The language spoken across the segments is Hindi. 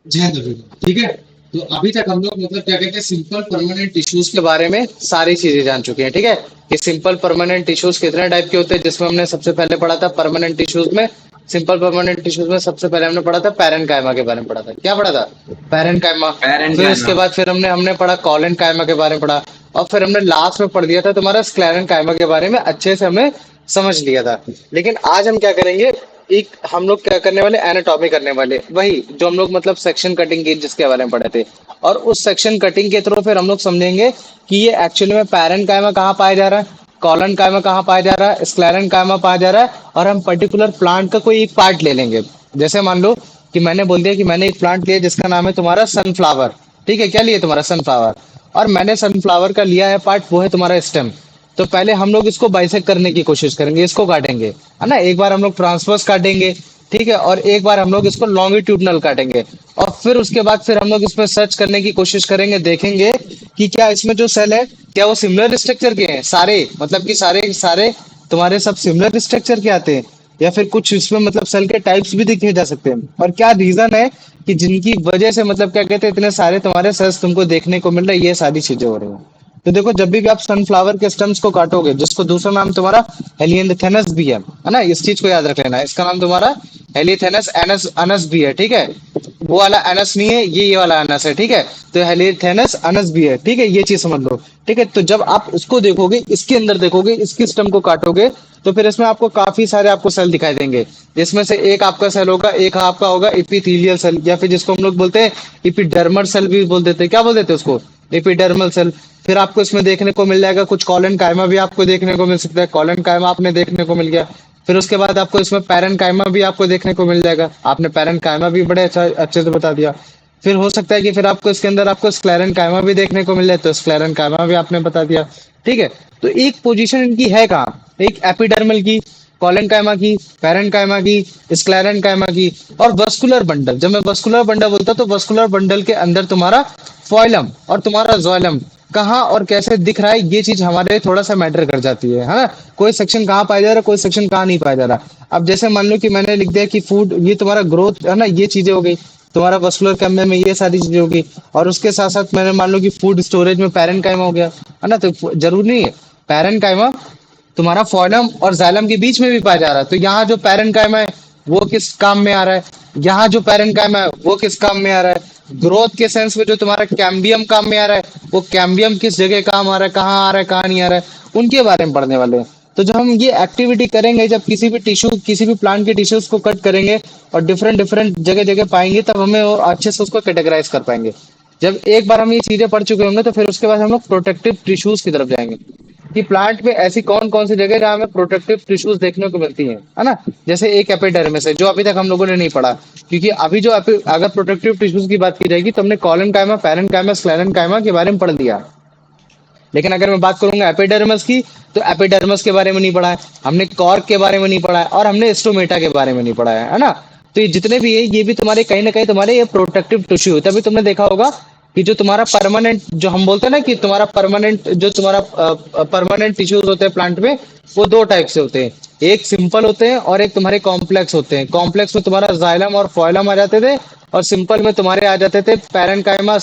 जय दबेगा, ठीक है। तो अभी तक हम लोग मतलब क्या कहते हैं सिंपल परमानेंट टिश्यूज के बारे में सारी चीजें जान चुके हैं, ठीक है। कि सिंपल परमानेंट टिश्यूज कितने टाइप के होते हैं, जिसमें हमने सबसे पहले पढ़ा था परमानेंट टिश्यूज में, सिंपल परमानेंट टिश्यूज में सबसे पहले हमने पढ़ा था पैरेनकाइमा के बारे में पढ़ा था। क्या पढ़ा था? पैरेनकाइमा। पैरन फिर का है उसके ना। बाद फिर हमने हमने पढ़ा कॉलेनकाइमा के बारे में पढ़ा। और फिर हमने लास्ट में पढ़ दिया था तुम्हारा स्क्लेरेनकाइमा के बारे में, अच्छे से हमने समझ लिया था। लेकिन आज हम क्या करेंगे, एक हम लोग क्या करने वाले, एनाटॉमी करने वाले, वही जो हम लोग मतलब सेक्शन कटिंग की जिसके बारे में पढ़े थे। और उस सेक्शन कटिंग के थ्रू फिर हम लोग समझेंगे कि ये एक्चुअली में पैरन कायमा कहाँ पाया जा रहा है, कॉलन कायमा कहाँ पाया जा रहा है, स्क्लेरन कायमा पाया जा रहा है। और हम पर्टिकुलर प्लांट का कोई एक पार्ट ले लेंगे। जैसे मान लो कि मैंने बोल दिया कि मैंने एक प्लांट लिया जिसका नाम है तुम्हारा सनफ्लावर। ठीक है, क्या लिया तुम्हारा सनफ्लावर। और मैंने सनफ्लावर का लिया है पार्ट, वो है तुम्हारा स्टेम। तो पहले हम लोग इसको बाइसेक्ट करने की कोशिश करेंगे, इसको काटेंगे, है ना। एक बार हम लोग ट्रांसवर्स काटेंगे, ठीक है, और एक बार हम लोग इसको लॉन्गिट्यूडनल काटेंगे। और फिर उसके बाद फिर हम लोग इसमें सर्च करने की कोशिश करेंगे, देखेंगे कि क्या इसमें जो सेल है क्या वो सिमिलर स्ट्रक्चर के हैं सारे, मतलब कि सारे के सारे तुम्हारे सब सिमिलर स्ट्रक्चर के आते हैं, या फिर कुछ इसमें मतलब सेल के टाइप्स भी देखे जा सकते हैं। और क्या रीजन है कि जिनकी वजह से मतलब क्या कहते हैं इतने सारे तुम्हारे सेल्स तुमको देखने को मिल रहे हैं, ये सारी चीजें हो रही हैं। तो देखो जब भी आप सनफ्लावर के स्टेम्स को काटोगे, जिसको दूसरा नाम तुम्हारा हेलियंथेनस भी है ना, इस चीज को याद रख लेना, इसका नाम तुम्हारा हेलियंथेनस एनस अनस भी है, ठीक है। वो वाला अनस नहीं है, ये वाला अनस है, ठीक है। तो हेलियंथेनस अनस भी है, ठीक है, ये चीज समझ लो। ठीक है, तो जब आप उसको देखोगे, इसके अंदर देखोगे, इसकी स्टेम को काटोगे, तो फिर इसमें आपको काफी सारे आपको सेल दिखाई देंगे। जिसमें से एक आपका सेल होगा, एक आपका होगा इपिथेलियल सेल, या फिर जिसको हम लोग बोलते हैं इपिडर्मल सेल भी बोल देते हैं। क्या बोल देते हैं उसको? Epidermal cell. फिर आपको इसमें देखने को मिल जाएगा कुछ कॉलन कायमा भी आपको देखने को मिल सकता है, कॉलन कायमा आपने देखने को मिल गया। फिर उसके बाद आपको इसमें पैरन कायमा भी आपको देखने को मिल जाएगा, आपने पैरन कायमा भी बड़े अच्छे से बता दिया। फिर हो सकता है कि फिर आपको इसके अंदर आपको स्क्लेरन कायमा भी देखने को मिल जाए, तो स्क्लेरन कायमा भी आपने बता दिया। ठीक है, तो एक पोजीशन इनकी है कहाँ, एक एपिडर्मल की, कॉलन कायमा की, पैरन कायमा की, स्क्लेरन कायमा की, और वस्कुलर बंडल। जब मैं वस्कुलर बंडल बोलता हूं तो वस्कुलर बंडल के अंदर तुम्हारा फॉइलम और तुम्हारा जोइलम कहाँ और कैसे दिख रहा है, ये चीज हमारे लिए थोड़ा सा मैटर कर जाती है ना। कोई सेक्शन कहाँ पाया जा रहा है, कोई सेक्शन कहाँ नहीं पाया जा रहा। अब जैसे मान लो कि मैंने लिख दिया कि फूड, ये तुम्हारा ग्रोथ है ना, ये चीजें हो गई तुम्हारा वस्कुलर कैमरे में, ये सारी चीजें होगी। और उसके साथ साथ मैंने मान लो कि फूड स्टोरेज में पैरन कायमा हो गया, है ना। तो जरूरी नहीं है पैरन कायमा तुम्हारा फॉइलम और जाइलम के बीच में भी पाया जा रहा है। तो यहाँ जो पैरेनकाइमा है वो किस काम में आ रहा है, यहाँ जो पैरेनकाइमा है वो किस काम में आ रहा है। ग्रोथ के सेंस में जो तुम्हारा कैम्बियम काम में आ रहा है, वो कैम्बियम किस जगह काम आ रहा है, कहाँ आ रहा है, कहाँ नहीं आ रहा है, उनके बारे में पढ़ने वाले हैं। तो जब हम ये एक्टिविटी करेंगे, जब किसी भी टिश्यू, किसी भी प्लांट के टिश्यूज को कट करेंगे और डिफरेंट डिफरेंट जगह जगह पाएंगे, तब हमें और अच्छे से उसको कैटेगराइज कर पाएंगे। जब एक बार हम ये चीजें पढ़ चुके होंगे, तो फिर उसके बाद हम लोग प्रोटेक्टिव टिश्यूज की तरफ जाएंगे कि प्लांट में ऐसी कौन कौन सी जगह जहाँ हमें प्रोटेक्टिव टिश्यूज देखने को मिलती हैं, है ना। जैसे एक एपिडर्मिस है जो अभी तक हम लोगों ने नहीं पढ़ा, क्योंकि अभी जो अगर प्रोटेक्टिव टिश्यूज की बात की जाएगी तो हमने कॉलन कायमा, पैरन कायमा, स्क्लेरन कायमा के बारे में पढ़ लिया। लेकिन अगर मैं बात करूंगा एपिडर्मस की, तो एपिडर्मस के बारे में नहीं पढ़ा है हमने, कॉर्क के बारे में नहीं पढ़ा है, और हमने स्टोमेटा के बारे में नहीं पढ़ा है ना। तो ये जितने भी है ये भी तुम्हारे कहीं ना कहीं तुम्हारे ये प्रोटेक्टिव टिश्यू है। तभी तुमने देखा होगा कि जो तुम्हारा परमानेंट, जो हम बोलते हैं ना कि तुम्हारा परमानेंट, जो तुम्हारा परमानेंट टिश्यूज होते हैं प्लांट में, वो दो टाइप से होते हैं। एक सिंपल होते हैं और एक तुम्हारे कॉम्प्लेक्स होते हैं। कॉम्प्लेक्स में तुम्हारा जाइलम और फॉइलम आ जाते थे, और सिंपल में तुम्हारे आ जाते थे पैरन कायमा,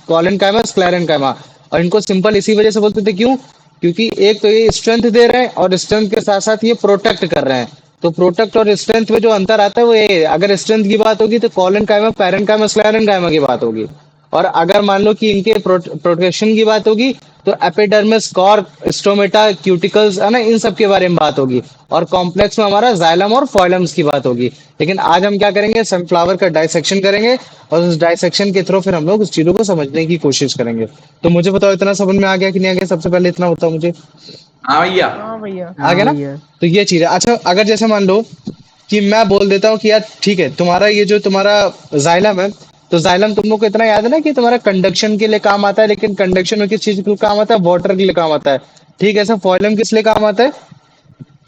कॉलन कायमा, स्क्लेरन कायमा। और इनको सिंपल इसी वजह से बोलते थे, क्यों? क्योंकि एक तो ये स्ट्रेंथ दे रहे हैं और स्ट्रेंथ के साथ साथ ये प्रोटेक्ट कर रहे हैं। तो प्रोटेक्ट और स्ट्रेंथ में जो अंतर आता है वो ये, अगर स्ट्रेंथ की बात होगी तो कॉलन कायमा, पैरन कायमा, स्क्लेरन कायमा की बात होगी। और अगर मान लो कि इनके प्रोटेक्शन की बात होगी तो एपिडर्मिस, कॉर्क, स्टोमेटा, क्यूटिकल्स, है ना, इन सब के बारे में बात होगी। और कॉम्प्लेक्स में हमारा जाइलम और फॉइलम्स की बात होगी। लेकिन आज हम क्या करेंगे, सनफ्लावर का डाइसेक्शन करेंगे, और उस डाइसेक्शन के थ्रू फिर हम लोग उस चीजों को समझने की कोशिश करेंगे। तो मुझे बताओ इतना समझ में आ गया कि नहीं आ गया? सबसे पहले इतना बताओ मुझे। हाँ भैया। हाँ भैया। आ गया ना? तो ये चीज है। अच्छा, अगर जैसे मान लो कि मैं बोल देता हूँ कि यार ठीक है, तुम्हारा ये जो तुम्हारा जाइलम है, तो जाइलम तुम लोग को इतना याद है ना कि तुम्हारा कंडक्शन के लिए काम आता है। लेकिन कंडक्शन में किस चीज के लिए काम आता है? वाटर के लिए काम आता है। ठीक है, ऐसा फॉइलम किस लिए काम आता है?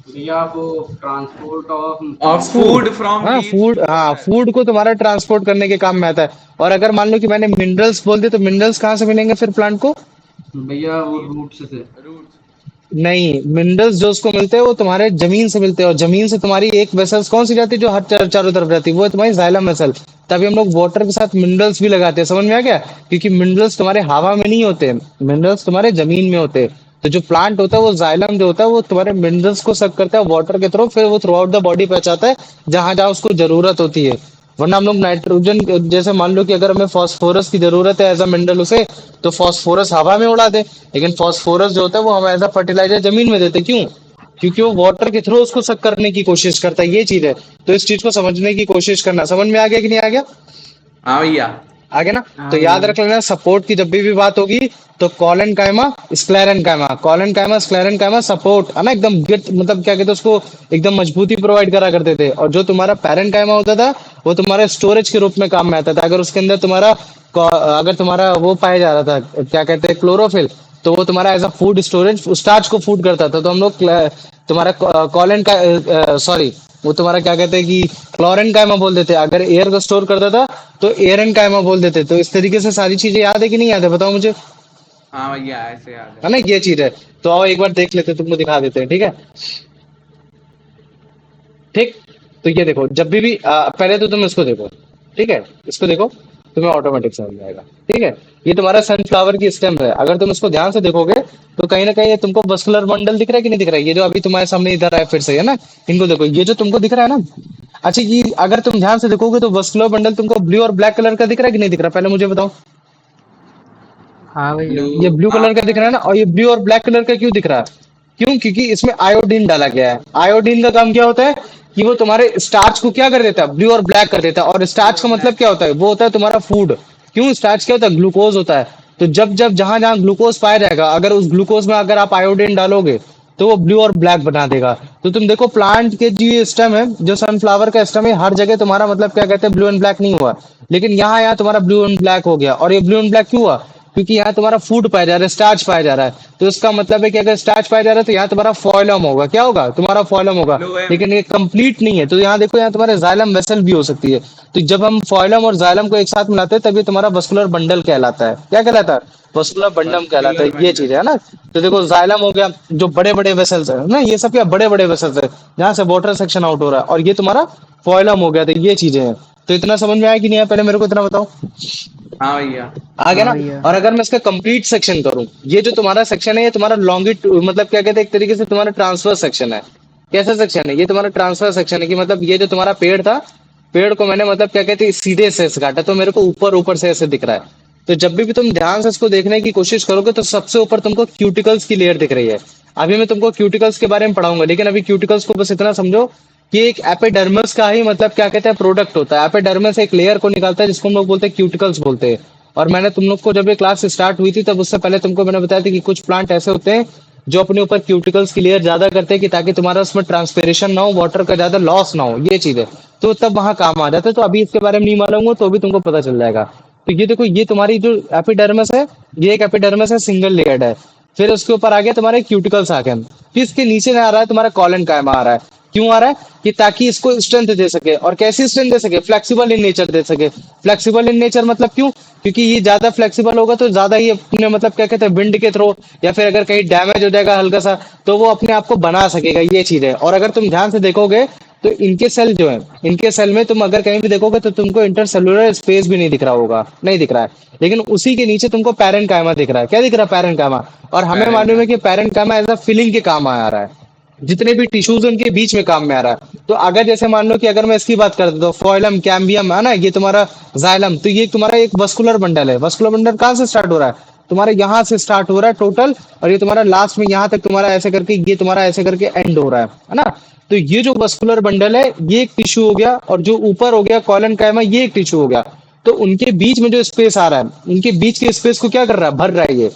भैया वो ट्रांसपोर्ट ऑफ और फूड। फूड फ्रॉम हाँ लीव्स फूड, टू हाँ प्लांट। फूड को तुम्हारा ट्रांसपोर्ट करने के काम में आता है। और अगर मान लो कि मैंने मिनरल्स बोल दिया, तो मिनरल्स कहाँ से मिलेंगे फिर प्लांट को? भैया वो लीव्स, रूट से रूट्स। नहीं, मिनरल्स जो उसको मिलते हैं वो तुम्हारे जमीन से मिलते हैं, और जमीन से तुम्हारी एक वेसल्स कौन सी जाती है जो हर चारों तरफ रहती है, वो है तुम्हारी जाइलम वेसल। तभी हम लोग वाटर के साथ मिनरल्स भी लगाते हैं, समझ में आ गया? क्योंकि मिनरल्स तुम्हारे हवा में नहीं होते, मिनरल्स तुम्हारे जमीन में होते हैं। तो जो प्लांट होता है वो जाइलम जो होता है वो तुम्हारे मिनरल्स को सक करता है वाटर के थ्रू, फिर वो थ्रू आउट द बॉडी पहुंचाता है जहां जहां उसको जरूरत होती है। वरना हम लोग नाइट्रोजन, जैसे मान लो कि अगर हमें फास्फोरस की जरूरत है एज अ मिनरल उसे, तो फास्फोरस हवा में उड़ा दे। लेकिन फास्फोरस जो होता है वो हम एज अ फर्टिलाइजर जमीन में देते, क्यों? क्योंकि वो वाटर के थ्रू उसको सक करने की कोशिश करता है, ये चीज है। तो इस चीज को समझने की कोशिश करना। समझ में आ गया कि नहीं आ गया? हाँ भैया। आगे ना। तो हाँ याद भैया। रख लेना, सपोर्ट की जब भी बात होगी तो कॉलन कायमा, स्क्लेरन कायमा, कॉलन कायमा स्क्लेरन कायमा सपोर्ट है ना, एकदम गिट, मतलब क्या कहते हैं उसको, एकदम मजबूती प्रोवाइड करा करते थे। और जो तुम्हारा पैरेंट कायमा होता था वो तुम्हारा स्टोरेज के रूप में काम में आता था। अगर उसके अंदर तुम्हारा अगर तुम्हारा वो पाया जा रहा था, क्या कहते हैं, क्लोरोफिल, तो वो तुम्हारा as a food storage starch को फूड करता था। तो हम लोग तुम्हारा कॉलन का सॉरी, वो तुम्हारा क्या कहते हैं कि क्लोरीन कायमा बोल देते हैं। अगर एयर को स्टोर करता था तो एयरन कायमा बोल देते। तो इस तरीके से सारी चीजें याद है कि नहीं याद है, बताओ मुझे। हाँ भैया ऐसे याद है। है ना, ये चीज है। तो आओ एक बार देख लेते हैं, तुमको दिखा देते हैं, ठीक है? ठीक। तो ये देखो, जब भी पहले तो तुम इसको देखो, ठीक है? इसको देखो, तुम्हें ऑटोमेटिक समझ में आएगा, ठीक है? ये तुम्हारा सनफ्लावर की स्टेम है। अगर तुम इसको ध्यान से देखोगे तो कहीं ना कहीं ये तुमको मस्कुलर बंडल दिख रहा है कि नहीं दिख रहा है? ये जो अभी तुम्हारे सामने इधर है फिर से, है ना? इनको देखो, ये जो तुमको दिख रहा है ना, अच्छा, ये अगर तुम ध्यान से देखोगे तो मस्कुलर बंडल तुमको ब्लू और ब्लैक कलर का दिख रहा है कि नहीं दिख रहा? पहले मुझे बताओ। हाँ भैया। ब्लू। ये ब्लू हाँ कलर का दिख रहा है ना, और ये ब्लू और ब्लैक कलर का क्यों दिख रहा है? क्यों? क्योंकि इसमें आयोडीन डाला गया है। आयोडीन का काम क्या होता है कि वो तुम्हारे स्टार्च को क्या कर देता है, ब्लू और ब्लैक कर देता है। और ब्लू स्टार्च और का मतलब ब्लैक। क्या होता है, वो होता है तुम्हारा फूड। क्यों? स्टार्च क्या होता है, ग्लूकोज होता है। तो जब जब जहां जहां ग्लूकोज पाया जाएगा, अगर उस ग्लूकोज में अगर आप आयोडीन डालोगे तो वो ब्लू और ब्लैक बना देगा। तो तुम देखो, प्लांट के जो ये स्टेम है, जो सनफ्लावर का स्टेम है, हर जगह तुम्हारा मतलब क्या कहते हैं, ब्लू एंड ब्लैक नहीं हुआ। लेकिन यहाँ यहाँ तुम्हारा ब्लू एंड ब्लैक हो गया। और ये ब्लू एंड ब्लैक क्यों हुआ? क्योंकि यहाँ तुम्हारा फूड पाया जा रहा है, स्टार्च पाया जा रहा है। तो इसका मतलब है कि अगर स्टार्च पाया जा रहा है तो यहाँ तुम्हारा फॉइलम होगा। क्या होगा? तुम्हारा फॉइलम होगा। फ्लोएम। लेकिन ये कंप्लीट नहीं है। तो यहाँ देखो, यहाँ तुम्हारे जाइलम वेसल भी हो सकती है। तो जब हम फॉइलम और जाइलम को एक साथ मिलाते हैं तभी तुम्हारा वस्कुलर बंडल कहलाता है। क्या कहलाता है? वस्कुलर बंडम कहलाता मस्कुलर है, ये चीज बंडल। है ना। तो देखो, जाइलम हो गया, जो बड़े बड़े वेसल्स है ना, ये सब क्या बड़े बड़े वेसल्स है जहाँ से वाटर सेक्शन आउट हो रहा है। और ये तुम्हारा फॉइलम हो गया। तो ये चीजें हैं। तो इतना समझ में आया कि नहीं आया, पहले मेरे को इतना बताओ। हाँ भैया। आ गया हाँ ना? भैया। और अगर मैं इसका कंप्लीट सेक्शन करूं, ये जो तुम्हारा सेक्शन है ये तुम्हारा लॉन्गिट, मतलब क्या कहते हैं, एक तरीके से तुम्हारा ट्रांसफर सेक्शन है। कैसा सेक्शन है ये? तुम्हारा ट्रांसफर सेक्शन है। कि मतलब ये जो तुम्हारा पेड़ था, पेड़ को मैंने मतलब क्या कहते हैं सीधे से ऐसे काटा, तो मेरे को ऊपर ऊपर से ऐसे दिख रहा है। तो जब भी तुम ध्यान से इसको देखने की कोशिश करोगे तो सबसे ऊपर तुमको क्यूटिकल्स की लेयर दिख रही है। अभी मैं तुमको क्यूटिकल्स के बारे में पढ़ाऊंगा, लेकिन अभी क्यूटिकल्स को बस इतना समझो कि एक एपिडर्मिस का ही मतलब क्या कहते हैं प्रोडक्ट होता है। एपिडर्मिस एक लेयर को निकालता है जिसको हम लोग बोलते हैं क्यूटिकल्स बोलते हैं। और मैंने तुम लोग को जब ये क्लास स्टार्ट हुई थी तब उससे पहले तुमको मैंने बताया था कि कुछ प्लांट ऐसे होते हैं जो अपने ऊपर क्यूटिकल्स की लेयर ज्यादा करते हैं कि ताकि तुम्हारा उसमें ट्रांसपिरेशन ना हो, वाटर का ज्यादा लॉस ना हो, ये चीज है। तो तब वहां काम आ जाता है। तो अभी इसके बारे में नहीं मालूम हो तो भी तुमको पता चल जाएगा। तो ये देखो, ये तुम्हारी जो एपिडर्मिस है, ये एक एपिडर्मिस है, सिंगल लेयर्ड है। फिर उसके ऊपर आ गया तुम्हारे क्यूटिकल्स आ गए। फिर इसके नीचे आ रहा है तुम्हारा कॉलन कायमा आ रहा है। क्यों आ रहा है? कि ताकि इसको स्ट्रेंथ दे सके। और कैसी स्ट्रेंथ दे सके? फ्लेक्सिबल इन नेचर दे सके। फ्लेक्सिबल इन नेचर मतलब क्यों? क्योंकि ये ज्यादा फ्लेक्सिबल होगा तो ज्यादा ये अपने मतलब क्या कहते हैं विंड के थ्रू, या फिर अगर कहीं डैमेज हो जाएगा हल्का सा तो वो अपने आप को बना सकेगा, ये चीज है। और अगर तुम ध्यान से देखोगे तो इनके सेल जो है, इनके सेल में तुम अगर कहीं भी देखोगे तो तुमको इंटरसेलुलर स्पेस भी नहीं दिख रहा होगा, नहीं दिख रहा है। लेकिन उसी के नीचे तुमको पैरेंट कायमा दिख रहा है। क्या दिख रहा है? पैरेंट कायमा। और हमें पैरेंट मालूम का। है कि पैरेंट कायमा एज अ फिलिंग के काम आ रहा है। जितने भी टिश्यूज उनके बीच में काम में आ रहा है। तो अगर जैसे मान लो कि अगर मैं इसकी बात करता तो फॉइलम, कैम्बियम है ना, ये तुम्हारा जाइलम, तो ये तुम्हारा एक वस्कुलर बंडल है। वस्कुलर बंडल कहाँ से स्टार्ट हो रहा है? तुम्हारे यहाँ से स्टार्ट हो रहा है टोटल, और ये तुम्हारा लास्ट में यहाँ तक तुम्हारा ऐसे करके, ये तुम्हारा ऐसे करके एंड हो रहा है ना? तो ये जो वस्कुलर बंडल है ये एक टिश्यू हो गया, और जो ऊपर हो गया कॉलन कायमा, ये एक टिश्यू हो गया। तो उनके बीच में जो स्पेस आ रहा है, उनके बीच के स्पेस को क्या कर रहा है? भर रहा है ये,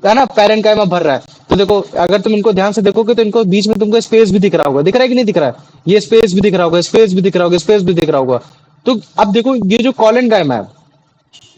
है ना? पैरेंट कायमा भर रहा है। तो देखो, अगर तुम इनको ध्यान से देखोगे तो इनको बीच में तुमको स्पेस भी दिख रहा होगा। दिख रहा है कि नहीं दिख रहा है? ये स्पेस भी दिख रहा होगा, स्पेस भी दिख रहा होगा, स्पेस भी दिख रहा होगा। तो अब देखो, ये जो कॉलन कायमा है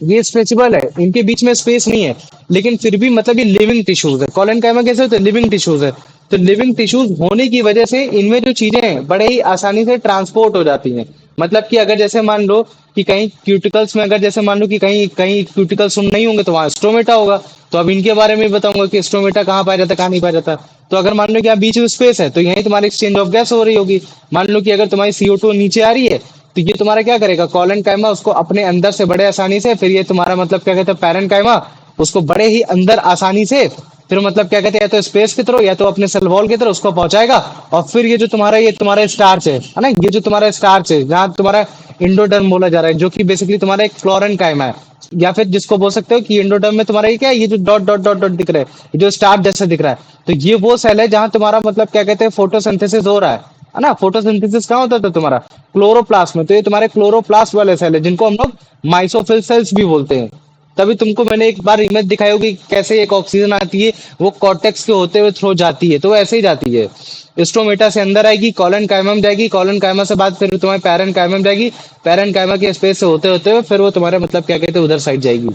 ये स्ट्रेचेबल है, इनके बीच में स्पेस नहीं है। लेकिन फिर भी मतलब ये लिविंग टिश्यूज है। कॉलन कायमा कैसे होते हैं? लिविंग टिश्यूज है। तो लिविंग टिश्यूज होने की वजह से इनमें जो चीजें हैं बड़े ही आसानी से ट्रांसपोर्ट हो जाती हैं। मतलब कि अगर जैसे मान लो कि कहीं क्यूटिकल्स में, अगर जैसे मान लो कि कहीं कहीं क्यूटिकल्स नहीं होंगे तो वहां स्टोमेटा होगा। तो अब इनके बारे में भी बताऊंगा कि स्टोमेटा कहाँ पाया जाता है, कहाँ नहीं पाया जाता। तो अगर मान लो कि यहाँ बीच में स्पेस है तो यहीं तुम्हारी एक्सचेंज ऑफ गैस हो रही होगी। मान लो कि अगर तुम्हारी CO2 नीचे आ रही है तो ये तुम्हारा क्या करेगा, कॉलन कायमा उसको अपने अंदर से बड़े आसानी से, फिर ये तुम्हारा मतलब क्या कहते हैं पैरन कायमा उसको बड़े ही अंदर आसानी से, फिर मतलब क्या कहते हैं या तो स्पेस की तरह या तो अपने सेल वॉल की तरह उसको पहुंचाएगा। और फिर ये तुम्हारा स्टार्च है ना, ये जो तुम्हारा स्टार्च है जहाँ तुम्हारा इंडोडर्म बोला जा रहा है, जो कि बेसिकली तुम्हारा एक फ्लोरन कायमा है। या फिर जिसको बोल सकते हो कि इंडोडर्म में तुम्हारा ये क्या है, ये जो डॉट डॉट डॉट डॉट दिख रहा है, ये जो स्टार जैसा दिख रहा है, तो ये वो सेल है जहां तुम्हारा मतलब क्या कहते हैं फोटोसिंथेसिस हो रहा है ना। फोटोसिंथेसिस कहाँ होता था तुम्हारा, क्लोरोप्लास्ट में। तो ये तुम्हारे क्लोरोप्लास्ट वाले सेल है जिनको हम लोग माइसोफिल सेल्स भी बोलते हैं। तभी तुमको मैंने एक बार इमेज दिखाई होगी कैसे एक ऑक्सीजन आती है वो कॉर्टेक्स के होते हुए थ्रो जाती है, तो वो ऐसे ही जाती है। स्टोमेटा से अंदर आएगी, कॉलन कायमम जाएगी, कॉलन कायमा से बाद फिर तुम्हारे पैरन कायमम जाएगी, पैरन कायमा के स्पेस से होते होते हुए फिर वो तुम्हारे मतलब क्या कहते हैं उधर साइड जाएगी।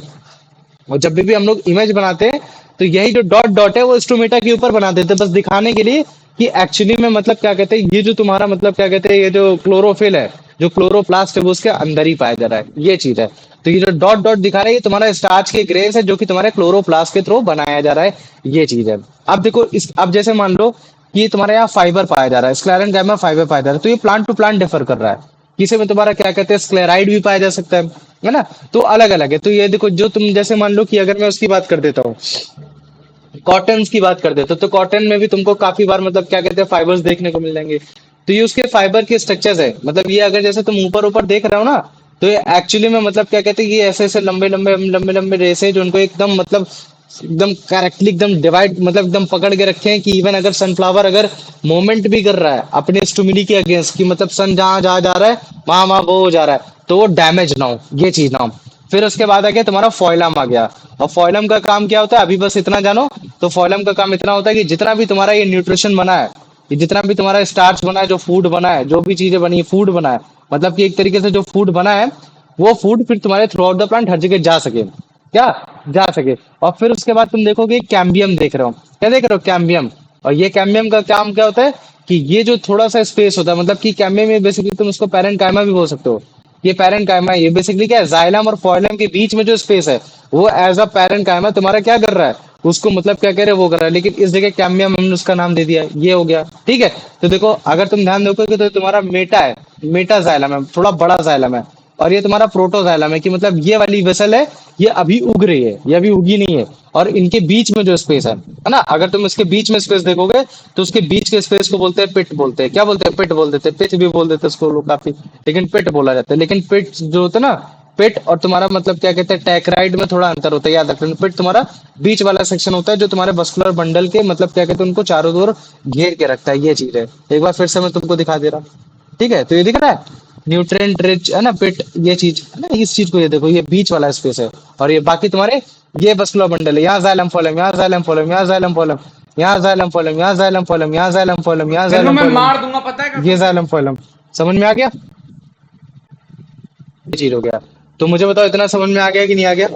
और जब भी हम लोग इमेज बनाते हैं तो यही जो डॉट डॉट है वो स्टोमेटा के ऊपर बना देते हैं, बस दिखाने के लिए कि एक्चुअली में मतलब क्या कहते हैं ये जो तुम्हारा मतलब क्या कहते हैं ये जो क्लोरोफिल है, जो क्लोरोप्लास्ट है वो उसके अंदर ही पाया जा रहा है, ये चीज है। तो ये जो डॉट डॉट दिखा रहा है ये तुम्हारा स्टार्च के ग्रेन्स है जो कि तुम्हारे क्लोरोप्लास्ट के थ्रू बनाया जा रहा है, ये चीज है। अब देखो इस अब जैसे मान लो कि ये तुम्हारे यहाँ फाइबर पाया जा रहा है, स्क्लेरन गामा फाइबर पाया जा रहा है, तो ये प्लांट टू प्लांट डिफर कर रहा है। किसी में तुम्हारा क्या कहते हैं स्क्लेराइड भी पाया जा सकता है ना। तो अलग अलग है। तो ये देखो जो तुम जैसे मान लो कि अगर मैं उसकी बात कर देता हूँ, कॉटन की बात कर देता हूँ, तो कॉटन में भी तुमको काफी बार मतलब क्या कहते हैं फाइबर्स देखने को मिल जाएंगे। तो ये उसके फाइबर के स्ट्रक्चर्स है, मतलब ये अगर जैसे तुम ऊपर ऊपर देख रहे हो ना, तो ये एक्चुअली में मतलब क्या कहते हैं ये ऐसे ऐसे लंबे लंबे लंबे लंबे रेस है जो उनको एकदम मतलब एकदम करेक्टली एकदम डिवाइड मतलब एकदम पकड़ के रखे हैं कि इवन अगर सनफ्लावर अगर मूवमेंट भी कर रहा है अपने स्टिमुली के अगेंस्ट, कि मतलब सन जहां जहां जा रहा है वहां वहां वो हो जा रहा है, तो वो डैमेज ना हो, ये चीज ना हो। फिर उसके बाद आ गया तुम्हारा फॉइलम आ गया। और फॉइलम का काम क्या होता है अभी बस इतना जानो। तो फॉइलम का काम इतना होता है कि जितना भी तुम्हारा ये न्यूट्रिशन बना है, ये जितना भी तुम्हारा स्टार्च बना है, जो फूड बना है, जो भी चीजें बनी है फूड बना है, मतलब कि एक तरीके से जो फूड बना है वो फूड फिर तुम्हारे थ्रू आउट द प्लांट हर जगह जा सके, क्या जा सके। और फिर उसके बाद तुम देखोगे कैम्बियम देख रहे हो, क्या देख रहे हो, कैम्बियम। और ये कैम्बियम का काम क्या होता है कि ये जो थोड़ा सा स्पेस होता है, मतलब कि कैम्बियम में बेसिकली तुम उसको पैरेंकाइमा भी बोल सकते हो। ये पैरेंकाइमा है, ये बेसिकली क्या है, जाइलम और फोइलम के बीच में जो स्पेस है वो एज अ पैरेंकाइमा तुम्हारा क्या कर रहा है, उसको मतलब क्या कह रहे हैं वो कर रहा है, लेकिन इस जगह कैम्बियम हमने उसका नाम दे दिया, ये हो गया ठीक है। तो देखो अगर तुम ध्यान दोगे तो तुम्हारा मेटा है, मेटा जाइलम है, थोड़ा बड़ा जाइलम है। और ये तुम्हारा प्रोटोजाइलम है कि मतलब ये वाली वेसल है ये अभी उग रही है, ये अभी उगी नहीं है। और इनके बीच में जो स्पेस है ना, अगर तुम इसके बीच में स्पेस देखोगे तो उसके बीच के स्पेस को बोलते हैं पिट, बोलते हैं क्या बोलते हैं, पिट बोल देते हैं, पिच भी बोल देते हैं उसको लोग काफी, लेकिन पिट बोला जाता है। लेकिन पिट जो होता है ना, पिट और तुम्हारा मतलब क्या कहते हैं टैक्राइड में थोड़ा अंतर होता है, याद रखना। पिट तुम्हारा बीच वाला सेक्शन होता है जो तुम्हारे मस्कुलर बंडल के मतलब क्या कहते हैं उनको चारों ओर घेर के रखता है, ये चीज है। एक बार फिर से मैं तुमको दिखा दे रहा हूँ, ठीक है। तो ये दिख रहा है न्यूट्रिएंट रिच है ना पिट, ये चीज है ना, इस चीज को ये देखो ये बीच वाला स्पेस है। और ये बाकी तुम्हारे ये बस्कुलर बंडल है, यहाँ जाइलम फोलम, यहाँ जाइलम फोलम, यहाँ जाइलम फोलम, यहाँ जाइलम फोलम, यहाँ जाइलम फोलम, यहाँ जाइलम फोलम, यहाँ तेरे को जाइलम मैं फोलम, मार दूंगा पता है ये कसम से। जाइलम फोलम। समझ में आ गया, ये चीज हो गया। तो मुझे बताओ इतना समझ में आ गया कि नहीं आ गया,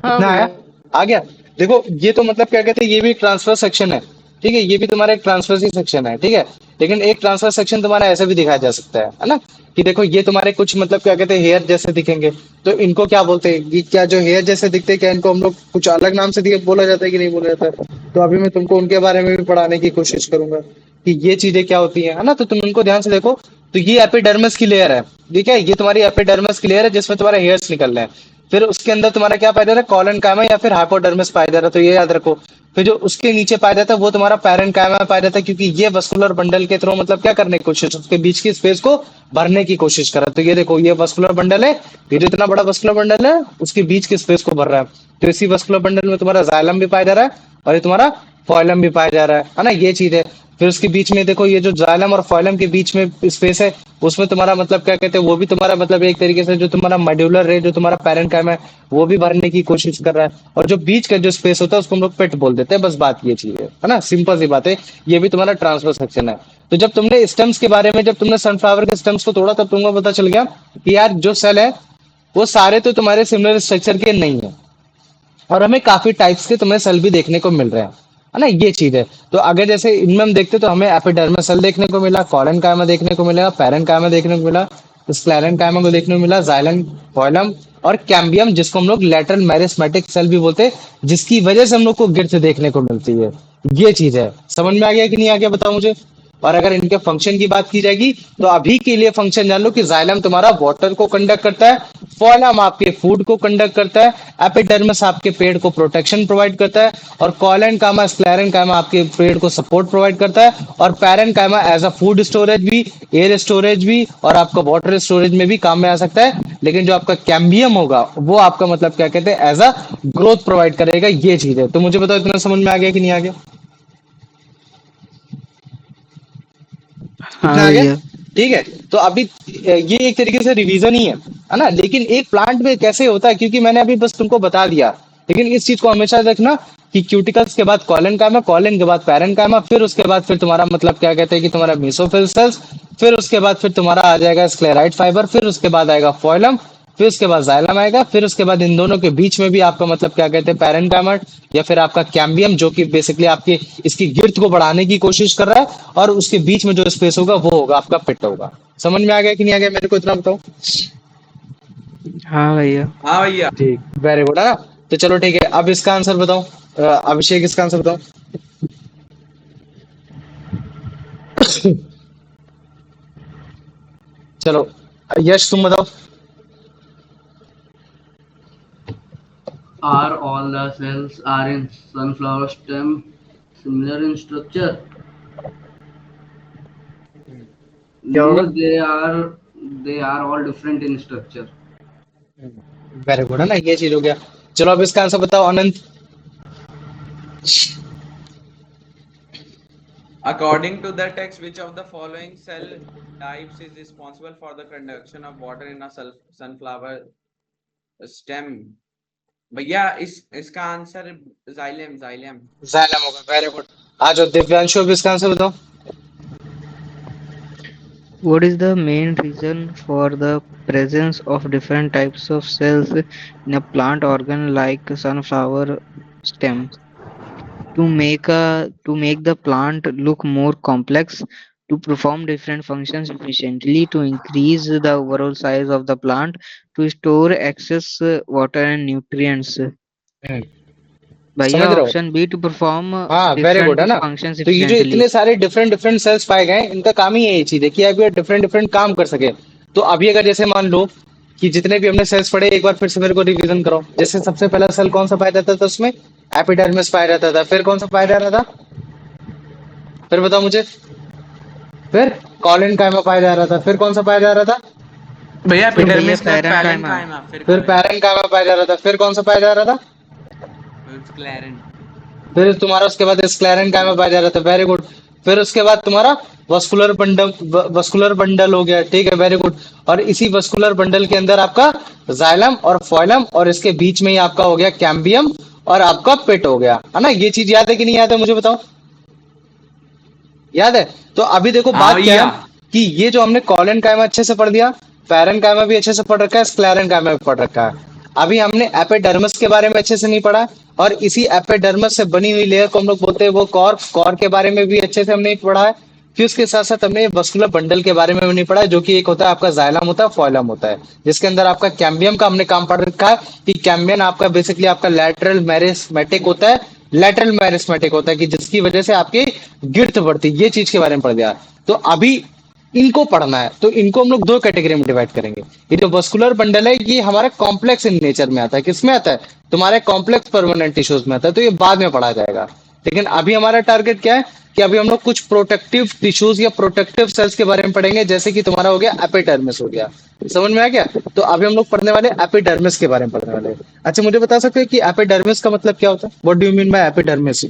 हाँ इतना आया, भैया। आ गया। देखो ये तो मतलब क्या कहते हैं ये भी ट्रांसफर सेक्शन है, ठीक है, ये भी तुम्हारा एक ट्रांसफर सेक्शन है, ठीक है। लेकिन एक ट्रांसफर सेक्शन तुम्हारा ऐसे भी दिखाया जा सकता है ना, कि देखो ये तुम्हारे कुछ मतलब क्या कहते हैं हेयर जैसे दिखेंगे, तो इनको क्या बोलते हैं, ये क्या जो हेयर जैसे दिखते हैं क्या इनको हम लोग कुछ अलग नाम से बोला जाता है कि नहीं बोला जाता है। तो अभी मैं तुमको उनके बारे में भी पढ़ाने की कोशिश करूंगा कि ये चीजें क्या होती है ना। तो तुम इनको ध्यान से देखो। तो ये एपिडर्मिस की लेयर है, ठीक है, ये तुम्हारी एपिडर्मिस की लेयर है जिसमें तुम्हारे हेयर्स निकल रहे हैं। फिर उसके अंदर तुम्हारा क्या पाया जा रहा है, कॉलन कायमा या फिर हाइपोडर्मिस पाया जा रहा है, तो ये याद रखो। फिर जो उसके नीचे पाया जाता है वो तुम्हारा पैरन कायमा पाया जाता है, क्योंकि ये वस्कुलर बंडल के थ्रू मतलब क्या करने की कोशिश, उसके बीच की स्पेस को भरने की कोशिश कर रहा है। तो ये देखो ये वस्कुलर बंडल है, ये जो इतना बड़ा वस्कुलर बंडल है उसके बीच की स्पेस को भर रहा है। तो इसी वस्कुलर बंडल में तुम्हारा जाइलम भी पाया जा रहा है और ये तुम्हारा फॉइलम भी पाया जा रहा है ना, ये चीज है। फिर उसके बीच में देखो ये जो जाइलम और फॉइलम के बीच में स्पेस है उसमें तुम्हारा मतलब क्या कहते हैं वो भी तुम्हारा मतलब एक तरीके से जो तुम्हारा मेड्यूलर है जो तुम्हारा पैरेंकाइम है वो भी भरने की कोशिश कर रहा है। और जो बीच का जो स्पेस होता है उसको हम लोग पेट बोल देते हैं, बस बात ये चीज है ना, सिंपल सी बात है। ये भी तुम्हारा ट्रांसफर सेक्शन है। तो जब तुमने स्टेम्स के बारे में, जब तुमने सनफ्लावर के स्टेम्स को तोड़ा तब तुमको पता चल गया कि यार जो सेल है वो सारे तो तुम्हारे सिमिलर स्ट्रक्चर के नहीं है, और हमें काफी टाइप्स के तुम्हें सेल भी देखने को मिल रहे हैं। है ना, ये चीज है। तो अगर जैसे इनमें हम देखते तो हमें एपिडर्मल सेल देखने को मिला, कॉलन कायमा देखने को मिला, पैरन कायमा देखने को मिला, स्क्लेरन कायमा को देखने को मिला, जाइलम, फोइलम और कैम्बियम, जिसको हम लोग लेटरल मेरिस्मेटिक सेल भी बोलते हैं, जिसकी वजह से हम लोग को गिरथ देखने को मिलती है। ये चीज है, समझ में आ गया कि नहीं आ गया, बताओ मुझे। और अगर इनके फंक्शन की बात की जाएगी तो अभी के लिए फंक्शन जान लो कि जाइलम तुम्हारा वाटर को कंडक्ट करता है, फोइलम आपके फूड को कंडक्ट करता है, एपिडर्मिस आपके पेड़ को प्रोटेक्शन प्रोवाइड करता है, और कॉलन कामा स्क्लेरन कामा आपके पेड़ को सपोर्ट प्रोवाइड करता है, और parenchyma as a food storage भी, एयर स्टोरेज भी और आपका वाटर स्टोरेज में भी काम में आ सकता है। लेकिन जो आपका कैम्बियम होगा वो आपका मतलब क्या कहते हैं, एज अ ग्रोथ प्रोवाइड करेगा। ये चीज है। तो मुझे बताओ इतना समझ में आ गया कि नहीं आ गया, हाँ इतना आ गया। भैया। ठीक है। तो अभी ये एक तरीके से रिवीजन ही है ना। लेकिन एक प्लांट में कैसे होता है, क्योंकि मैंने अभी बस तुमको बता दिया, लेकिन इस चीज को हमेशा रखना कि क्यूटिकल्स के बाद कॉलन कायमा, कॉलन के बाद पैरन कायमा, फिर उसके बाद फिर तुम्हारा मतलब क्या कहते हैं कि तुम्हारा मेसोफिल सेल्स, फिर उसके बाद फिर तुम्हारा आ जाएगा स्क्लेराइड फाइबर, फिर उसके बाद आएगा फोइलम, फिर उसके बाद जाइलम आएगा, फिर उसके बाद इन दोनों के बीच में भी आपका मतलब क्या कहते हैं पैरेनकाइमा, या फिर आपका कैम्बियम, जो कि बेसिकली आपके इसकी गिर्थ को बढ़ाने की कोशिश कर रहा है, और उसके बीच में जो स्पेस होगा वो होगा आपका पिट होगा। समझ में आ गया कि नहीं आ गया, मेरे को इतना बताओ। हाँ भैया। हाँ भैया। ठीक, वेरी गुड है ना। तो चलो ठीक है, अब इसका आंसर बताओ। अभिषेक इसका आंसर बताओ। चलो यश तुम बताओ। Are all the cells are in sunflower stem similar in structure? क्या होगा? No, they are all different in structure. Very good है ना, ये चीज हो गया। चलो अब इसका आंसर बताओ अनंत। According to the text, which of the following cell types is responsible for the conduction of water in a sunflower stem? भैया इसका आंसर जाइलम जाइलम। जाइलम होगा, वेरी गुड। आ जाओ दिव्यांशु, अब इसका आंसर बताओ। What is the main reason for the presence of different types of cells in a plant organ like sunflower stem? To make the plant look more complex, to perform different functions efficiently, to increase the overall size of the plant, to store excess water and nutrients. हम्म, भैया समझ रहे हो। ऑप्शन बी टू परफॉर्म हाँ वेरी गुड डिफरेंट है ना। फंक्शंस तो ये जो efficiently. इतने सारे डिफरेंट डिफरेंट सेल्स पाए गए हैं, इनका काम ही यही चीज है कि आप ये डिफरेंट डिफरेंट काम कर सके। तो अभी अगर जैसे मान लो कि जितने भी हमने सेल्स पढ़े, एक बार फिर से मेरे को रिवीजन कराओ। जैसे सबसे पहला सेल कौन सा पाया जाता था उसमें, एपिडर्मिस पाया जाता था। फिर कौन सा पाया जा रहा था, फिर बताओ मुझे। फिर कॉलन कायमा पाया जा रहा था। फिर कौन सा पाया जा रहा था, भैया फिर भैया एपिडर्मिस के बाद पैरन पैलन काइमा. काइमा, फिर फिर कॉलन, पैरन कायमा पाया जा रहा था। फिर कौन सा पाया जा रहा था, फिर स्क्लेरन। फिर तुम्हारा उसके बाद स्क्लेरन कायमा पाया जा रहा था। Very good. फिर उसके बाद तुम्हारा वस्कुलर बंडल हो गया। ठीक है, वेरी गुड। और इसी वस्कुलर बंडल के अंदर आपका जाइलम और फोइलम, और इसके बीच में ही आपका हो गया कैम्बियम, और आपका पिट हो गया, है ना। ये चीज याद है कि नहीं याद है, मुझे बताओ। याद है। तो अभी देखो हाँ बात क्या है भैया। कि ये जो हमने कॉलन कायमा अच्छे से पढ़ दिया, पैरन कायमा भी अच्छे से पढ़ रखा है, स्क्लेरन कायमा भी पढ़ रखा है। अभी हमने एपिडर्मिस के बारे में अच्छे से नहीं पढ़ा, और इसी एपिडर्मिस से बनी हुई लेयर को हम लोग बोलते हैं वो कॉर। कॉर के बारे में भी अच्छे से हमने नहीं पढ़ा है। फिर उसके साथ साथ हमने वस्कुलर बंडल के बारे में भी नहीं पढ़ा है, जो कि एक होता है आपका जाइलम होता है, फोइलम होता है, जिसके अंदर आपका कैम्बियम का हमने काम पढ़ रखा है कि कैम्बियम आपका बेसिकली आपका लैटरल मेरिस्मेटिक होता है, लैटरल मेरिस्मेटिक होता है कि जिसकी वजह से आपकी गिर्थ बढ़ती है। ये चीज के बारे में पढ़ दिया। तो अभी इनको पढ़ना है, तो इनको हम लोग दो कैटेगरी में डिवाइड करेंगे। ये जो वस्कुलर बंडल है ये हमारा कॉम्प्लेक्स इन नेचर में आता है। किस में आता है, तुम्हारे कॉम्प्लेक्स परमानेंट टिश्यूज में आता है, तो ये बाद में पढ़ा जाएगा। लेकिन अभी हमारा टारगेट क्या है कि अभी हम लोग कुछ प्रोटेक्टिव टिश्यूज या प्रोटेक्टिव सेल्स के बारे में पढ़ेंगे, जैसे कि तुम्हारा हो गया एपिडर्मिस हो गया। समझ में आ गया। तो अभी हम लोग पढ़ने वाले एपिडर्मिस के बारे में पढ़ने वाले हैं। अच्छा मुझे बता सकते हो कि एपिडर्मिस का मतलब क्या होता है, what do you mean by epidermis.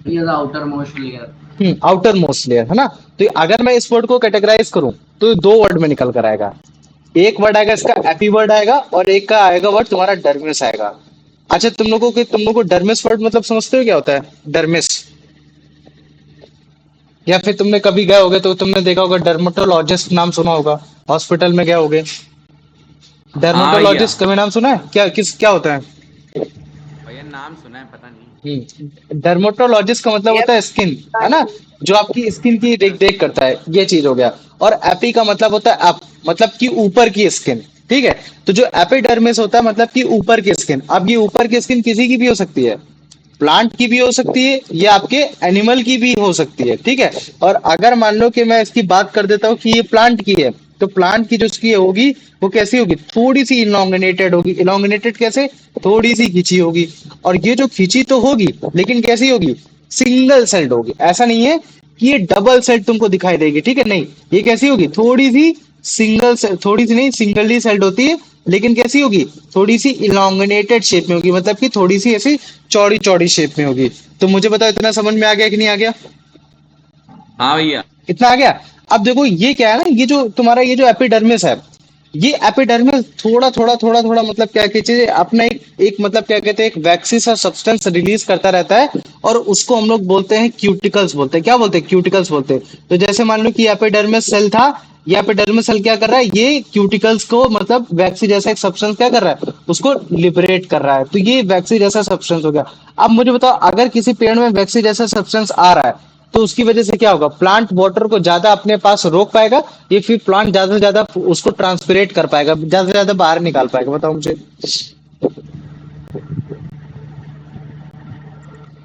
He is the outermost layer. Outer most layer है ना। तो अगर मैं इस वर्ड को कैटेगराइज करूं तो दो वर्ड में निकल कर आएगा। एक वर्ड आएगा इसका एपी वर्ड आएगा, और एक का आएगा वर्ड तुम्हारा डर्मिस आएगा। अच्छा तुम लोगों को डर्मिस वर्ड मतलब समझते हो क्या होता है, डर्मिस। या फिर तुमने कभी गए होगे तो तुमने देखा होगा डर्मेटोलॉजिस्ट नाम सुना होगा, हॉस्पिटल में गए होगे। हाँ भैया। डर्मेटोलॉजिस्ट कभी नाम सुना है क्या, क्या होता है। भैया नाम सुना है, पता नहीं। डर्मेटोलॉजिस्ट का मतलब होता है स्किन, है ना, जो आपकी स्किन की देख देख करता है, ये चीज हो गया। और एपी का मतलब होता है अप, मतलब कि ऊपर की स्किन, ठीक है। तो जो एपिडर्मिस होता है मतलब कि ऊपर की स्किन। अब ये ऊपर की स्किन किसी की भी हो सकती है, प्लांट की भी हो सकती है, या आपके एनिमल की भी हो सकती है, ठीक है। और अगर मान लो कि मैं इसकी बात कर देता हूँ कि ये प्लांट की है, तो प्लांट की जो उसकी होगी वो कैसी होगी, थोड़ी सी इलोंगनेटेड होगी। इलोंगनेटेड कैसे, थोड़ी सी खींची होगी। और ये जो खींची तो होगी, लेकिन कैसी होगी, सिंगल सेल्ड होगी। ऐसा नहीं है कि ये डबल सेल्ड तुमको दिखाई देगी, ठीक है, नहीं, ये कैसी होगी, थोड़ी सी सिंगल सेल, थोड़ी सी नहीं, सिंगली सेल्ड होती है, लेकिन कैसी होगी, थोड़ी सी इलोंगनेटेड शेप में होगी, मतलब कि थोड़ी सी ऐसी चौड़ी चौड़ी शेप में होगी। तो मुझे बताओ इतना समझ में आ गया कि नहीं आ गया, हाँ भैया। इतना आ गया। अब देखो ये क्या है ना, ये जो तुम्हारा ये जो एपिडर्मिस है, ये एपिडर्मिस थोड़ा थोड़ा थोड़ा थोड़ा मतलब क्या कीजिए अपना एक मतलब क्या कहते हैं, एक वैक्सी सा सब्सटेंस रिलीज करता रहता है, और उसको हम लोग बोलते हैं क्यूटिकल्स बोलते हैं। क्या बोलते हैं, क्यूटिकल्स बोलते हैं। तो जैसे मान लो कि एपिडर्मिस सेल था, ये एपिडर्मिस सेल क्या कर रहा है, ये क्यूटिकल्स को मतलब वैक्सी जैसा एक सब्सटेंस क्या कर रहा है, उसको लिबरेट कर रहा है। तो ये वैक्सी जैसा सब्सटेंस हो गया। अब मुझे बताओ, अगर किसी पेड़ में वैक्सी जैसा सब्सटेंस आ रहा है, तो उसकी वजह से क्या होगा, प्लांट वाटर को ज्यादा अपने पास रोक पाएगा, ये फिर प्लांट ज्यादा से ज्यादा उसको ट्रांसपिरेट कर पाएगा, ज्यादा से ज्यादा बाहर निकाल पाएगा। बताओ मुझे।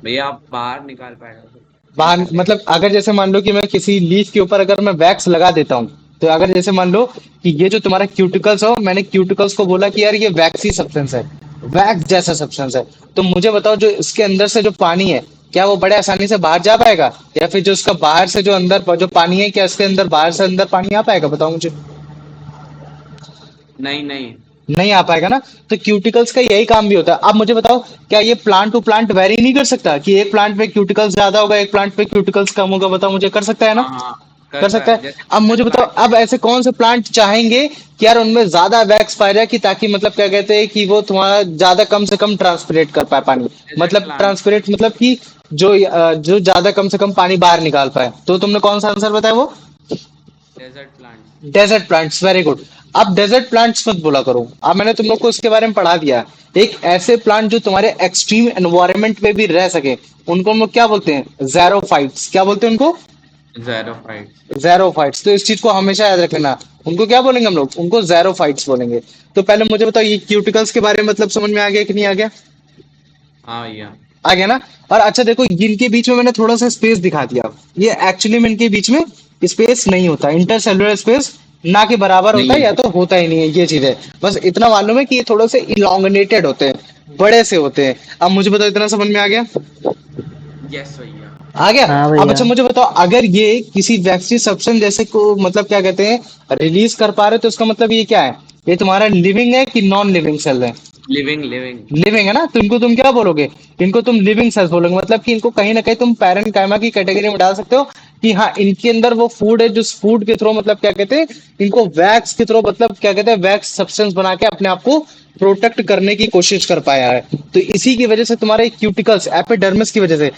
भैया आप बाहर निकाल पाएगा तो बाहर कैसे? मतलब अगर जैसे मान लो कि मैं किसी लीफ के ऊपर अगर मैं वैक्स लगा देता हूँ, तो अगर जैसे मान लो कि ये जो तुम्हारा क्यूटिकल्स हो, मैंने क्यूटिकल्स को बोला कि यार ये वैक्सी सब्सटेंस है, वैक्स जैसा सब्सटेंस है, तो मुझे बताओ जो इसके अंदर से जो पानी है, क्या वो बड़े आसानी से बाहर जा पाएगा, या फिर जो उसका बाहर से जो अंदर जो पानी है, क्या इसके अंदर बाहर से अंदर पानी आ पाएगा, बताओ मुझे। नहीं नहीं। नहीं आ पाएगा ना। तो क्यूटिकल्स का यही काम भी होता है। अब मुझे बताओ, क्या ये प्लांट टू प्लांट वेरी नहीं कर सकता, कि एक प्लांट पे क्यूटिकल्स ज्यादा होगा, एक प्लांट पे क्यूटिकल्स कम होगा, बताओ मुझे, कर सकता है ना, हाँ हाँ, कर करता सकता है। है। जैसे अब मुझे डेजर्ट बताओ, प्लांट अब है। ऐसे कौन से प्लांट चाहेंगे कि यार उनमें ज्यादा वैक्स पाया जाए, कि ताकि मतलब क्या कहते हैं कि वो तुम्हारा ज्यादा कम से कम ट्रांसपिरेट कर पाए पानी, डेजर्ट मतलब प्लांट। ट्रांसपिरेट मतलब कि जो ज्यादा कम से कम पानी बाहर निकाल पाए। तो तुमने कौन सा आंसर बताया, वो desert plant. Desert plants, very good. अब डेजर्ट प्लांट्स मत बोला करो, अब मैंने तुम लोग को इसके बारे में पढ़ा दिया। एक ऐसे प्लांट जो तुम्हारे एक्सट्रीम एनवायरनमेंट में भी रह सके, उनको हम लोग क्या बोलते हैं, ज़ेरोफाइट्स। क्या बोलते हैं उनको, ज़ेरोफाइट्स। ज़ेरोफाइट्स। तो इस चीज को हमेशा याद रखना, उनको क्या बोलेंगे हम लोग, उनको ज़ेरोफाइट्स बोलेंगे। तो पहले मुझे बताओ, ये क्यूटिकल्स के बारे में मतलब समझ में आ गया कि नहीं आ गया, हाँ भैया। आ गया ना। और अच्छा देखो, इनके बीच में मैंने थोड़ा सा स्पेस दिखा दिया, ये एक्चुअली में इनके बीच में स्पेस नहीं होता, इंटरसेलुलर स्पेस ना के बराबर होता नहीं है, है। या तो होता ही नहीं है, ये चीज है। बस इतना मालूम है कि ये थोड़े से इलोंगनेटेड होते हैं, बड़े से होते हैं। अब मुझे बताओ, इतना समझ में आ गया, यस भैया। आ गया। हाँ अब भैया। अच्छा मुझे बताओ, अगर ये किसी वैक्सीन सब्सटेंस जैसे को मतलब क्या कहते हैं रिलीज कर पा रहे, तो इसका मतलब ये क्या है, ये तुम्हारा लिविंग है कि नॉन लिविंग सेल है, लिविंग लिविंग। लिविंग है ना। तो इनको तुम क्या बोलोगे, इनको तुम लिविंग सेल्स बोलोगे, मतलब कि इनको कहीं ना कहीं तुम पैरेंकाइमा की कैटेगरी में डाल सकते हो, कि हाँ इनके अंदर वो फूड है, जो फूड के थ्रू मतलब क्या कहते हैं, इनको वैक्स के थ्रू मतलब क्या कहते हैं, वैक्स सब्सटेंस बना के अपने आप को प्रोटेक्ट करने की कोशिश कर पाया है। तो इसी की वजह से तुम्हारे क्यूटिकल्स एपिडर्मिस की वजह से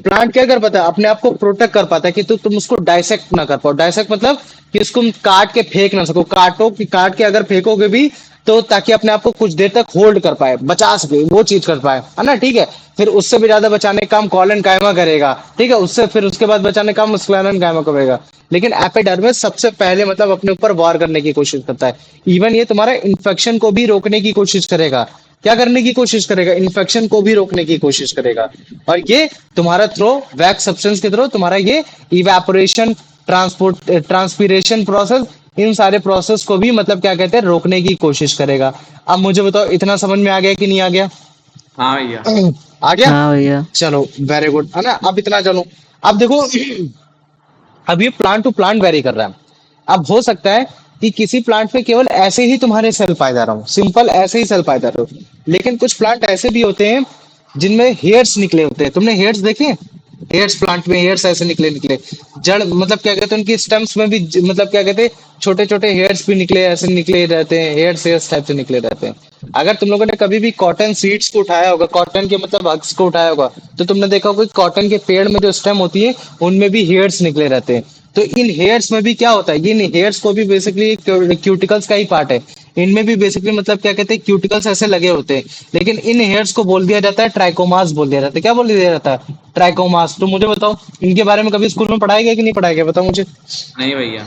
प्लांट क्या कर पाता है, अपने आप को प्रोटेक्ट कर पाता है, कि तुम उसको डाइसेक्ट ना कर पाओ। डाइसेक्ट मतलब कि उसको काट के फेंक ना सको, काटो कि काट के अगर फेंकोगे भी, तो ताकि अपने आप को कुछ देर तक होल्ड कर पाए, बचा सके, वो चीज कर पाए, है ना, ठीक है। फिर उससे भी ज्यादा बचाने का काम कॉलन कायमा करेगा, ठीक है, उससे फिर उसके बाद बचाने का काम स्क्लेरन कायमा करेगा। लेकिन एपिडर्मिस सबसे पहले मतलब अपने ऊपर वार करने की कोशिश करता है। इवन ये तुम्हारा इन्फेक्शन को भी रोकने की कोशिश करेगा, क्या करने की कोशिश करेगा, इन्फेक्शन को भी रोकने की कोशिश करेगा। और ये तुम्हारा थ्रो वैक्स सब्सटेंस के थ्रू तुम्हारा ये इवेपोरेशन, ट्रांसपोर्ट, ट्रांसपीरेशन प्रोसेस, इन सारे प्रोसेस को भी मतलब क्या कहते हैं रोकने की कोशिश करेगा। अब मुझे बताओ, इतना समझ में आ गया कि नहीं आ गया, हाँ भैया। आ गया। हाँ भैया। चलो वेरी गुड, है ना। अब इतना चलो, अब देखो, अब ये प्लांट टू प्लांट वेरी कर रहा है। अब हो सकता है कि किसी प्लांट में केवल ऐसे ही तुम्हारे सेल पायदार हो, सिंपल ऐसे ही सेल पायदार हो, लेकिन कुछ प्लांट ऐसे भी होते हैं जिनमें हेयर्स निकले होते हैं। तुमने हेयर्स देखे, हेयर्स, प्लांट में हेयर्स ऐसे निकले निकले, जड़ मतलब क्या कहते हैं, उनकी स्टेम्स में भी मतलब क्या कहते हैं, छोटे छोटे हेयर्स भी निकले, ऐसे निकले रहते हैं, हेयर्स हेयर्स टाइप से निकले रहते हैं। अगर तुम लोगों ने कभी भी कॉटन सीड्स को उठाया होगा, कॉटन के मतलब हग्स को उठाया होगा, तो तुमने देखा होगा कि कॉटन के पेड़ में जो स्टेम होती है, उनमें भी हेयर्स निकले रहते हैं। तो इन हेयर्स में भी क्या होता है, इन हेयर्स को भी बेसिकली क्यूटिकल्स का ही पार्ट है। इनमें भी बेसिकली मतलब क्या कहते हैं क्यूटिकल्स ऐसे लगे होते हैं, लेकिन इन हेयर्स को बोल दिया जाता है ट्राइकोमास बोल दिया जाता है। क्या बोल दिया जाता है? ट्राइकोमास। तो मुझे बताओ इनके बारे में कभी स्कूल में पढ़ाया गया कि नहीं पढ़ाया गया, बताओ मुझे। नहीं भैया।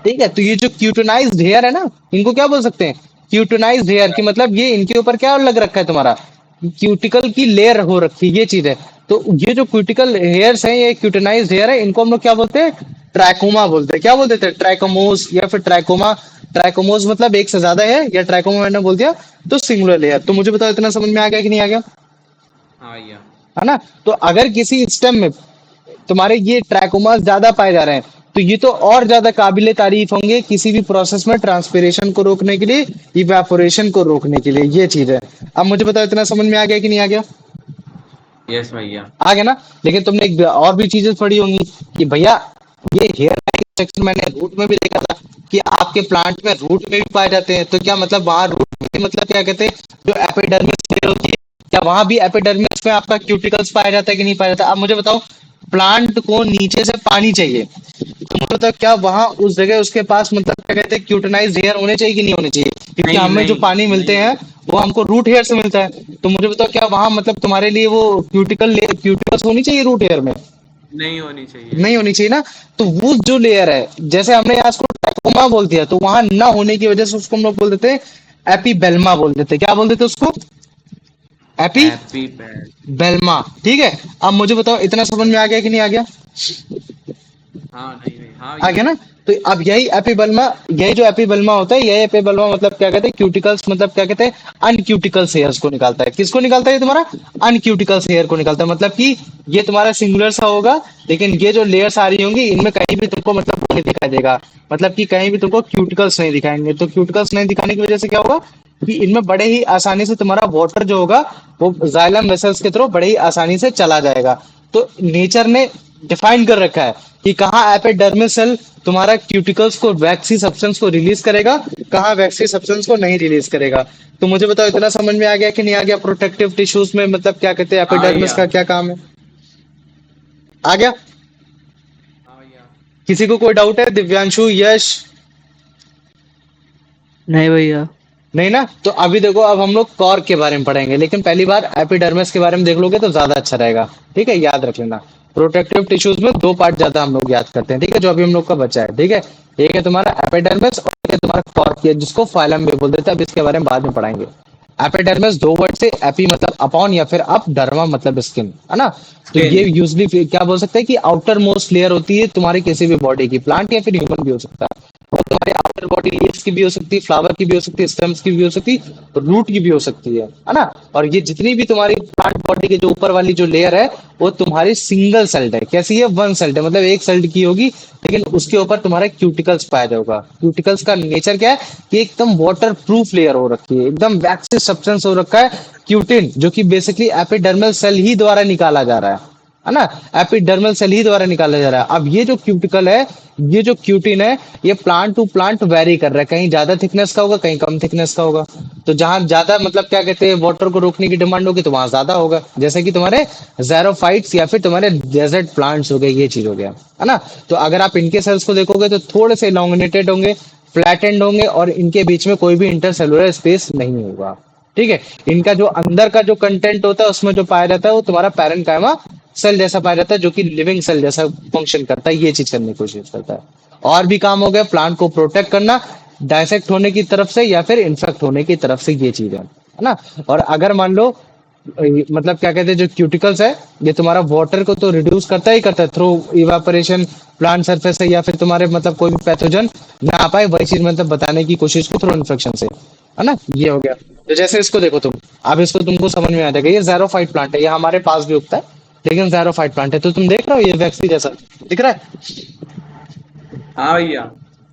ठीक है, तो ये जो क्यूटनाइज्ड हेयर है ना, इनको क्या बोल सकते हैं? क्यूटनाइज्ड हेयर की मतलब ये इनके ऊपर क्या लग रखा है तुम्हारा? क्यूटिकल की लेयर हो रखी है, ये चीज है। तो ये जो क्यूटिकल हेयर्स हैं, ये क्यूटनाइज्ड हेयर है, इनको हम लोग क्या बोलते हैं? ट्राइकोमा बोलते हैं। क्या बोलते थे? ट्राइकोमोस या फिर ट्राइकोमा। ट्राइकोमोस मतलब एक से ज्यादा है, या ट्राइकोमा मैंने बोल दिया तो सिंगुलर लेयर। तो मुझे बताओ इतना समझ में आ गया कि नहीं आ गया? हाँ भैया। है ना? तो अगर किसी स्टेम में तुम्हारे ये ट्रैकोमास ज्यादा पाए जा रहे हैं, तो ये तो और ज्यादा काबिले तारीफ होंगे किसी भी प्रोसेस में ट्रांसपिरेशन को रोकने के लिए, इवेपोरेशन को रोकने के लिए। ये चीज है। अब मुझे बताओ इतना समझ में आ गया कि नहीं आ गया? यस भैया। आ गया ना? लेकिन तुमने एक और भी चीजें पढ़ी होंगी कि भैया ये हेयर सेक्शन मैंने रूट में भी देखा था कि आपके प्लांट में रूट में भी पाए जाते हैं। तो क्या मतलब वहां रूट में मतलब क्या कहते हैं, जो एपिडर्मिस लेयर होती है, क्या वहां भी एपिडर्मिस में आपका क्यूटिकल्स पाया जाता है कि नहीं पाया जाता? अब मुझे बताओ प्लांट को नीचे से पानी चाहिए, तो मुझे बताओ क्या वहां उस जगह उसके पास मतलब क्या कहते हैं क्यूटनाइज हेयर होने चाहिए कि नहीं होने चाहिए? क्योंकि नहीं हमें जो नहीं पानी मिलते नहीं हैं वो हमको रूट हेयर से मिलता है। तो मुझे बताओ क्या वहां मतलब तुम्हारे लिए वो क्यूटिकल्स होनी चाहिए रूट हेयर में? नहीं होनी चाहिए। नहीं होनी चाहिए ना? तो वो जो लेयर है, जैसे हमने यहाँ उसको ट्राइकोमा बोल दिया, तो वहां ना होने की वजह से उसको हम लोग बोल देते हैं एपीबेल्मा बोल देते हैं। क्या बोल देते हैं उसको? एपी हैप्पी बैड। बेल्मा। ठीक है। अब मुझे बताओ इतना समझ में आ गया कि नहीं आ गया? हाँ नहीं नहीं, हाँ आ भैया। गया ना? तो अब यही एपीबल्मा, यही जो एपीबल्मा होता है, यही एपीबल्मा मतलब क्या कहते हैं क्यूटिकल्स, मतलब क्या कहते हैं अनक्यूटिकल्स हेयर्स को निकालता है। किसको निकालता है? ये तुम्हारा अनक्यूटिकल्स हेयर को निकालता है। मतलब कि ये तुम्हारा सिंगुलर सा होगा, लेकिन ये जो लेयर्स आ रही होंगी इनमें कहीं भी तुमको मतलब वो नहीं दिखाई देगा, मतलब कि कहीं भी तुमको क्यूटिकल्स नहीं दिखाएंगे। तो क्यूटिकल्स नहीं दिखाने की वजह से क्या होगा कि इनमें बड़े ही आसानी से तुम्हारा वाटर जो होगा वो जाइलम वेसल्स के थ्रू बड़े ही आसानी से चला जाएगा। तो नेचर ने डिफाइन कर रखा है कि कहाँ एपिडर्मिस सेल तुम्हारा क्यूटिकल्स को वैक्सी सब्सटेंस को रिलीज करेगा, कहाँ वैक्सी सब्सटेंस को नहीं रिलीज करेगा। तो मुझे बताओ इतना समझ में आ गया कि नहीं आ गया? प्रोटेक्टिव टिश्यूज में मतलब क्या कहते हैं हाँ एपिडर्मिस भैया। का क्या काम है? आ गया? हाँ भैया। किसी को कोई डाउट है? दिव्यांशु, यश? नहीं भैया। नहीं ना? तो अभी देखो, अब हम लोग कॉर्क के बारे में पढ़ेंगे, लेकिन पहली बार एपिडर्मिस के बारे में देख लोगे तो ज्यादा अच्छा रहेगा। ठीक है, याद रख लेना। प्रोटेक्टिव टिश्यूज में दो पार्ट ज्यादा हम लोग याद करते हैं, ठीक है, जो अभी हम लोग का बचा है। ठीक है, एक है तुम्हारा एपिडर्मिस और एक है तुम्हारा कॉर्क, जिसको फाइलम भी बोल देते हैं। अब इसके बारे में बाद में पढ़ाएंगे। एपिडर्मिस दो वर्ड से, एपी मतलब अपॉन या फिर अप, डर्मा मतलब स्किन, है ना? तो ये स्किन। यूजली क्या बोल सकते हैं कि आउटर मोस्ट लेयर होती है तुम्हारी किसी भी बॉडी की, प्लांट या फिर ह्यूमन भी हो सकता है। और तुम्हारी आउटर बॉडी लीव्स की भी हो सकती है, फ्लावर की भी हो सकती है, स्टेम्स की भी हो सकती है, रूट की भी हो सकती है ना? और ये जितनी भी तुम्हारी प्लांट बॉडी के जो ऊपर वाली जो लेयर है वो तुम्हारी सिंगल सेल्ड है। कैसी है? वन सेल्ड है, मतलब एक सेल्ड की होगी, लेकिन उसके ऊपर तुम्हारा क्यूटिकल्स पाया जाएगा। क्यूटिकल्स का नेचर क्या है कि एकदम वाटर प्रूफ लेयर हो रखी है, एकदम वैक्सी सब्सटेंस हो रखा है, क्यूटिन, जो कि बेसिकली एपिडर्मल सेल ही द्वारा निकाला जा रहा है ना? एपिडर्मल सेल ही द्वारा निकाला जा रहा है। अब ये जो क्यूटिकल है, ये जो क्यूटिन है, ये प्लांट टू प्लांट वेरी कर रहा है, कहीं ज्यादा थिकनेस का होगा, कहीं कम थिकनेस का होगा। तो जहां ज्यादा मतलब क्या कहते हैं वाटर को रोकने की डिमांड होगी तो वहां ज्यादा होगा, जैसे कि तुम्हारे ज़ेरोफाइट्स या फिर तुम्हारे डेजर्ट प्लांट्स हो गए, ये चीज हो गया, है ना? तो अगर आप इनके सेल्स को देखोगे तो थोड़े से इलोंगेटेड होंगे, फ्लैटेंड होंगे, और इनके बीच में कोई भी इंटरसेलुलर स्पेस नहीं होगा। ठीक है, इनका जो अंदर का जो कंटेंट होता है उसमें जो पाया जाता है वो तुम्हारा पैरेन्काइमा सेल जैसा पाया जाता है, जो कि लिविंग सेल जैसा फंक्शन करता है, ये चीज करने की कोशिश करता है। और भी काम हो गया प्लांट को प्रोटेक्ट करना, डाइसेक्ट होने की तरफ से या फिर इन्फेक्ट होने की तरफ से, ये चीज है ना? और अगर मान लो मतलब क्या कहते हैं जो क्यूटिकल्स है, ये तुम्हारा वाटर को तो रिड्यूस करता ही करता है थ्रू इवापोरेशन प्लांट सरफेस से, या फिर तुम्हारे मतलब कोई भी पैथोजन ना आ पाए, वही चीज मतलब बताने की कोशिश को थ्रू इन्फेक्शन से, है ना? ये हो गया। तो जैसे इसको देखो तुम, अब इसको तुमको समझ में आ जाएगा, ये ज़ेरोफाइट प्लांट है, ये हमारे पास भी उगता है, लेकिन ज़ेरोफाइट प्लांट है। तो तुम देख रहे हो ये वैक्सी जैसा दिख रहा है? हाँ भैया।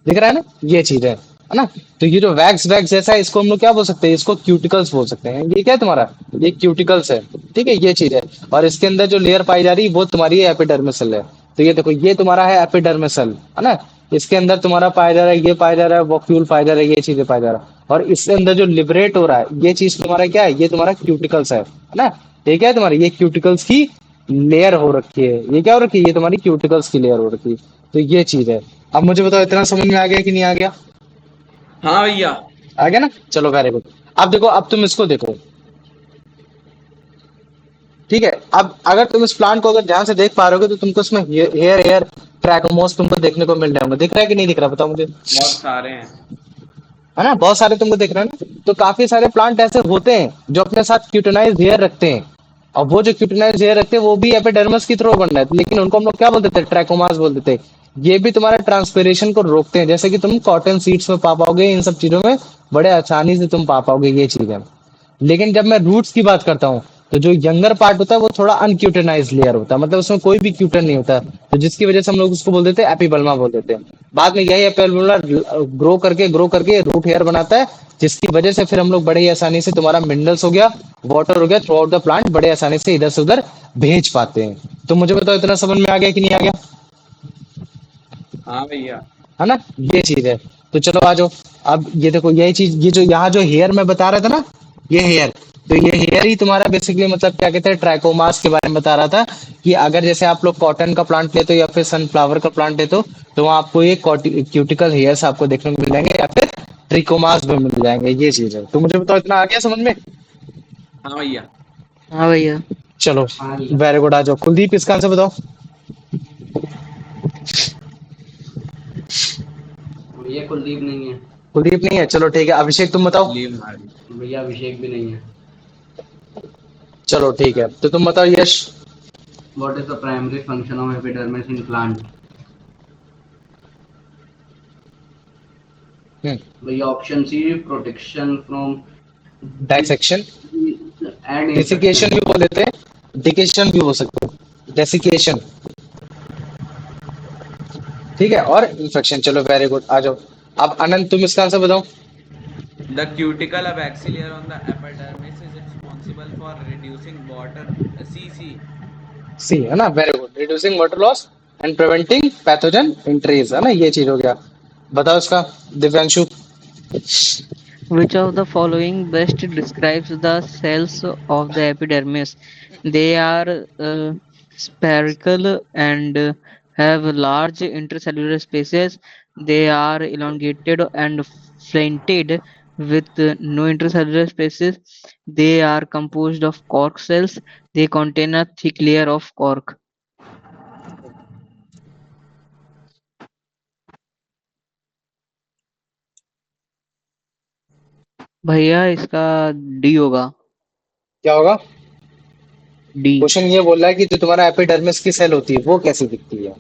दिख रहा है ना? ये चीज है ना? तो ये जो वैक्स वैक्स जैसा है, इसको हम लोग क्या बोल सकते हैं? इसको क्यूटिकल्स बोल सकते हैं। ये क्या है तुम्हारा? ये क्यूटिकल्स है। ठीक है, ये चीज है। और इसके अंदर जो लेयर पाई जा रही है वो तुम्हारी एपिडर्मिसल है। तो ये देखो, ये तुम्हारा है एपिडर्मिसल, है ना? इसके अंदर तुम्हारा पाया जा रहा है, ये पाया जा रहा है, वॉक्यूल पाया जा रहा है, ये चीजें पाया जा रहा है। और इसके अंदर जो लिबरेट हो रहा है, ये चीज तुम्हारा क्या है? ये तुम्हारा क्यूटिकल्स है ना? ये क्या है तुम्हारी? ये क्यूटिकल्स की लेयर हो रखी है। ये क्या हो रखी है? ये तुम्हारी क्यूटिकल्स की लेयर हो रखी है। तो ये चीज है। अब मुझे बताओ इतना समझ में आ गया कि नहीं आ गया? हाँ भैया। आ गया ना? चलो वेरी गुड। अब देखो, अब तुम इसको देखो, ठीक है? अब अगर तुम इस प्लांट को अगर ध्यान से देख पा रहे हो तो तुमको इसमें हेयर हेयर ट्रैकोमोस तुमको देखने को मिल जाएंगे। दिख रहा है कि नहीं दिख रहा, बताओ मुझे? बहुत सारे हैं। है ना? बहुत सारे तुमको दिख रहे हैं ना? तो काफी सारे प्लांट ऐसे होते हैं जो अपने साथ क्यूटेनाइज हेयर रखते हैं, और वो जो क्यूटेनाइज हेयर रखते हैं वो भी एपिडर्मिस की थ्रू बन रहे हैं, लेकिन उनको हम लोग क्या बोल देते हैं? ट्रैकोमास बोल देते हैं। ये भी तुम्हारा ट्रांसपिरेशन को रोकते हैं, जैसे कि तुम कॉटन सीड्स में पा पाओगे, इन सब चीजों में बड़े आसानी से तुम पा पाओगे ये चीजें। लेकिन जब मैं रूट्स की बात करता हूँ, तो जो यंगर पार्ट होता है वो थोड़ा अनक्यूटेनाइज लेयर होता है, मतलब उसमें कोई भी क्यूटन नहीं होता, तो जिसकी वजह से हम लोग उसको बोल देते हैं एपीबल्मा बोल देते हैं। बाद में यही एपीबल्मा ग्रो करके रूट हेयर बनाता है, जिसकी वजह से फिर हम लोग बड़े ही आसानी से तुम्हारा मिनरल्स हो गया, वाटर हो गया, थ्रू आउट द प्लांट बड़े आसानी से इधर से उधर भेज पाते हैं। तो मुझे बताओ, इतना समझ में आ गया कि नहीं आ गया? हाँ भैया। है ना? ये चीज है। तो चलो आ जाओ। अब ये देखो, यही चीज, ये जो यहाँ जो हेयर मैं बता रहा था ना, ये हेयर, तो ये हेयर ही तुम्हारा बेसिकली मतलब क्या कहते हैं, ट्राइकोमास के बारे में बता रहा था, कि अगर जैसे आप लोग कॉटन का प्लांट लेते हो या फिर सनफ्लावर का प्लांट लेते हो, तो वहाँ आपको ये क्यूटिकल हेयर्स आपको देखने को मिल जाएंगे, या फिर ट्रिकोमास भी मिल जाएंगे। ये चीज है। तो मुझे बताओ, इतना आ गया समझ में? हाँ भैया। हाँ भैया। चलो हाँ भैया। Very good. आ जाओ कुलदीप, इसका आंसर बताओ। भैया कुलदीप नहीं है। कुलदीप नहीं है, चलो ठीक है। अभिषेक तुम बताओ। लीव मार दी। भैया अभिषेक भी नहीं है। चलो ठीक है, तो तुम बताओ यश। What is the primary function of epidermis in plant? भैया option C protection from dissection, and desiccation infection. भी बोल देते हैं, डिकेशन भी हो सकते हो, डेसिकेशन, ठीक है, और इन्फेक्शन। चलो वेरी गुड। आ जाओ। अब अनंत तुम इसका आंसर बताओ। The cuticle abaxi layer on the epidermis is responsible for reducing water. C. सी है ना? Very good. Reducing water loss and preventing pathogen entries, है ना? ये चीज हो गया। बताओ इसका, Divyanshu. Which of the following best describes the cells of the epidermis? They are spherical and have large intercellular spaces. They are elongated and flattened with no intercellular spaces. They are composed of cork cells. They contain a thick layer of cork. भैया इसका डी होगा। क्या होगा? डी। क्वेश्चन ये बोल रहा है कि जो तुम्हारा एपिडर्मिस की सेल होती है वो कैसी दिखती है,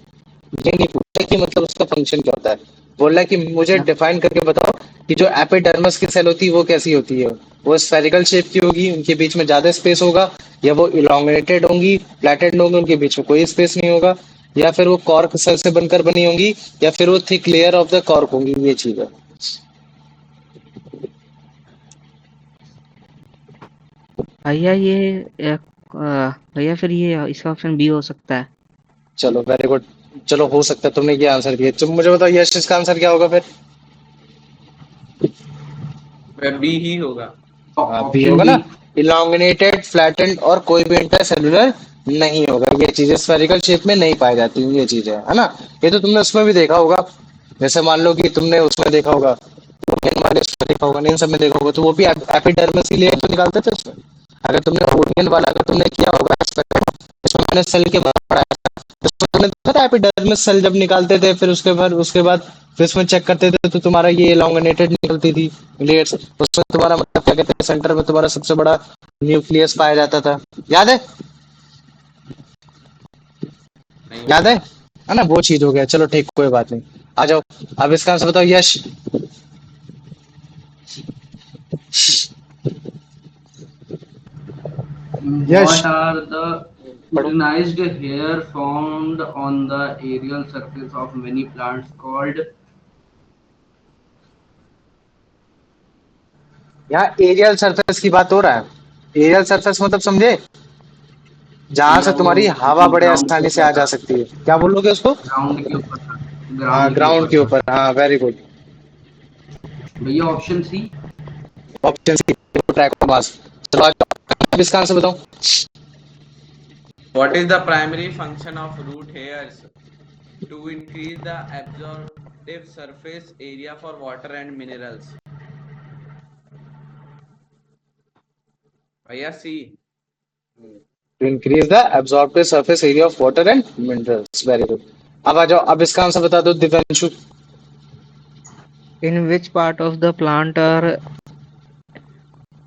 ये नहीं पूछा कि मतलब उसका फंक्शन क्या होता है। बोल रहा है कि मुझे डिफाइन करके बताओ कि जो एपिडर्मिस की सेल होती है वो कैसी होती है। वो स्फेरिकल शेप की होगी, उनके बीच में ज्यादा स्पेस होगा, या वो इलोंगेटेड होंगी, फ्लैटेड होंगी, उनके बीच में कोई स्पेस नहीं होगा, या फिर वो कॉर्क सेल से बनकर बनी होंगी, या फिर वो thick layer of the cork होंगी। ये चीज है। भैया ये भैया फिर ये इसका ऑप्शन बी हो सकता है। चलो वेरी गुड। चलो हो सकता है तुमने ये आंसर दिया। तुम मुझे बताओ यश, इसका आंसर क्या होगा फिर? बी ही होगा। बी ऑप्शन होगा बी। ना? इलोंगेटेड, फ्लैटेंड और कोई भी इंटरसेलुलर नहीं होगा। ये चीजें स्फेरिकल शेप में नहीं पाई जाती, ये चीजें है ना? ये तो तुमने उसमें भी देखा होगा। जैसे मान लो कि तुमने उसमें देखा होगा, ओनियन वाले उसमें देखा होगा, इन सब में देखा होगा, तो वो भी एपिडर्मिस की लेयर तो निकालते थे उसमें। अगर तुमने ओनियन वाला अगर तुमने किया होगा experiment, इसमें मैंने सेल के बारे में पढ़ाया था, उसमें तुमने देखा था एपिडर्मिस सेल जब निकालते थे, फिर उसके बाद फिर उसमें चेक करते थे, तो तुम्हारा ये एलोंगेटेड निकलती थी लेयर्स। उसमें तुम्हारा मतलब क्या कहते हैं, सेंटर में तुम्हारा सबसे बड़ा न्यूक्लियस पाया जाता था। याद है? नहीं याद भैया। है ना? वो चीज हो गया। चलो ठीक, कोई बात नहीं। आ जाओ। अब इसका आंसर बताओ यश। यश What are the पढ़ो। cutinized hair found on the aerial surface of many plants called? यहाँ एरियल सरफेस की बात हो रहा है। एरियल सरफेस मतलब समझे? जहां भैया से वो तुम्हारी हवा बड़े ग्राउंड के आसानी से ऊपर आ जा था। सकती है। क्या बोलोगे उसको? ग्राउंड के ऊपर था। हाँ, ग्राउंड के ग्राउंड ऊपर के था। ऊपर। हाँ वेरी गुड। भैया option C. Option C, trichomes. चलो आ जाओ। अब इसका आंसर बताओ। What is the primary function of root hairs? To increase the absorptive surface area for water and minerals. भैया सी। To increase the absorptive surface area of water and minerals. Very good. अब आ जाओ, अब इसका आंसर बता दो Divyanshu. In which part of the plant are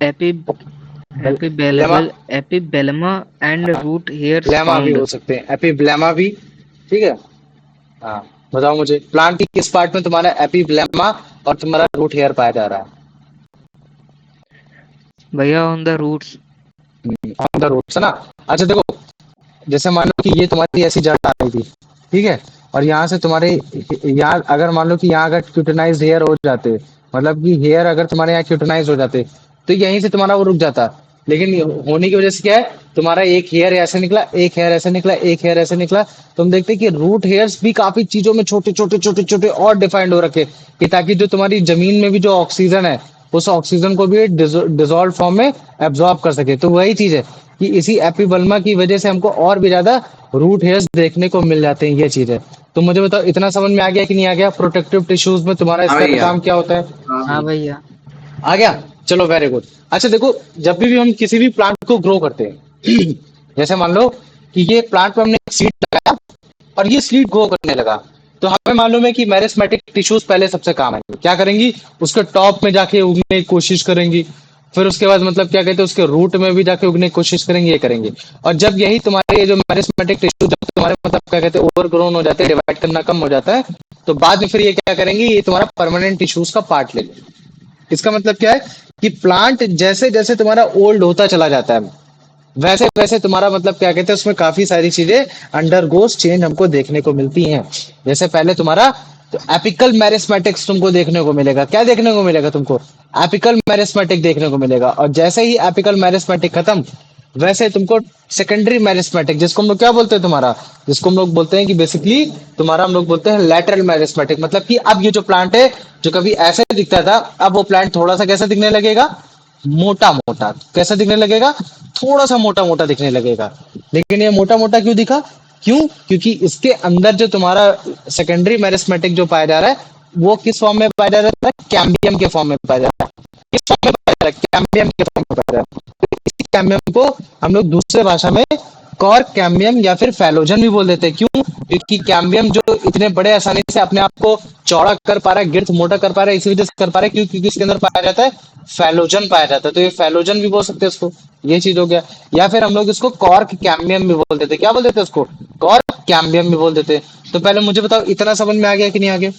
epi लेमा, epibellema and root hairs लेमा भी हो found? सकते हैं, एपीब्लेमा भी। ठीक है। हाँ, बताओ मुझे प्लांट की किस पार्ट में तुम्हारा एपीब्लेमा और तुम्हारा रूट हेयर पाया जा रहा है? भैया on the roots. On the roots, है ना। अच्छा देखो, जैसे मान लो कि ये तुम्हारी ऐसी जड़ आ रही थी, ठीक है, और यहाँ से तुम्हारे यहाँ अगर मान लो कि यहाँ अगर क्यूटनाइज हेयर हो जाते, मतलब कि हेयर अगर तुम्हारे यहाँ क्यूटनाइज हो जाते, तो यहीं से तुम्हारा वो रुक जाता। लेकिन ये होने की वजह से क्या है, तुम्हारा एक हेयर ऐसे निकला, एक हेयर ऐसे निकला, एक हेयर ऐसे निकला। तुम देखते कि रूट हेयर्स भी काफी चीजों में छोटे छोटे छोटे छोटे और डिफाइंड हो रखे, कि ताकि जो तुम्हारी जमीन में भी जो ऑक्सीजन है, उस ऑक्सीजन को भी डिजोल्व फॉर्म में एब्जॉर्ब कर सके। तो वही चीज है कि इसी एपीबल्मा की वजह से हमको और भी ज्यादा रूट हेयर्स देखने को मिल जाते हैं। ये चीज है। तो मुझे बताओ, इतना समझ में आ गया कि नहीं आ गया? प्रोटेक्टिव टिश्यूज में तुम्हारा हाँ इसका भैया। काम क्या होता है? हाँ हाँ भैया। भैया। आ गया। चलो वेरी गुड। अच्छा देखो, जब भी हम किसी भी प्लांट को ग्रो करते हैं जैसे मान लो कि ये प्लांट में हमने सीड लगाया और ये सीड ग्रो करने लगा, तो हमें मालूम है कि मेरिस्मेटिक टिश्यूज पहले सबसे काम आएंगे। क्या करेंगी? उसके टॉप में जाके उगने की कोशिश करेंगी, फिर उसके बाद मतलब क्या कहते हैं, उसके रूट में भी जाके उगने की कोशिश करेंगे, ये करेंगे। और जब यही तुम्हारे ये जो मेरिस्मेटिक टिश्यू जब तुम्हारे मतलब क्या कहते हैं ओवरग्रोन हो जाते हैं, डिवाइड करना कम हो जाता है, तो बाद में फिर ये क्या करेंगे, ये तुम्हारा परमानेंट टिश्यूज का पार्ट ले लेंगे। इसका मतलब क्या है कि प्लांट जैसे जैसे तुम्हारा ओल्ड होता चला जाता है, वैसे वैसे तुम्हारा मतलब क्या कहते हैं उसमें काफी सारी चीजें अंडरगोस चेंज हमको देखने को मिलती हैं। जैसे पहले तुम्हारा तो एपिकल मेरिस्मेटिक्स तुमको देखने को मिलेगा। क्या देखने को मिलेगा तुमको? एपिकल मेरिस्मेटिक देखने को मिलेगा। और जैसे ही एपिकल मेरिस्मेटिक खत्म, वैसे तुमको सेकेंडरी मेरिस्मेटिक, जिसको हम लोग क्या बोलते हैं तुम्हारा, जिसको हम लोग बोलते हैं कि बेसिकली तुम्हारा हम लोग बोलते हैं लैटरल मेरिस्मेटिक। मतलब कि अब ये जो प्लांट है, जो कभी ऐसे दिखता था, अब वो प्लांट थोड़ा सा कैसा दिखने लगेगा? मोटा मोटा। कैसा दिखने लगेगा? थोड़ा सा मोटा मोटा दिखने लगेगा। लेकिन ये मोटा मोटा क्यों दिखा? क्यों? क्योंकि इसके अंदर जो तुम्हारा सेकेंडरी मेरिस्मेटिक जो पाया जा रहा है, वो किस फॉर्म में पाया जा रहा है? कैम्बियम के फॉर्म में पाया जा रहा है। किस फॉर्म में पाया जा रहा है? कैम्बियम के फॉर्म में पाया जा रहा है। तो इसी कैम्बियम को हम लोग दूसरे भाषा में कॉर्क कैम्बियम या फिर फैलोजन भी बोल देते हैं। क्यों? क्योंकि कैम्बियम जो इतने बड़े आसानी से अपने आप को चौड़ा कर पा रहा है, गिर्थ मोटा कर पा रहा है, इसी वजह से कर पा रहा है क्यों? क्योंकि इसके अंदर पाया जाता है फैलोजन पाया जाता है। तो ये फैलोजन भी बोल सकते हैं इसको। ये चीज हो गया। या फिर हम लोग इसको कॉर्क कैम्बियम भी बोल देते हैं। क्या बोल देते हैं उसको? कॉर्क कैम्बियम भी बोल देते हैं। तो पहले मुझे बताओ, इतना समझ में आ गया कि नहीं आ गया?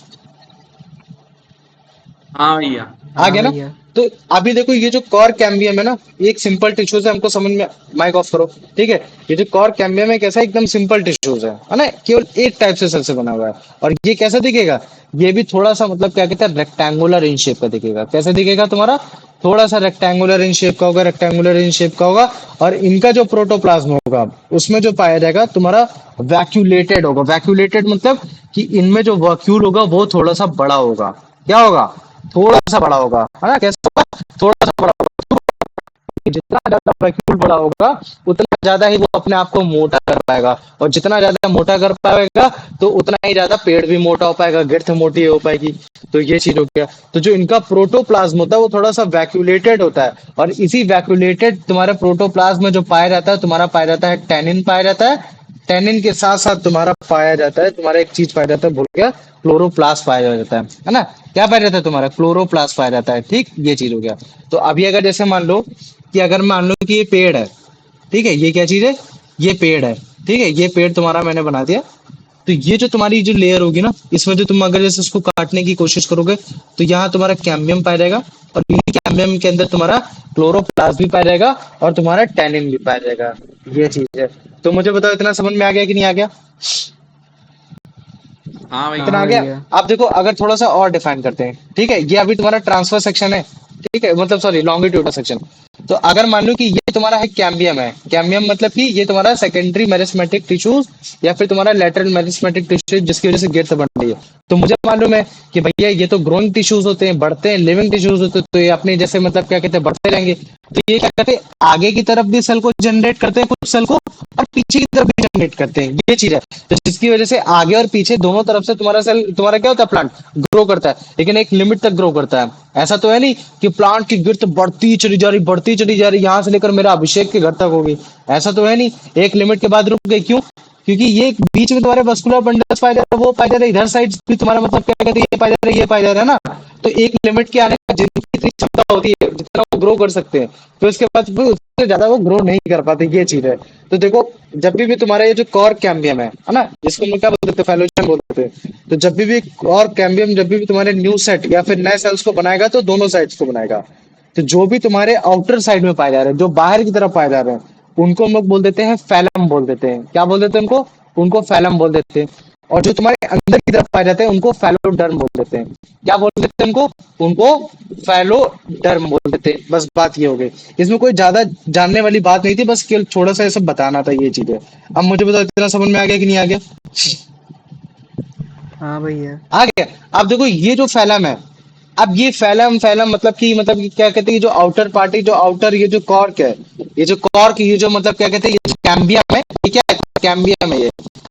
हाँ भैया। आ हाँ गया ना? भैया। तो अभी देखो, ये जो कॉर कैम्बियम है ना, ये एक सिंपल टिश्यूज है। हमको समझ में, माइक ऑफ करो, ठीक है। ये जो कॉर कैम्बियम है कैसा एकदम सिंपल टिश्यूज है ना, केवल एक टाइप से सेल से बना हुआ है। और ये कैसा दिखेगा? ये भी थोड़ा सा मतलब क्या कहते हैं रेक्टेंगुलर इन शेप का दिखेगा। कैसे दिखेगा तुम्हारा? थोड़ा सा रेक्टेंगुलर इन शेप का होगा, रेक्टेंगुलर इन शेप का होगा। और इनका जो प्रोटोप्लाज्म होगा, उसमें जो पाया जाएगा तुम्हारा वैक्यूलेटेड होगा। वैक्यूलेटेड मतलब कि इनमें जो वैक्यूल होगा वो थोड़ा सा बड़ा होगा। क्या होगा? थोड़ा सा बड़ा होगा, है ना। कैसे होगा? थोड़ा सा बड़ा होगा। जितना ज्यादा वैक्यूल बड़ा होगा, उतना ज्यादा ही वो अपने आप को मोटा कर पाएगा। और जितना ज्यादा मोटा कर पाएगा, तो उतना ही ज्यादा पेड़ भी मोटा हो पाएगा, गिरथ मोटी हो पाएगी। तो ये चीज हो गया। तो जो इनका प्रोटोप्लाज्म होता है, वो थोड़ा सा वैक्यूलेटेड होता है। और इसी वैक्यूलेटेड तुम्हारे प्रोटोप्लाज्म में जो पाया जाता है, तुम्हारा पाया जाता है टैनिन पाया जाता है। टैनिन के साथ साथ तुम्हारा पाया जाता है, तुम्हारा एक चीज पाया जाता है, भूल गया, क्लोरोप्लास्ट पाया जाता है ना। क्या पाया जाता है तुम्हारा? क्लोरोप्लास्ट पाया जाता है। ठीक, ये चीज हो गया। तो अभी अगर जैसे मान लो कि अगर मान लो कि ये पेड़ है, ठीक है, ये क्या चीज है? ये पेड़ है, ठीक है, ये पेड़ तुम्हारा मैंने बना दिया। तो ये जो तुम्हारी जो लेयर होगी ना, इसमें जो तुम अगर जैसे इसको काटने की कोशिश करोगे, तो यहाँ तुम्हारा कैम्बियम पाया जाएगा। और इसी कैम्बियम के अंदर तुम्हारा क्लोरोप्लास्ट भी पाया जाएगा और तुम्हारा टैनिन भी पाया जाएगा। ये चीज है। तो मुझे बताओ, इतना समझ में आ गया कि नहीं आ गया? हाँ इतना भैया। हाँ आ गया। भैया। आप देखो, अगर थोड़ा सा और डिफाइन करते हैं, ठीक है, ये अभी तुम्हारा ट्रांसफर सेक्शन है, ठीक है, मतलब सॉरी लॉन्गिट्यूडल सेक्शन। तो अगर मान लो कि ये तुम्हारा है कैम्बियम है, कैम्बियम मतलब कि ये तुम्हारा सेकेंडरी मेरिस्मेटिक टिश्यूज या फिर तुम्हारा लेटरल मेरिस्मेटिक टिश्यूज, जिसकी वजह से गिरथ बन रही है। तो मुझे मालूम है कि भैया ये तो ग्रोइंग टिश्यूज होते हैं, बढ़ते हैं, लिविंग टिश्यूज होते हैं। तो ये अपने जैसे मतलब क्या कहते हैं बढ़ते रहेंगे। तो ये क्या कहते हैं, आगे की तरफ भी सेल को जनरेट करते हैं कुछ सेल को, और पीछे की तरफ भी जनरेट करते हैं, ये चीज है। तो जिसकी वजह से आगे और पीछे दोनों तरफ से तुम्हारा सेल, तुम्हारा क्या होता है, प्लांट ग्रो करता है, लेकिन एक लिमिट तक ग्रो करता है। ऐसा तो है नहीं कि प्लांट की गिरत बढ़ती चली जा रही, बढ़ती चली जा रही, यहाँ से लेकर मेरा अभिषेक के घर तक होगी। ऐसा तो है नहीं, एक लिमिट के बाद रुक गई। क्यों? क्योंकि ये बीच में तुम्हारे वस्कुलर बंडल्स पाए जा रहे हैं, वो पाए जा रहे हैं, इधर साइड भी तुम्हारा मतलब क्या कहते हैं, ये पाए जा रहे हैं, ये पाए जा रहा है ना। तो एक लिमिट के आने का जिनकी इतनी क्षमता होती है, जितना वो ग्रो कर सकते हैं, तो इसके बाद भी उससे ज्यादा वो ग्रो नहीं कर पाते, ये चीज है। तो देखो, जब भी तुम्हारा ये जो कॉर कैम्बियम है ना, जिसको हम क्या बोलते हैं, फैलोजेम बोलते हैं, तो जब भी कॉर कैम्बियम जब भी तुम्हारे न्यू सेट या फिर नए सेल्स को बनाएगा, तो दोनों साइड्स को बनाएगा। तो जो भी तुम्हारे आउटर साइड में पाए जा रहे हैं, जो बाहर की तरफ पाए जा रहे हैं, उनको हम लोग बोल देते हैं फैलम बोल देते हैं। क्या बोल देते हैं उनको? उनको फैलम बोल देते हैं। और जो तुम्हारे अंदर की तरफ पाए जाते हैं, उनको फैलोडर्म बोल देते हैं। क्या बोल देते हैं उनको? उनको फैलोडर्म बोल देते हैं। बस बात ये हो गई, इसमें कोई ज्यादा जानने वाली बात नहीं थी, बस केवल थोड़ा सा ये सब बताना था, ये चीज है। अब मुझे बताओ, इतना समझ में आ गया कि नहीं आ गया? हाँ भैया। आ गया। अब देखो, ये जो फैलम है, अब ये फैलम फैलम मतलब कि क्या कहते हैं, ये जो आउटर पार्टी, जो आउटर ये जो कॉर्क है, ये जो कॉर्क, ये जो मतलब क्या कहते हैं, ये जो कैम्बियम है, ये क्या है? कैम्बियम है ये।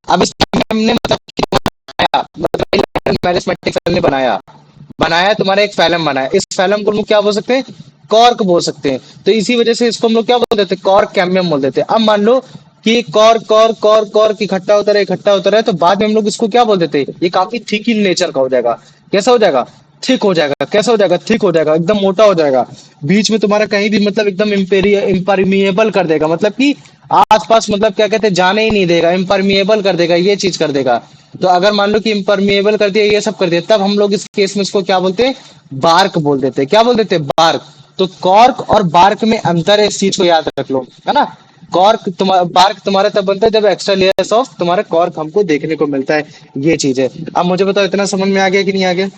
अब इस कैम्बियम ने मतलब बनाया, मतलब मैरिस्मेटिक सेल ने बनाया, बनाया तुम्हारा एक फैलम बनाया। इस फैलम को हम लोग क्या बोल सकते हैं? कॉर्क बोल सकते हैं। तो इसी वजह से इसको हम लोग क्या बोल देते हैं? कॉर्क कैम्बियम बोल देते हैं। अब मान लो कि कॉर्क कॉर्क कॉर्क कॉर्क इकट्ठा होता रहे, इकट्ठा होता रहे, तो बाद में हम लोग इसको क्या बोल देते हैं? ये काफी थिक इन नेचर का हो जाएगा। कैसा हो जाएगा? थिक हो जाएगा। कैसा हो जाएगा? थिक हो जाएगा, एकदम मोटा हो जाएगा। बीच में तुम्हारा कहीं भी मतलब एकदम इम्परमिएबल कर देगा, मतलब कि आसपास मतलब क्या कहते हैं, जाने ही नहीं देगा, इम्परमिएबल कर देगा, ये चीज कर देगा। तो अगर मान लो कि इम्परमिएबल कर दिया, ये सब कर दिया, तब हम लोग इस केस में इसको क्या बोलते हैं? बार्क बोल देते हैं। क्या बोल देते हैं? बार्क। तो कॉर्क और बार्क में अंतर है, इस चीज को याद रख लो, है ना। कॉर्क तुम्हारा, बार्क तुम्हारा तब बनता है जब एक्स्ट्रा लेयर्स ऑफ तुम्हारा कॉर्क हमको देखने को मिलता है, ये चीज है। अब मुझे बताओ, इतना समझ में आ गया कि नहीं आ गया?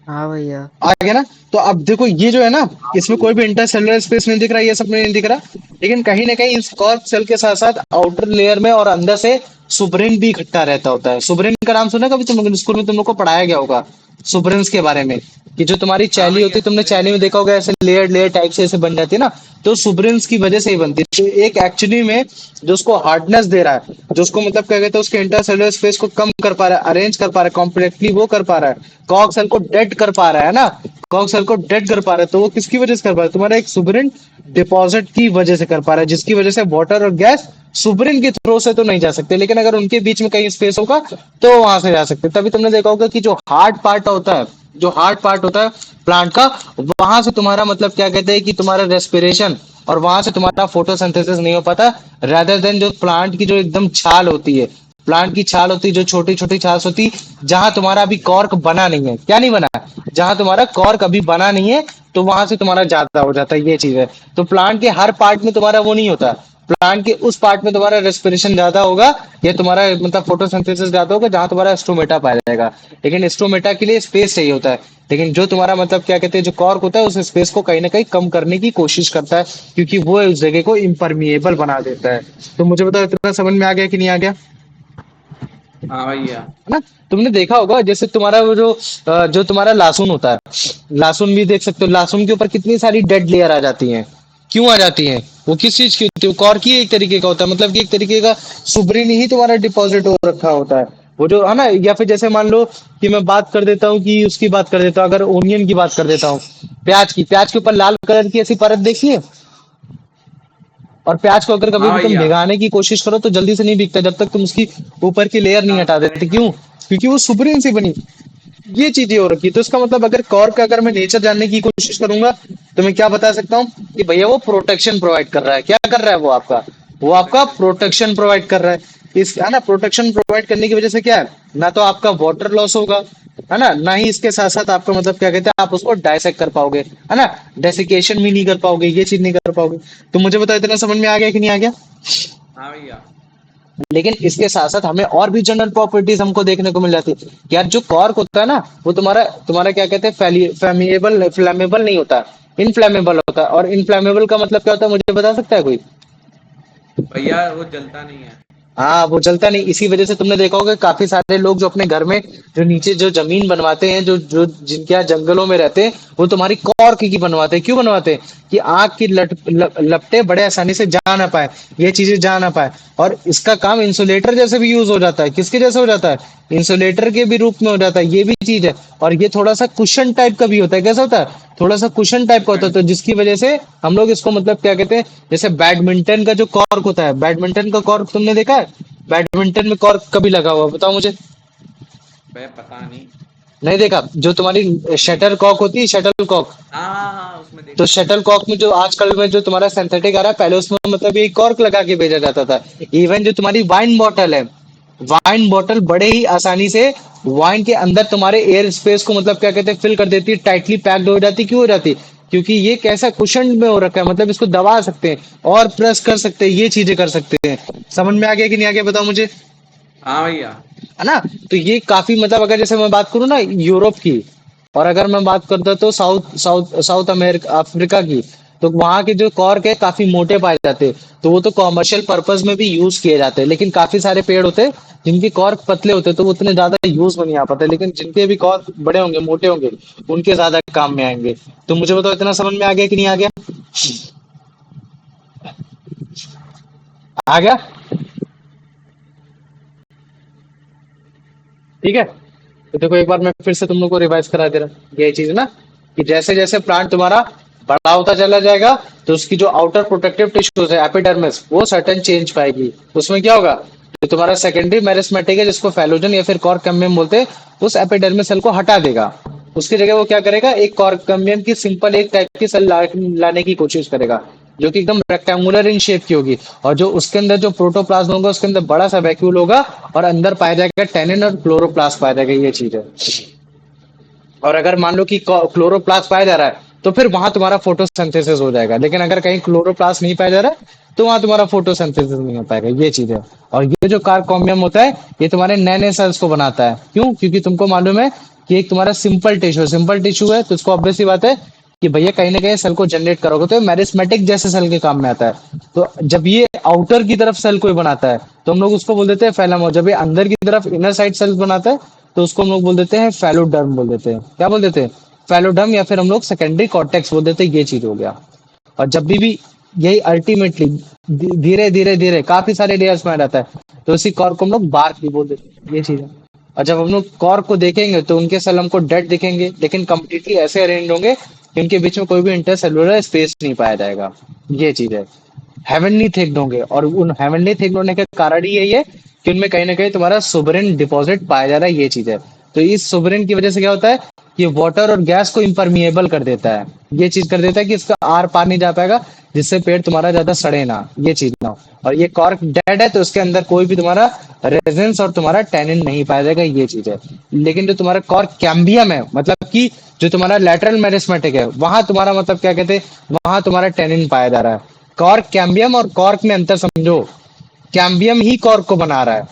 हाँ भैया। आ गया ना। तो अब देखो, ये जो है ना, इसमें कोई भी इंटरसेलुलर स्पेस नहीं दिख रहा, ये सब नहीं दिख रहा, लेकिन कहीं ना कहीं इस कॉर्क सेल के साथ साथ आउटर लेयर में और अंदर से सुब्रेन भी इकट्ठा रहता होता है। सुब्रेन का नाम सुना कभी? तुम लोग स्कूल में तुम लोग को पढ़ाया गया होगा सुब्रेन्स के बारे में, कि जो तुम्हारी हाँ चैली होती भैया, है, तुमने सुना है चैली में सुना देखा होगा, ऐसे लेयर लेयर टाइप से ऐसे बन जाती है ना, तो सुब्रेन्स की वजह से ही बनती है। तो एक एक्चुअली में जो उसको हार्डनेस दे रहा है, जो उसको मतलब क्या कहते हैं, उसके इंटरसेलुलर स्पेस को कम कर पा रहा है, अरेंज कर पा रहा है, कॉम्पैक्टली वो कर पा रहा है, कॉर्क सेल को डेड कर पा रहा है ना, कॉर्क सेल को डेड कर पा रहा है, तो वो किसकी वजह से कर पा रहा है? तुम्हारा एक सुब्रेन डिपॉजिट की वजह से कर पा रहा है, जिसकी वजह से वाटर और गैस सुब्रेन के थ्रू से तो नहीं जा सकते, लेकिन अगर उनके बीच में कहीं स्पेस होगा तो वहां से जा सकते। तभी तुमने देखा होगा कि जो हार्ड पार्ट होता है, जो हार्ड पार्ट होता है प्लांट का, वहां से तुम्हारा मतलब क्या कहते हैं कि तुम्हारा रेस्पिरेशन और वहां से तुम्हारा फोटोसिंथेसिस नहीं हो पाता, रादर देन जो प्लांट की जो एकदम छाल होती है, प्लांट की छाल होती है, जो छोटी छोटी छाल होती है, जहां तुम्हारा अभी कॉर्क बना नहीं है। क्या नहीं बना है? जहां तुम्हारा कॉर्क अभी बना नहीं है, तो वहां से तुम्हारा ज्यादा हो जाता है, ये चीज है। तो प्लांट के हर पार्ट में तुम्हारा वो नहीं होता, प्लांट के उस पार्ट में तुम्हारा रेस्पिरेशन ज्यादा होगा, या तुम्हारा मतलब फोटोसिंथेसिस ज्यादा होगा जहां तुम्हारा स्टोमेटा पाया जाएगा। लेकिन स्टोमेटा के लिए स्पेस चाहिए होता है, लेकिन जो तुम्हारा मतलब क्या कहते हैं, जो कॉर्क होता है, उस स्पेस को कहीं ना कहीं कम करने की कोशिश करता है, क्योंकि वो उस जगह को इम्परमिएबल बना देता है। तो मुझे बताओ, इतना समझ में आ गया कि नहीं आ गया? हाँ भैया। है ना। तुमने देखा होगा, जैसे तुम्हारा वो जो तुम्हारा लहसुन होता है, लहसुन भी देख सकते हो, लहसुन के ऊपर कितनी सारी डेड लेयर आ जाती हैं। क्यों आ जाती हैं? वो किस चीज की होती है? कॉर्क ही एक तरीके का होता है, मतलब कि एक तरीके का सुब्रीन ही तुम्हारा डिपॉजिट हो रखा होता है, वो जो है ना। या फिर जैसे मान लो कि मैं बात कर देता हूँ, कि उसकी बात कर देता हूँ, अगर ओनियन की बात कर देता हूँ, प्याज की, प्याज के ऊपर लाल कलर की ऐसी परत देखी है? और प्याज को अगर कभी हाँ भी तुम भैया। भिगाने की कोशिश करो तो जल्दी से नहीं बिकता, जब तक तुम उसकी ऊपर की लेयर नहीं हटा देते। क्यों? क्योंकि वो सुब्रीन से बनी, ये चीजें हो रखी है। तो इसका मतलब, अगर कॉर्क का अगर मैं नेचर जानने की कोशिश करूंगा, तो मैं क्या बता सकता हूँ कि भैया वो प्रोटेक्शन प्रोवाइड कर रहा है। क्या कर रहा है वो आपका? वो आपका प्रोटेक्शन प्रोवाइड प्रोटेक्शन प्रोवाइड कर रहा है। इस, है ना, प्रोटेक्शन प्रोवाइड करने की वजह से क्या है, ना तो आपका वाटर लॉस होगा, है ना, ना ही इसके साथ साथ आपका मतलब क्या कहते हैं, आप उसको डाइसेक्ट कर पाओगे, है ना, डेसिकेशन भी नहीं कर पाओगे, ये चीज नहीं कर पाओगे। तो मुझे बताओ, इतना समझ में आ गया कि नहीं आ गया? हाँ भैया। लेकिन इसके साथ साथ हमें और भी जनरल प्रॉपर्टीज हमको देखने को मिल जाती है। यार, जो कॉर्क होता है ना, वो तुम्हारा तुम्हारा क्या कहते हैं, फ्लैमेबल फ्लैमेबल नहीं होता, इनफ्लैमेबल होता है। और इनफ्लैमेबल का मतलब क्या होता है, मुझे बता सकता है कोई? भैया वो जलता नहीं है। हाँ वो जलता नहीं, इसी वजह से तुमने देखा होगा काफी सारे लोग जो अपने घर में जो नीचे जो जमीन बनवाते हैं, जो जो जिनके यहाँ जंगलों में रहते हैं, वो तुम्हारी कॉर्क की बनवाते हैं। क्यों बनवाते हैं? कि आग की लपटे बड़े आसानी से जा ना पाए, ये चीजें जा ना पाए। और इसका काम इंसुलेटर जैसे भी यूज हो जाता है। किसके जैसे हो जाता है? इंसुलेटर के भी रूप में हो जाता है, ये भी चीज है। और ये थोड़ा सा कुशन टाइप का भी होता है। कैसा होता है? थोड़ा सा कुशन टाइप का होता है, तो जिसकी वजह से हम लोग इसको मतलब क्या कहते हैं, जैसे बैडमिंटन का जो कॉर्क होता है, बैडमिंटन का कॉर्क तुमने देखा है? बैडमिंटन में कॉर्क कभी लगा हुआ बताओ मुझे। भाई पता नहीं। नहीं देखा? जो तुम्हारी शटल कॉक होती है, शटल कॉक, हाँ उसमें तो देखा है। शटल कॉक में जो आजकल में जो तुम्हारा सिंथेटिक आ रहा है, पहले उसमें मतलब ये कॉर्क लगा के भेजा जाता था। इवन जो तुम्हारी वाइन बॉटल है, वाइन बॉटल बड़े ही आसानी से वाइन के अंदर तुम्हारे एयर स्पेस को मतलब क्या कहते हैं, फिल कर देती है, टाइटली पैक्ड हो जाती। क्यों हो जाती? क्योंकि ये कैसा कुशन में हो रखा है, मतलब इसको दबा सकते हैं और प्रेस कर सकते हैं, ये चीजें कर सकते हैं। समझ में आ गया कि नहीं आ गया बताओ मुझे? हाँ भैया। है ना? तो ये काफी मतलब अगर जैसे मैं बात करूँ ना यूरोप की, और अगर मैं बात करता तो साउथ अमेरिका अफ्रीका की, तो वहां के जो कॉर्क है काफी मोटे पाए जाते हैं। तो वो तो कॉमर्शियल पर्पज में भी यूज किए जाते हैं। लेकिन काफी सारे पेड़ होते हैं जिनके कॉर्क पतले होते हैं, तो वो उतने ज्यादा यूज में नहीं आ पाते। लेकिन जिनके भी कॉर्क बड़े होंगे, मोटे होंगे, उनके ज्यादा काम में आएंगे। तो मुझे बताओ इतना समझ में आ गया कि नहीं आ गया? आ गया? ठीक है। तो देखो एक बार मैं फिर से तुम लोग को रिवाइज करा दे रहा हूँ ये चीज ना, कि जैसे जैसे प्लांट तुम्हारा बड़ा होता चला जाएगा, तो उसकी जो आउटर प्रोटेक्टिव टिश्यूज है, एपिडर्मिस, वो सर्टेन चेंज पाएगी। उसमें क्या होगा? जो तुम्हारा सेकेंडरी मेरिस्मेटिक है, जिसको फैलोजन या फिर कॉर्कम्बियम बोलते हैं, उस एपिडर्मिस सेल को हटा देगा। उसकी जगह वो क्या करेगा? एक कॉर्कम्बियम की सिंपल एक टाइप की सेल लाने की कोशिश करेगा, जो कि एकदम रेक्टेंगुलर इन शेप की होगी। और जो उसके अंदर जो प्रोटोप्लाज्म होगा, उसके अंदर बड़ा सा वैक्यूल होगा, और अंदर पाया जाएगा टेनिन और क्लोरोप्लास्ट पाया जाएगा। ये चीज है। और अगर मान लो कि क्लोरोप्लास्ट पाया जा रहा है, तो फिर वहां तुम्हारा फोटोसिंथेसिस हो जाएगा। लेकिन अगर कहीं क्लोरोप्लास्ट नहीं पाया जा रहा है, तो वहां तुम्हारा फोटोसिंथेसिस नहीं हो पाएगा। ये चीज है। और ये जो कार्कोमियम होता है, ये तुम्हारे नए नए सेल्स को बनाता है। क्यों? क्योंकि तुमको मालूम है कि एक तुम्हारा सिंपल टिश्यू है, तो इसको ऑब्वियस सी बात है कि भैया कहीं ना कहीं सेल को जनरेट करोगे, तो मेरिस्मेटिक जैसे सेल के काम में आता है। तो जब ये आउटर की तरफ सेल कोई बनाता है, तो हम लोग उसको बोल देते हैं फैलम। और जब ये अंदर की तरफ इनर साइड सेल्स बनाता है, तो उसको हम लोग बोल देते हैं फैलोडर्म बोल देते हैं। क्या बोल देते हैं? फैलोडर्म, या फिर हम लोग सेकेंडरी कॉर्टेक्स बोल देते हैं। ये चीज हो गया। और जब भी यही अल्टीमेटली धीरे धीरे धीरे काफी सारे लेयर्स में आ जाता है, तो इसी कॉर्क को हम लोग बार्क भी बोल देते हैं। ये चीज है। और जब हम लोग कॉर्क को देखेंगे, तो उनके सेल हमको डेड दिखेंगे, लेकिन कंप्लीटली ऐसे अरेंज होंगे कि उनके बीच में कोई भी इंटरसेलुलर स्पेस नहीं पाया जाएगा। ये चीज है। हेवनली थिक्ड होंगे, और उन हेवनली थिक्ड होने का कारण ही यही है कि उनमें कहीं ना कहीं तुम्हारा सोवरेन डिपॉजिट पाया जा रहा है। ये चीज है। तो इस सोवरेन की वजह से क्या होता है? ये वाटर और गैस को इम्परमिएबल कर देता है। ये चीज कर देता है कि इसका आर पार नहीं जा पाएगा, जिससे पेड़ तुम्हारा ज्यादा सड़े ना, ये चीज ना हो। और ये कॉर्क डेड है, तो उसके अंदर कोई भी तुम्हारा रेजेंस और तुम्हारा टैनिन नहीं पाया जाएगा। ये चीज है। लेकिन जो तुम्हारा कॉर्क कैम्बियम है, मतलब कि जो तुम्हारा लेटरल मेरिस्मेटिक है, वहां तुम्हारा मतलब क्या कहते हैं, वहां तुम्हारा टैनिन पाया जा रहा है। कॉर्क कैम्बियम और कॉर्क में अंतर समझो। कैम्बियम ही कॉर्क को बना रहा है,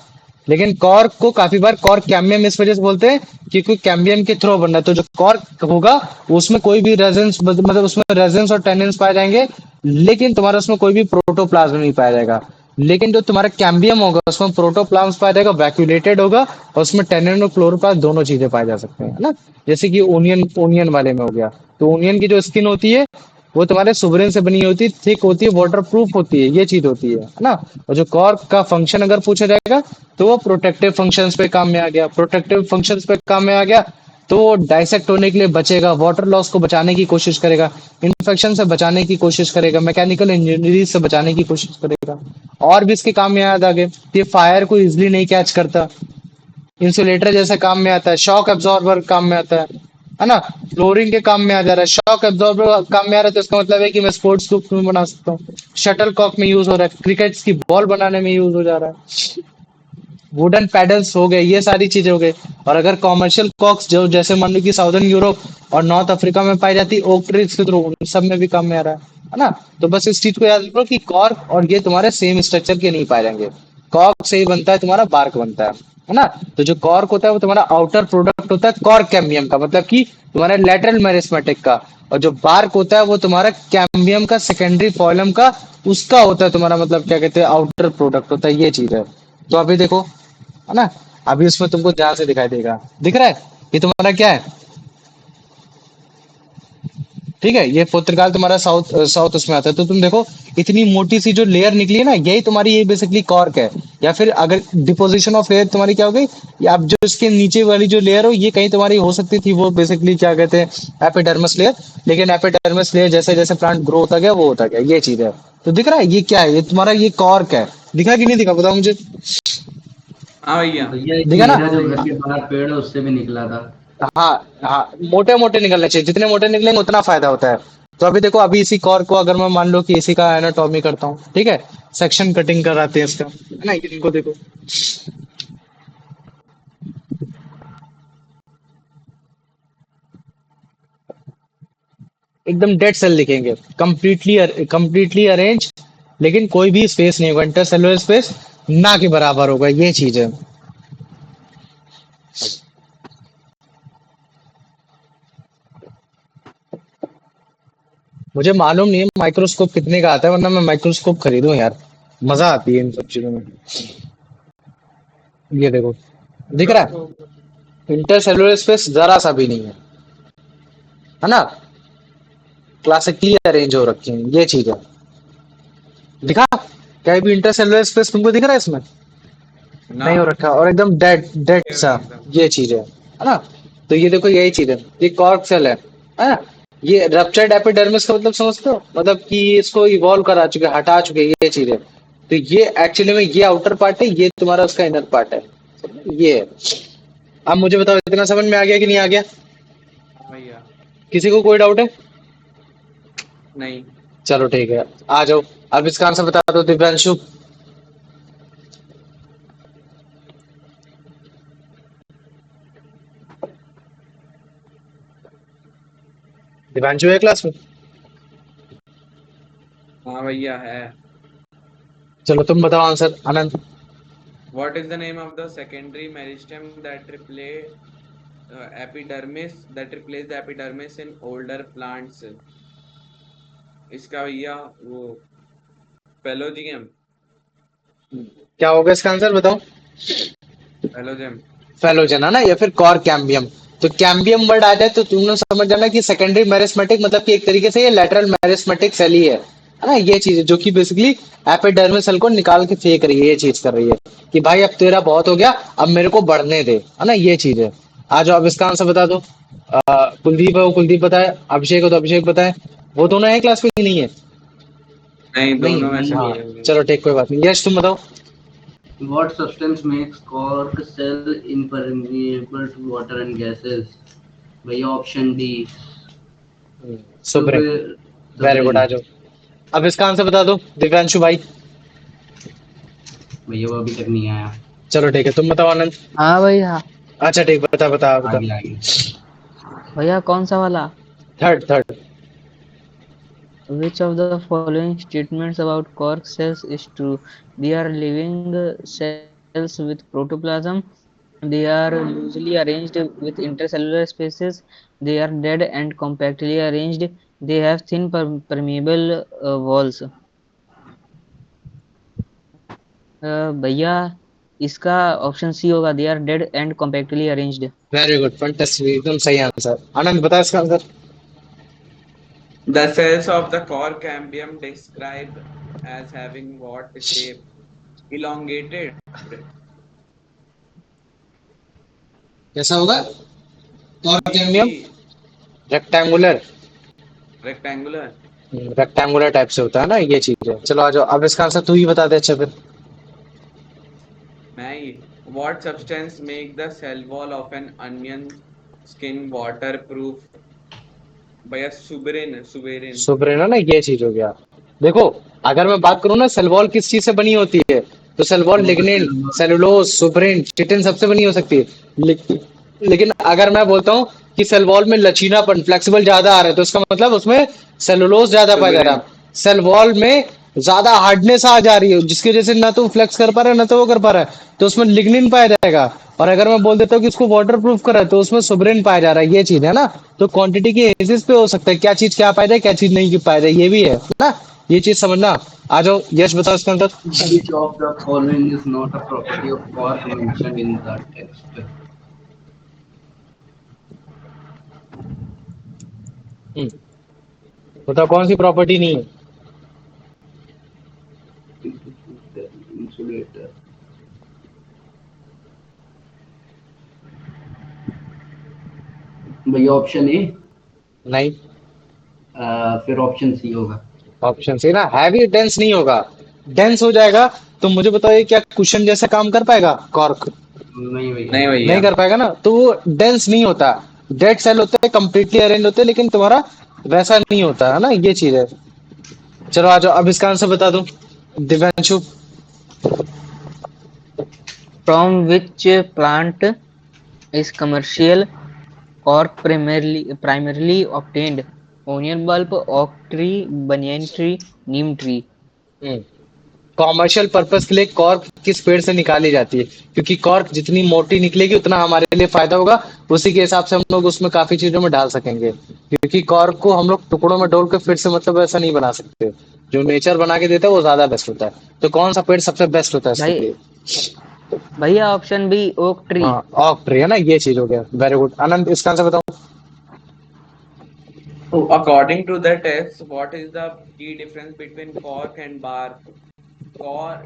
लेकिन कॉर्क को काफी बार कॉर्क कैम्बियम इस वजह से बोलते हैं क्योंकि कैम्बियम के थ्रो बन रहा है। तो जो कॉर्क होगा, उसमें कोई भी रेजेंस, मतलब उसमें रेजेंस और टेनिन्स पाए जाएंगे, लेकिन तुम्हारा उसमें कोई भी प्रोटोप्लाज्म नहीं पाया जाएगा। लेकिन जो तुम्हारा कैम्बियम होगा, उसमें प्रोटोप्लाज्म पाया जाएगा, वैक्यूलेटेड होगा, और उसमें टेनिन और क्लोरोप्लास्ट दोनों चीजें पाई जा सकते हैं, है ना? जैसे कि ओनियन ओनियन वाले में हो गया। तो ओनियन की जो स्किन होती है, वो तुम्हारे सुबरेन से बनी होती है, थिक होती है, वाटर प्रूफ होती है। ये चीज होती है ना? और जो कॉर्क का फंक्शन अगर पूछा जाएगा, तो वो प्रोटेक्टिव फंक्शंस पे काम में आ गया। प्रोटेक्टिव फंक्शंस पे काम में आ गया, तो वो डाइसेक्ट होने के लिए बचेगा, वाटर लॉस को बचाने की कोशिश करेगा, इन्फेक्शन से बचाने की कोशिश करेगा, मैकेनिकल इंजीनियरिंग से बचाने की कोशिश करेगा। और भी इसके काम में याद आगे, ये फायर को इजिली नहीं कैच करता, इंसुलेटर जैसे काम में आता है, शॉक एब्जॉर्बर काम में आता है ना? फ्लोरिंग के काम में आ जा रहा है, शॉक एब्जॉर्बर काम में आ रहा है, तो इसका मतलब है कि मैं स्पोर्ट्स ग्रुप में बना सकता हूँ। शटल कॉक में यूज हो रहा है, क्रिकेट्स की बॉल बनाने में यूज हो जा रहा है, वुडन पैडल्स हो गए, ये सारी चीजें हो गई। और अगर कॉमर्शियल कॉक्स जो जैसे मान लो कि साउदर्न यूरोप और नॉर्थ अफ्रीका में पाई जाती ओक ट्रीज के थ्रू, उन सब में भी काम में आ रहा है ना? तो बस इस चीज को याद रखो कि कॉर्क और ये तुम्हारे सेम स्ट्रक्चर के नहीं पाए जाएंगे। कॉर्क से ही बनता है तुम्हारा बार्क बनता है ना? तो जो कॉर्क होता है वो तुम्हारा आउटर प्रोडक्ट होता है कॉर्क कैम्बियम का, मतलब कि तुम्हारे लेटरल मेरिस्मेटिक का। और जो बार्क होता है वो तुम्हारा कैम्बियम का सेकेंडरी फॉइलम का, उसका होता है तुम्हारा मतलब क्या कहते हैं, आउटर प्रोडक्ट होता है। ये चीज है। तो अभी देखो, है ना, अभी उसमें तुमको ध्यान से दिखाई देगा, दिख रहा है, ये तुम्हारा क्या है, ठीक है, ये पुर्तगाल तुम्हारा साउथ साउथ उसमें आता है। तो तुम देखो इतनी मोटी सी जो लेयर निकली है ना, यही तुम्हारी ये बेसिकली कॉर्क है। या फिर अगर डिपोजिशन ऑफ लेयर तुम्हारी क्या हो गई, या अब जो इसके नीचे वाली जो लेयर हो, ये कहीं तुम्हारी हो सकती थी, वो बेसिकली क्या कहते हैं, एपिडर्मस लेयर। लेकिन एपिडर्मस लेयर जैसे जैसे प्लांट ग्रो होता गया वो होता गया, ये चीज है। तो दिख रहा है ये क्या है, ये तुम्हारा ये कॉर्क है। दिखा कि नहीं दिखा, बताओ मुझे। हाँ भैया। भैया एक दिखा ना। मेरा जो घर के बाहर पेड़ है उससे भी निकला था। हाँ हाँ, मोटे मोटे निकलने चाहिए, जितने मोटे निकलेंगे उतना फायदा होता है। तो अभी देखो, अभी इसी कॉर्क को अगर मैं मान लो कि इसी का एनाटॉमी करता हूँ, ठीक है, सेक्शन कटिंग कराते हैं इसका, है ना, इनको देखो, एकदम डेड सेल दिखेंगे, कंप्लीटली अरेंज, लेकिन कोई भी स्पेस नहीं होगा, इंटरसेलुलर स्पेस ना के बराबर होगा, ये चीज है। मुझे मालूम नहीं है माइक्रोस्कोप कितने का आता है, वरना मैं माइक्रोस्कोप खरीदूं यार, मजा आती है इन सब चीजों में। ये देखो, दिख रहा है, इंटरसेलुलर स्पेस जरा सा भी नहीं है ना, क्लासिकली अरेंज हो रखे हैं, ये चीज है। दिखा, क्या भी इंटरसेलुलर स्पेस तुमको दिख रहा है इसमें, ना नहीं हो रखा, और एकदम डेड डेड सा, एकदम। ये चीज है ना। तो ये देखो, यही चीज है, ये कॉर्क सेल है ना। ये रप्चर्ड एपिडर्मिस का मतलब समझते हो, मतलब कि इसको इवॉल्व करा चुके, हटा चुके, ये चीज है। तो ये एक्चुअली में ये आउटर पार्ट है, ये तुम्हारा उसका इनर पार्ट है, ये है। अब मुझे बताओ, इतना समझ में आ गया कि नहीं आ गया, हाँ भैया। किसी को कोई डाउट है? नहीं। चलो ठीक है, आ जाओ, अब इसका आंसर बता दो दिव्यांशु। दिव्यांशु है क्लास में? हाँ भैया है। चलो तुम बताओ answer, Anand. What is the name of the secondary meristem that replace the epidermis in older plants? इसका भैया वो पेलोजियम। क्या होगा इसका आंसर, बताओ। पेलोजियम। फेलोजन है ना, या फिर कॉर कैम्बियम। तो कैम्बियम वर्ड आ जाए तो तुमने समझ जाना कि सेकेंडरी मेरिस्मेटिक मतलब कि एक तरीके से ये लेटरल मेरिस्मेटिक सेल ही है ना, ये चीज है जो कि बेसिकली एपिडर्मिस सेल को निकाल के फेंक रही है, ये चीज कर रही है कि भाई अब तेरा बहुत हो गया, अब मेरे को बढ़ने दे, है ना, ये चीज है। आ जाओ, अब इसका आंसर बता दो। कुलदीप है वो कुलदीप बताए, अभिषेक हो तो अभिषेक बताए। वो दोनों है क्लास में कि नहीं है? नहीं, नहीं दोनों में है, से हाँ, कोई नहीं। चलो ठीक, कोई बात नहीं, यश तुम बताओ। What substance makes cork cell impermeable to water and gases? भैया ऑप्शन डी, सुप्रीम, वेरी गुड, सुब्रिन। आ जाओ, अब इसका आंसर बता दो दिव्यांशु भाई। भैया वो अभी तक नहीं आया। चलो ठीक है, तुम बताओ आनंद। हाँ भैया। अच्छा ठीक, बता बता बता। आगे आगे। भैया कौन सा वाला? Third third. Which of the following statements about cork cells is true? They are living cells with protoplasm. They are loosely arranged with intercellular spaces. They are dead and compactly arranged. They have thin permeable walls. भैया इसका ऑप्शन सी होगा, they are dead and compactly arranged. Very good, fantastic, एकदम सही आंसर। आनंद बता इसका answer. The cells of the core cambium described as having what shape? Elongated. कैसा होगा, और cambium Maybe rectangular, rectangular. Rectangular type से होता है ना, ये चीज है। चलो आ जाओ, अब इसका आंसर तू ही बता दे, अच्छा फिर। May. What substance make the cell wall of an onion skin waterproof? भैया सुबेरिन। सुपरीन है ना, ये चीज हो गया। देखो, अगर मैं बात करूँ ना सेल वॉल किस चीज से बनी होती है, तो सेल वॉल वो लिग्निन, सिल्वर। सेलुलोज, सुपरीन, चिटिन सबसे बनी हो सकती है। लेकिन अगर मैं बोलता हूँ कि सेल वॉल में लचीलापन, फ्लेक्सिबल ज्यादा आ रहा है, तो इसका मतलब उसमें सेलुलोज ज्यादा पाया जा रहा सुबेरिन। है। सेल वॉल में ज्यादा हार्डनेस आ जा रही है, जिसकी वजह से ना तो फ्लेक्स कर पा रहा है ना तो वो कर पा रहा है, तो उसमें लिग्निन पाया जाएगा। और अगर मैं बोल देता हूँ कि इसको वाटर प्रूफ करा है, तो उसमें सुब्रेन पाया जा रहा है, ये चीज है ना। तो क्वांटिटी के बेसिस पे हो सकता है क्या चीज क्या पाया जाए, क्या चीज नहीं पाया जाए, ये भी है ना। ये चीज समझना। आ जाओ, यश बताओ इसके अंदर। Which of the following is not a property of cork mentioned in the text? बताओ कौन सी प्रॉपर्टी नहीं है। Insulator. भैया ऑप्शन ए, नहीं, फिर ऑप्शन सी होगा। ऑप्शन सी ना, हैवी डेंस नहीं होगा। डेंस हो जाएगा तो मुझे बताओ ये क्या कुशन जैसा काम कर पाएगा कॉर्क? नहीं भैया। नहीं भैया। नहीं कर पाएगा ना, तो वो डेंस नहीं होता। डेड सेल होते हैं, कंप्लीटली अरेंज होते हैं, लेकिन तुम्हारा वैसा नहीं होता है ना, ये चीज है। चलो आ जाओ, अब इसका आंसर बता दो Divyanshu. From which plant is commercial cork primarily obtained? Onion bulb, oak tree, banyan tree, neem tree. Commercial purpose के लिए कॉर्क किस पेड़ से निकाली जाती है? क्योंकि कॉर्क जितनी मोटी निकलेगी उतना हमारे लिए फायदा होगा, उसी के हिसाब से हम लोग उसमें काफी चीजों में डाल सकेंगे। क्योंकि कॉर्क को हम लोग टुकड़ों में डोल के फिर से मतलब ऐसा नहीं बना सकते। जो नेचर बना के देता है वो ज्यादा बेस्ट होता है। तो कौन सा पेड़ सबसे बेस्ट होता है इसके भाई लिए? भैया ऑप्शन बी ओक ट्री। हाँ, ऑक ट्री है ना, ये चीज हो गया। Very good. आनंद, इसका आंसर बताओ। So according to the test, what is the key difference between cork and bark? Cork,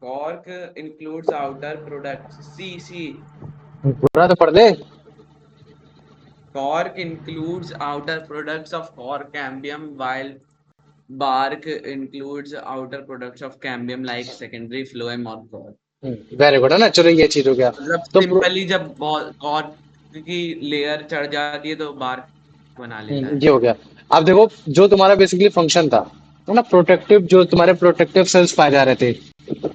cork includes outer products. See. पूरा तो पढ़ दे। Cork includes outer products of cork cambium, while bark includes outer products of cambium like secondary phloem or cork. Very good है ना, चलो ये चीज हो गया। मतलब तो सिंपली जब cork की लेयर चढ़ जाती है तो bark बना लेता है। ये हो गया। अब देखो, जो तुम्हारा बेसिकली फंक्शन था, है ना, प्रोटेक्टिव, जो तुम्हारे प्रोटेक्टिव सेल्स पाए जा रहे थे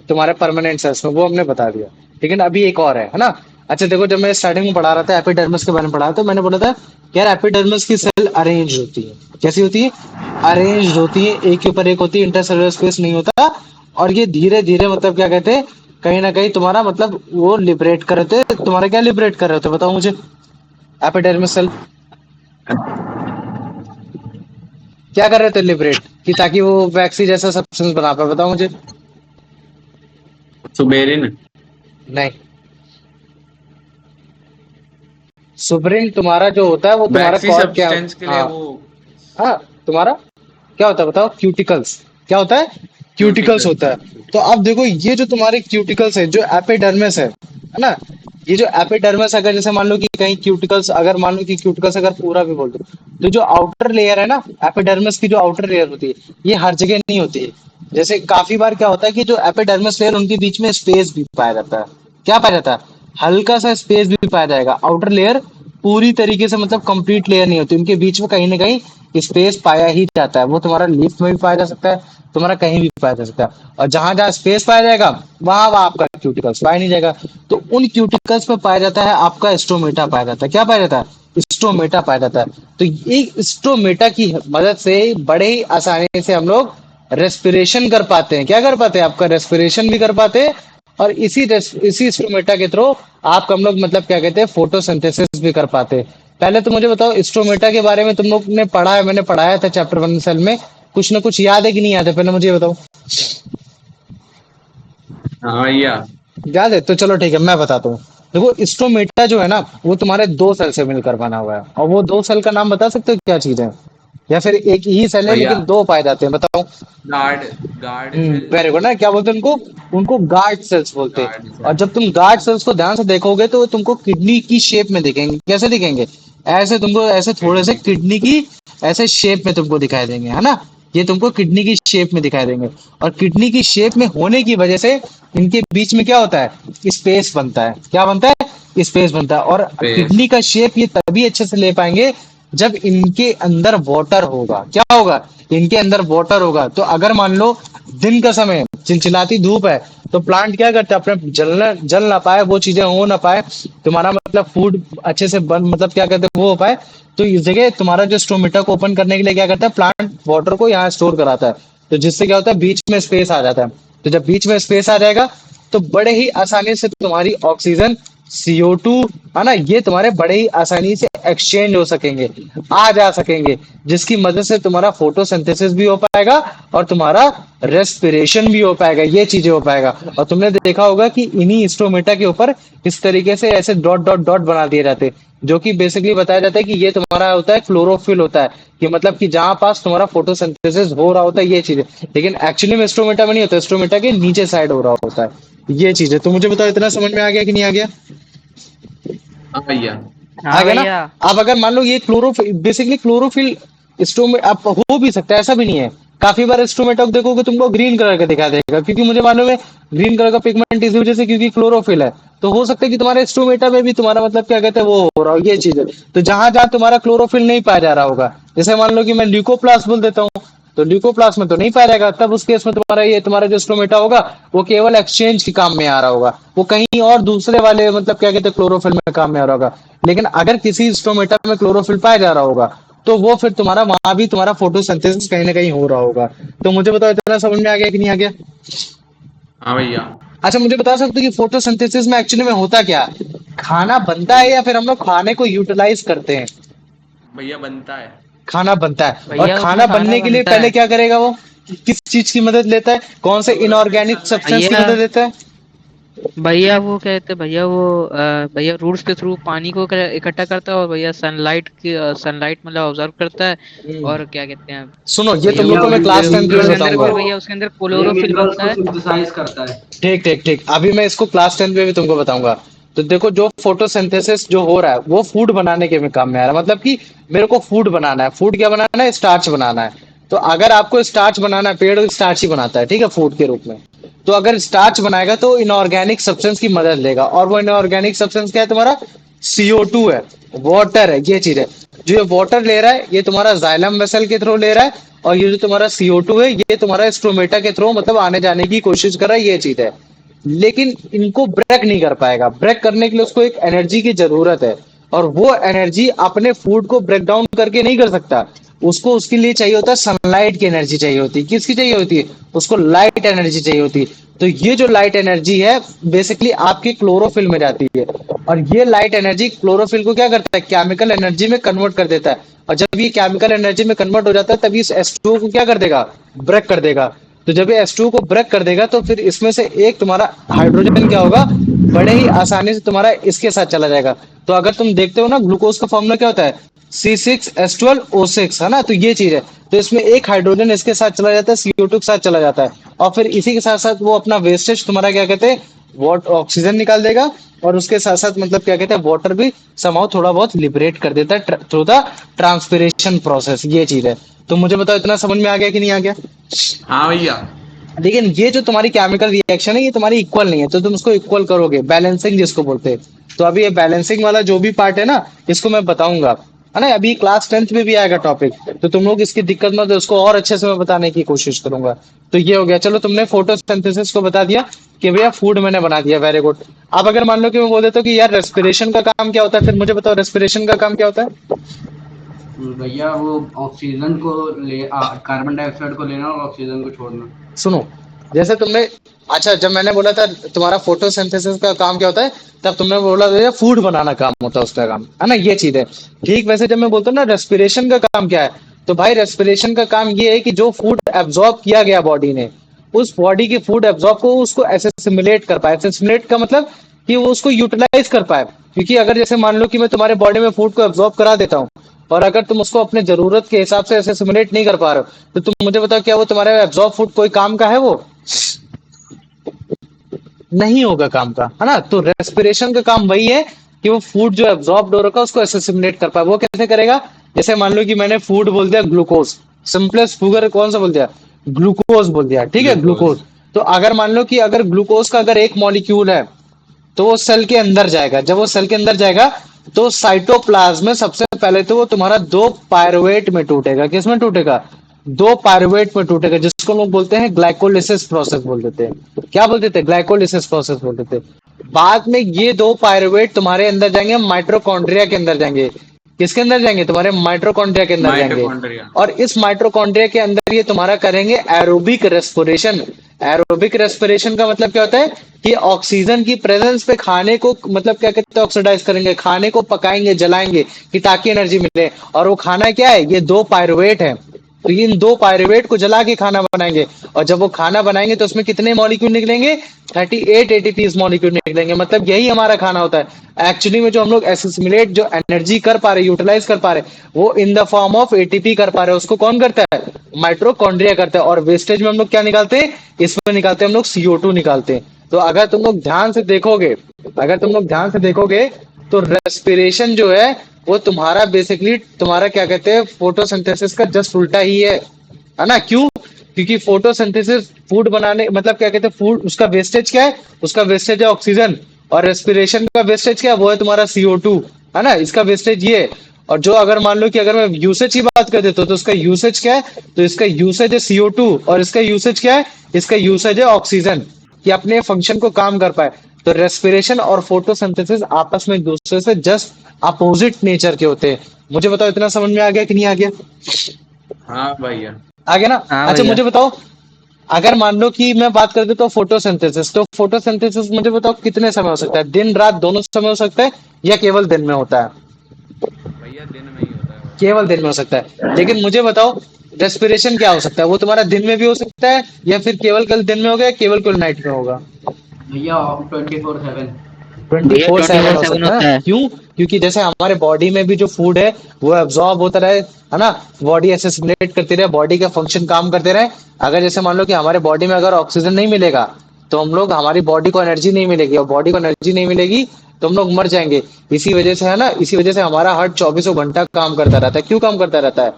तुम्हारे परमानेंट सेल्स में, वो हमने बता दिया। लेकिन अभी एक और है ना। अच्छा देखो, जब मैं स्टार्टिंग में पढ़ा रहा था एपिडर्मिस के बारे में पढ़ा था, तो मैंने बोला था कि यार एपिडर्मिस की सेल अरेंज होती है। कैसी होती है? अरेंज होती है, एक के ऊपर एक होती है, इंटरसेलुलर स्पेस नहीं होता। और ये धीरे धीरे मतलब क्या कहते हैं, कहीं ना कहीं तुम्हारा मतलब वो लिबरेट कर रहे थे। तुम्हारा क्या लिबरेट कर रहे थे बताओ मुझे? एपिडर्मिस सेल क्या कर रहे थे लिबरेट, कि ताकि वो वैक्सी जैसा सब्सटेंस बना पाए? बताओ मुझे। सुबेरिन। नहीं, सुब्रिन तुम्हारा जो होता है वो तुम्हारा वैक्सी कॉर्क क्या? सब्सटेंस के लिए हाँ, वो हाँ, तुम्हारा क्या होता है बताओ? क्यूटिकल्स। क्या होता है? क्यूटिकल्स होता है। तो अब देखो, ये जो तुम्हारे क्यूटिकल्स है, जो एपिडर्मिस है ना, ये जो एपिडर्मिस, अगर जैसे मान लो कि कहीं क्यूटिकल्स, अगर मान लो कि क्यूटिकल्स अगर पूरा भी बोल दो, तो जो आउटर लेयर है ना, एपिडर्मिस की जो आउटर लेयर होती है, ये हर जगह नहीं होती है। जैसे काफी बार क्या होता है कि जो एपिडर्मिस लेयर, उनके बीच में स्पेस भी पाया जाता है। क्या पाया जाता है? हल्का सा स्पेस भी पाया जाएगा। आउटर लेयर पूरी तरीके से मतलब कंप्लीट लेयर नहीं होती, उनके बीच में कहीं ना कहीं स्पेस पाया ही जाता है। वो तुम्हारा लीफ में भी पाया जा सकता है, तुम्हारा कहीं भी पाया जा सकता है। और जहां जहां स्पेस पाया जाएगा वहां वहां आपका क्यूटिकल्स पाया नहीं जाएगा। तो उन क्यूटिकल्स पे पाया जाता है आपका स्टोमेटा पाया जाता है। क्या पाया जाता है? स्टोमेटा पाया जाता है। तो ये स्टोमेटा की मदद से बड़े ही आसानी से हम लोग रेस्पिरेशन कर पाते हैं। क्या कर पाते हैं? आपका रेस्पिरेशन भी कर पाते हैं। और इसी स्टोमेटा के थ्रू आप हम लोग मतलब क्या कहते हैं, फोटोसिंथेसिस भी कर पाते हैं। पहले तो मुझे बताओ, स्टोमेटा के बारे में तुम लोग ने पढ़ा है, मैंने पढ़ाया था चैप्टर 1 सेल में, कुछ ना कुछ याद है कि नहीं याद है? पहले मुझे ये बताओ। हाँ भैया। याद है? तो चलो ठीक है, मैं बताता हूँ। देखो, स्टोमेटा जो है ना, वो तुम्हारे दो सेल से मिलकर बना हुआ है। और वो दो सेल का नाम बता सकते हो क्या चीज है? या फिर एक ही सेल है भैया लेकिन दो पाए जाते हैं? बताओ। Guard guard cell. Very good ना, क्या बोलते हैं उनको? उनको गार्ड सेल्स बोलते हैं। गार्ड और सेल। जब तुम गार्ड सेल्स को ध्यान से देखोगे तो वो तुमको किडनी की शेप में दिखेंगे। कैसे दिखेंगे? ऐसे तुमको, ऐसे थोड़े से किडनी की ऐसे शेप में तुमको दिखाई देंगे, है ना। ये तुमको किडनी की शेप में दिखाई देंगे। और किडनी की शेप में होने की वजह से इनके बीच में क्या होता है? स्पेस बनता है। क्या बनता है? स्पेस बनता है। और स्पेस। किडनी का शेप ये तभी अच्छे से ले पाएंगे जब इनके अंदर वाटर होगा। क्या होगा? इनके अंदर वाटर होगा। तो अगर मान लो दिन का समय, चिलचिलाती धूप है, तो प्लांट क्या करता है? अपने जल ना पाए, वो चीजें हो ना पाए, तुम्हारा मतलब फूड अच्छे से बन मतलब क्या कहते हैं वो हो पाए, तो इस जगह तुम्हारा जो स्टोमेटा को ओपन करने के लिए क्या करता है? प्लांट वाटर को यहाँ स्टोर कराता है। तो जिससे क्या होता है? बीच में स्पेस आ जाता है। तो जब बीच में स्पेस आ जाएगा तो बड़े ही आसानी से तुम्हारी ऑक्सीजन CO2, है ना, ये तुम्हारे बड़े ही आसानी से एक्सचेंज हो सकेंगे, आ जा सकेंगे, जिसकी मदद से तुम्हारा फोटोसिंथेसिस भी हो पाएगा और तुम्हारा रेस्पिरेशन भी हो पाएगा, ये चीजें हो पाएगा। और तुमने देखा होगा कि इन्हीं स्टोमेटा के ऊपर इस तरीके से ऐसे डॉट डॉट डॉट बना दिए जाते हैं, जो कि बेसिकली बताया जाता है कि ये तुम्हारा होता है क्लोरोफिल होता है, कि मतलब कि जहां पास तुम्हारा फोटोसिंथेसिस हो रहा होता है ये चीजें, लेकिन एक्चुअली में स्टोमेटा में नहीं होता, स्टोमेटा के नीचे साइड हो रहा होता है ये चीजें। तो मुझे बताओ इतना समझ में आ गया कि नहीं आ गया? हाँ भैया। आ हाँ गया ना? भैया। अब अगर मान लो ये क्लोरोफिल, बेसिकली क्लोरोफिल स्टोमे अब हो भी सकता है, ऐसा भी नहीं है। काफी बार स्टोमेटा देखोगे तुमको ग्रीन कलर का दिखा देगा, क्योंकि मुझे मालूम है ग्रीन कलर का पिगमेंट इस वजह से क्योंकि क्लोरोफिल है। तो हो सकता है कि तुम्हारे स्टोमेटा में भी तुम्हारा मतलब क्या कहते हैं वो हो रहा हो ये चीज है। तो जहां जहां तुम्हारा क्लोरोफिल नहीं पाया जा रहा होगा, जैसे मान लो कि मैं ल्यूकोप्लास्ट बोल देता हूँ, तो ल्यूकोप्लास्ट में तो नहीं पाया जाएगा, तब उस केस में तुम्हारा जो स्टोमेटा होगा वो केवल एक्सचेंज के काम में आ रहा होगा, वो कहीं और दूसरे वाले मतलब क्या कहते हैं क्लोरोफिल में काम में आ रहा होगा। लेकिन अगर किसी स्टोमेटा में क्लोरोफिल पाया जा रहा होगा, तो वो फिर तुम्हारा वहां भी तुम्हारा फोटोसिंथेसिस कहीं ना कहीं हो रहा होगा। तो मुझे बताओ इतना समझ में आ गया कि नहीं आ गया? हाँ भैया। अच्छा, मुझे बता सकते हो कि फोटोसिंथेसिस में एक्चुअली में होता क्या है? खाना बनता है या फिर हम लोग खाने को यूटिलाइज करते हैं? भैया बनता है। खाना बनता है, और भैया खाना उसमें खाना बनने के लिए बनता पहले है। क्या करेगा वो? किस चीज की मदद लेता है? कौन से इनऑर्गेनिक सब्सटेंस की भैया मदद लेता है? भैया वो कहते भैया वो भैया रूट्स के थ्रू पानी को इकट्ठा करता है, और भैया सनलाइट की सनलाइट मतलब ऑब्जर्व करता है। हम्म, और क्या कहते हैं सुनो, ये भैया तुम लोग वो को मैं फिर क्लास टेंथ में उसके अंदर बताऊंगा। फिर भैया उसके अंदर ये क्लोरोफिल मिनरल्स बनता को है। सिंथेसाइज करता है। ठीक ठीक ठीक, अभी मैं इसको क्लास टेंथ में भी तुमको बताऊंगा। तो देखो, जो फोटोसिंथेसिस जो हो रहा है वो फूड बनाने के में काम में आ रहा है, मतलब कि मेरे को फूड बनाना है। फूड क्या बनाना है? स्टार्च बनाना है। तो अगर आपको स्टार्च बनाना है, पेड़ स्टार्च ही बनाता है, ठीक है, फूड के रूप में। तो अगर स्टार्च बनाएगा तो इनऑर्गेनिक सब्सटेंस की मदद लेगा, और वो इनऑर्गेनिक सब्सटेंस क्या है तुम्हारा? CO2 है, वाटर है, ये चीज है। जो ये वाटर ले रहा है ये तुम्हारा जाइलम वेसल के थ्रू ले रहा है, और ये जो तुम्हारा CO2 है ये तुम्हारा स्ट्रोमेटा के थ्रू मतलब आने जाने की कोशिश कर रहा है, ये चीज है। लेकिन इनको ब्रेक नहीं कर पाएगा। ब्रेक करने के लिए उसको एक एनर्जी की जरूरत है, और वो एनर्जी अपने फूड को ब्रेक डाउन करके नहीं कर सकता। उसको उसके लिए चाहिए होता है सनलाइट की एनर्जी चाहिए होती है। किसकी चाहिए होती है? उसको लाइट एनर्जी चाहिए होती है। तो ये जो लाइट एनर्जी है बेसिकली आपके क्लोरोफिल में जाती है, और ये लाइट एनर्जी क्लोरोफिल को क्या करता है? केमिकल एनर्जी में कन्वर्ट कर देता है। और जब ये केमिकल एनर्जी में कन्वर्ट हो जाता है तभी इस H2O को क्या कर देगा? ब्रेक कर देगा। तो जब ये H2O को ब्रेक कर देगा तो फिर इसमें से एक तुम्हारा हाइड्रोजन क्या होगा? बड़े ही आसानी से तुम्हारा इसके साथ चला जाएगा। तो अगर तुम देखते हो ना, ग्लूकोज का फॉर्मूला क्या होता है? C6H12O6, है ना? तो ये चीज है। तो इसमें एक हाइड्रोजन इसके साथ चला जाता है, CO2 के साथ चला जाता है, और फिर इसी के साथ साथ वो अपना वेस्टेज तुम्हारा क्या कहते हैं वॉट ऑक्सीजन निकाल देगा, और उसके साथ साथ मतलब क्या कहते हैं वाटर भी समाव थोड़ा बहुत लिबरेट कर देता है थ्रू द ट्रांसपिरेशन प्रोसेस, ये चीज है। तो मुझे बताओ इतना समझ में आ गया कि नहीं आ गया? हाँ भैया। लेकिन ये जो तुम्हारी केमिकल रिएक्शन है ये तुम्हारी इक्वल नहीं है, तो तुम इसको इक्वल करोगे, बैलेंसिंग जिसको बोलते हैं। तो अभी ये बैलेंसिंग वाला जो भी पार्ट है ना, इसको मैं बताऊंगा, है ना? अभी क्लास टेंथ में भी आएगा टॉपिक, तो तुम लोग इसकी दिक्कत मत, उसको और अच्छे से मैं बताने की कोशिश करूंगा। तो ये हो गया, चलो तुमने फोटोसिंथेसिस को बता दिया कि भैया फूड मैंने बना दिया, वेरी गुड। अब अगर मान लो कि मैं बोल देता हूँ कि यार रेस्पिरेशन का काम क्या होता है, फिर मुझे बताओ रेस्पिरेशन का काम क्या होता है? भैया वो ऑक्सीजन को कार्बन डाइऑक्साइड को लेना और ऑक्सीजन को छोड़ना। सुनो, जैसे तुमने, अच्छा, जब मैंने बोला था तुम्हारा फोटोसिंथेसिस का काम क्या होता है, तब तुमने बोला था फूड बनाना काम होता है उसका काम, है ना? ये चीज है। ठीक वैसे जब मैं बोलता हूँ ना रेस्पिरेशन का काम क्या है, तो भाई रेस्पिरेशन का काम ये है कि जो फूड एब्जॉर्ब किया गया बॉडी ने, उस बॉडी की फूड एब्जॉर्ब को उसको एसेसिमुलेट कर पाए। एसेसिमुलेट का मतलब कि वो उसको यूटिलाइज कर पाए। क्योंकि अगर जैसे मान लो कि मैं तुम्हारे बॉडी में फूड को एब्जॉर्ब करा देता हूँ, और अगर तुम उसको अपने जरूरत के हिसाब से ऐसे सिमुलेट नहीं कर पा रहे हो, तो तुम मुझे बताओ क्या वो तुम्हारे एब्जॉर्ब फूड कोई काम का है? वो नहीं होगा काम का, है ना? तो रेस्पिरेशन का काम वही है कि वो फूड जो एब्जॉर्ब हो रखा है उसको एसेसिमुलेट कर पाए। वो कैसे करेगा? जैसे मान लो कि मैंने फूड बोल दिया ग्लूकोज, सिंपलेस्ट फिगर कौन सा बोल दिया? ग्लूकोज बोल दिया, ठीक है, ग्लूकोज। ग्लूकोज। तो अगर मान लो कि अगर ग्लूकोज का अगर एक मॉलिक्यूल है, तो वो सेल के अंदर जाएगा। जब वो सेल के अंदर जाएगा तो साइटोप्लाज्म में सबसे पहले तो वो तुम्हारा दो पायरुवेट में टूटेगा। किस में टूटेगा? दो पायरुवेट में टूटेगा, जिसको लोग बोलते हैं ग्लाइकोलिसिस प्रोसेस बोल देते हैं। क्या बोल देते हैं? ग्लाइकोलिसिस प्रोसेस बोल देते हैं। बाद में ये दो पायरुवेट तुम्हारे अंदर जाएंगे, माइटोकॉन्ड्रिया के अंदर जाएंगे। किसके अंदर जाएंगे? तुम्हारे माइटोकॉन्ड्रिया के अंदर जाएंगे। माइटोकॉन्ड्रिया। और इस माइटोकॉन्ड्रिया के अंदर ये तुम्हारा करेंगे एरोबिक रेस्पिरेशन। एरोबिक रेस्पिरेशन का मतलब क्या होता है कि ऑक्सीजन की प्रेजेंस पे खाने को मतलब क्या कहते हैं ऑक्सीडाइज करेंगे, खाने को पकाएंगे, जलाएंगे कि ताकि एनर्जी मिले। और वो खाना क्या है, ये दो पायरुवेट है, तो इन दो पायरुवेट को जला के खाना बनाएंगे। और जब वो खाना बनाएंगे तो उसमें कितने मॉलिक्यूल निकलेंगे, 38 एटीपीज मॉलिक्यूल निकलेंगे। मतलब यही हमारा खाना होता है। एक्चुअली में जो हम लोग एसिमिलेट जो एनर्जी कर पा रहे, यूटिलाइज कर पा रहे, वो in the form of ATP कर पा रहे हैं। उसको कौन करता है, माइटोकॉन्ड्रिया करता है। और वेस्टेज में हम लोग क्या निकालते हैं, इसमें निकालते हैं हम लोग CO2 निकालते हैं। तो अगर तुम लोग ध्यान से देखोगे, अगर तुम लोग ध्यान से देखोगे तो रेस्पिरेशन जो है वो तुम्हारा बेसिकली तुम्हारा क्या कहते हैं फोटोसिंथेसिस का जस्ट उल्टा ही है ना। क्यों, क्योंकि फोटोसिंथेसिस फूड बनाने मतलब क्या कहते हैं फूड, उसका वेस्टेज क्या है, उसका वेस्टेज है ऑक्सीजन। और रेस्पिरेशन का वेस्टेज क्या है, वो है तुम्हारा CO2, है ना। इसका वेस्टेज ये है। और जो अगर मान लो कि अगर मैं यूसेज की बात कर देता हूँ तो उसका यूसेज क्या है, तो इसका यूसेज है CO2 और इसका यूसेज क्या है, इसका यूसेज है ऑक्सीजन, कि अपने फंक्शन को काम कर पाए। तो रेस्पिरेशन और फोटोसिंथेसिस आपस में एक दूसरे से जस्ट अपोजिट नेचर के होते हैं। मुझे बताओ इतना समझ में आ गया कि नहीं आ गया, हाँ भैया। आ गया ना। हाँ अच्छा भैया। मुझे बताओ, अगर मान लो कि मैं बात कर देता हूँ फोटोसिंथेसिस, तो फोटोसिंथेसिस मुझे बताओ कितने समय हो सकता है, दिन रात दोनों समय हो सकता है या केवल दिन में होता है, भैया दिन में ही होता है वो। केवल दिन में हो सकता है। लेकिन मुझे बताओ रेस्पिरेशन क्या हो सकता है, वो तुम्हारा दिन में भी हो सकता है या फिर केवल कल दिन में होगा या केवल कल नाइट में होगा, भैया 24/7। ट्वेंटी भैया फोर ट्वेंटी सेवन फोर हो सेवन सकता है होता ना। है। क्यों, क्योंकि जैसे हमारे बॉडी में भी जो फूड है वो एब्जॉर्ब होता रहे, है ना, बॉडी एसेसिमुलेट करती रहे, बॉडी का फंक्शन काम करते रहे। अगर जैसे मान लो कि हमारे बॉडी में अगर ऑक्सीजन नहीं मिलेगा तो हम लोग, हमारी बॉडी को एनर्जी नहीं मिलेगी, और बॉडी को एनर्जी नहीं मिलेगी तो हम लोग मर जाएंगे। इसी वजह से है ना, इसी वजह से हमारा हार्ट 24 घंटा काम करता रहता है। क्यों काम करता रहता है,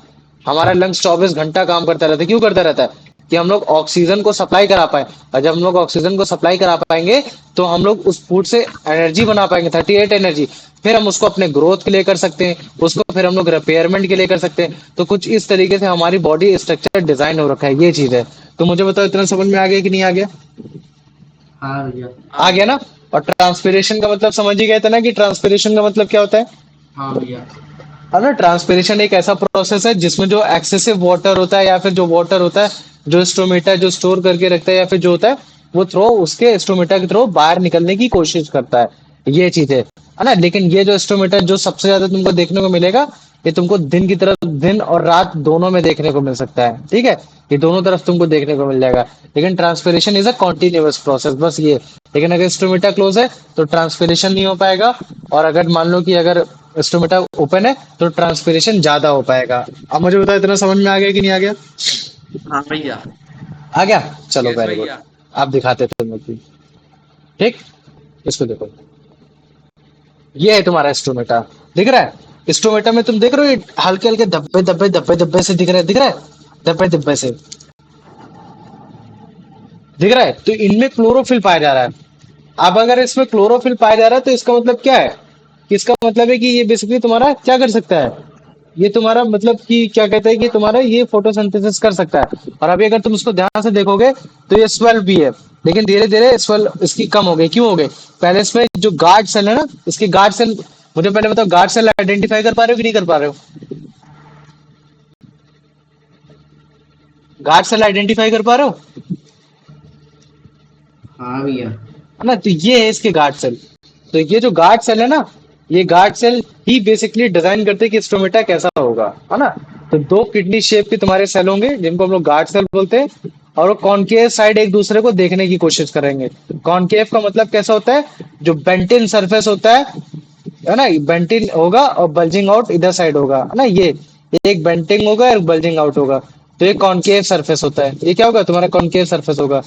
हमारा लंग्स 24 घंटा काम करता रहता है। क्यों करता रहता है, कि हम लोग ऑक्सीजन को सप्लाई करा पाए। और जब हम लोग ऑक्सीजन को सप्लाई करा पाएंगे तो हम लोग उस फूड से एनर्जी बना पाएंगे, 38 एनर्जी। फिर हम उसको अपने ग्रोथ के लिए कर सकते हैं, उसको फिर हम लोग रिपेयरमेंट के लिए कर सकते हैं। तो कुछ इस तरीके से हमारी बॉडी स्ट्रक्चर डिजाइन हो रखा है, ये चीज है। तो मुझे बताओ इतना समझ में आ गया कि नहीं आ गया, हाँ भैया। आ गया ना। और ट्रांसपिरेशन का मतलब समझ ही गए थे ना कि ट्रांसपिरेशन का मतलब क्या होता है। हाँ भैया। है ना, ट्रांसपिरेशन एक ऐसा प्रोसेस है जिसमें जो एक्सेसिव वाटर होता है या फिर जो वाटर होता है जो स्टोमेटा जो स्टोर करके रखता है या फिर जो होता है वो थ्रो उसके स्टोमेटा के थ्रू बाहर निकलने की कोशिश करता है, ये चीज है ना। लेकिन ये जो स्टोमेटा जो सबसे ज्यादा तुमको देखने को मिलेगा, ये तुमको दिन की तरफ, दिन और रात दोनों में देखने को मिल सकता है, ठीक है। ये दोनों तरफ तुमको देखने को मिल जाएगा। लेकिन transpiration is a continuous process, बस ये। लेकिन अगर स्टोमेटा क्लोज है तो ट्रांसपिरेशन नहीं हो पाएगा, और अगर मान लो कि अगर स्टोमेटा ओपन है तो ट्रांसपिरेशन ज्यादा हो पाएगा। अब मुझे बताओ इतना समझ में आ गया कि नहीं आ गया, हाँ भैया। आ गया। चलो यस वेरी गुड, भैया। आप दिखाते थे मुझे, ठीक। इसको देखो, ये है तुम्हारा स्टोमेटा, दिख रहा है। स्टोमेटा में तुम देख रहे हो ये हल्के हल्के धब्बे धब्बे धब्बे धब्बे से दिख रहा है, दिख रहा है, धब्बे धब्बे से दिख रहा है। तो इनमें क्लोरोफिल पाया जा रहा है। अब अगर इसमें क्लोरोफिल पाया जा रहा है तो इसका मतलब क्या है, कि इसका मतलब है कि ये बेसिकली तुम्हारा क्या कर सकता है, ये तुम्हारा मतलब कि क्या कहते हैं कि तुम्हारा ये फोटोसिंथेसिस कर सकता है। और अभी अगर तुम इसको ध्यान से देखोगे तो ये स्वेल भी है, लेकिन धीरे धीरे स्वेल इसकी कम हो गई। क्यों हो गई, पहले इसमें जो गार्ड सेल है ना, इसके गार्ड सेल, मुझे पहले बताओ गार्ड सेल आइडेंटिफाई कर पा रहे हो कि नहीं कर पा रहे हो, गार्ड सेल आइडेंटिफाई कर पा रहे हो, हाँ भैया। है ना। तो ये है इसके गार्ड सेल। तो ये जो गार्ड सेल है ना, ये गार्ड सेल ही बेसिकली डिजाइन करते हैं कि स्टोमेटा कैसा होगा, है ना। तो दो किडनी शेप के तुम्हारे सेल होंगे जिनको हम लोग गार्ड सेल बोलते हैं, और वो कॉनकेव साइड एक दूसरे को देखने की कोशिश करेंगे। कॉनकेव का मतलब कैसा होता है, जो बेंटिन सरफेस होता है ना, बेंटिन होगा और बल्जिंग आउट इधर साइड होगा, है ना। ये एक बेंटिंग होगा और बल्जिंग आउट होगा, तो ये कॉनकेव सरफेस होता है। ये क्या होगा, तुम्हारा कॉनकेव सरफेस होगा।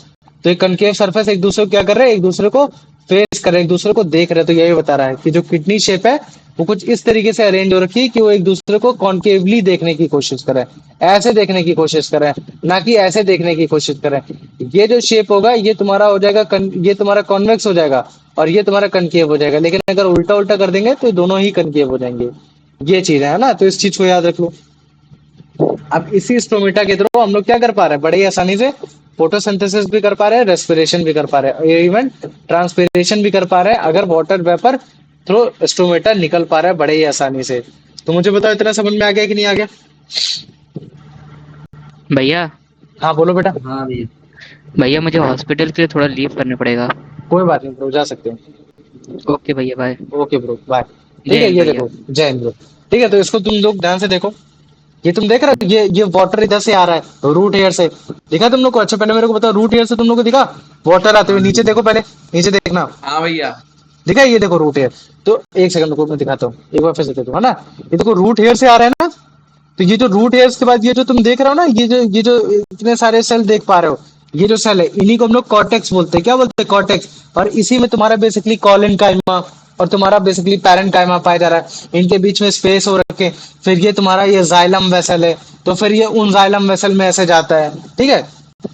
तो ये कनकेव सरफेस एक दूसरे को क्या कर रहे हैं, एक दूसरे को फेस कर रहे हैं, एक दूसरे को देख रहे हैं। तो यही बता रहा है कि जो किडनी शेप है वो कुछ इस तरीके से अरेंज हो रखी है कि वो एक दूसरे को कॉन्केवली देखने की कोशिश करे, ऐसे देखने की कोशिश करे, ना कि ऐसे देखने की कोशिश करे। ये जो शेप होगा ये तुम्हारा हो जाएगा ये तुम्हारा कॉन्वेक्स हो जाएगा और ये तुम्हारा कनकेव हो जाएगा। लेकिन अगर उल्टा उल्टा कर देंगे तो दोनों ही कनकेव हो जाएंगे, ये चीज है ना। तो इस चीज को याद रख लो। अब इसी स्टोमेटा के थ्रू हम लोग क्या कर पा रहे हैं, बड़े ही आसानी से फोटोसिंथेसिस भी कर पा रहे हैं, रेस्पिरेशन भी कर पा रहे हैं, इवन ट्रांसपिरेशन भी कर पा रहे हैं, अगर वाटर वेपर थ्रू स्टोमेटा निकल पा रहा है बड़े ही आसानी से। तो मुझे बताओ इतना समझ में आ गया कि नहीं आ गया। भैया हाँ बोलो बेटा। हाँ भैया। भैया मुझे हॉस्पिटल के लिए थोड़ा लीव करना पड़ेगा। कोई बात नहीं ब्रो, जा सकते हो। ओके भैया, बाय। Okay bro, bye. ठीक जय है, हिंद ये भैया। देखो, जय हिंद ब्रो। ठीक है, तो इसको तुम लोग ध्यान से देखो। ये तुम देख रहे हो, ये वाटर इधर से आ रहा है रूट हेयर से। दिखा तुम लोग को? अच्छा पहले मेरे को बताओ, रूट हेयर से तुम लोग को दिखा वाटर आते हुए? हाँ नीचे जी। देखो पहले, नीचे देखना। हाँ भैया। दिखा? ये देखो रूट हेयर। तो एक सेकंड को मैं दिखाता हूँ, एक बार फिर से देखो, है ना? ये देखो रूट हेयर से आ रहा है ना। तो ये जो रूट हेयर्स के बाद ये जो तुम देख रहे हो ना, ये जो इतने सारे सेल देख पा रहे हो, ये जो सेल है इन्हीं को हम लोग कॉर्टेक्स बोलते हैं। क्या बोलते हैं? कॉर्टेक्स। और इसी में तुम्हारा बेसिकली कॉलन काइमा और तुम्हारा बेसिकली पैरेंट काइमा पाया जा रहा है। इनके बीच में स्पेस हो रखे। फिर ये तुम्हारा ये जाइलम वेसल है। तो फिर ये उन जाइलम वेसल में ऐसे जाता है। ठीक है,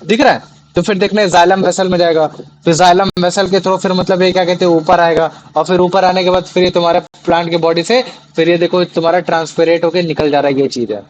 दिख रहा है? तो फिर देखने जाइलम वेसल में जाएगा। फिर जाइलम वेसल के थ्रू फिर मतलब ये क्या कहते हैं, ऊपर आएगा। और फिर ऊपर आने के बाद फिर ये तुम्हारे प्लांट के बॉडी से फिर ये देखो तुम्हारा ट्रांसपेरेंट होके निकल जा रहा है, ये चीज है।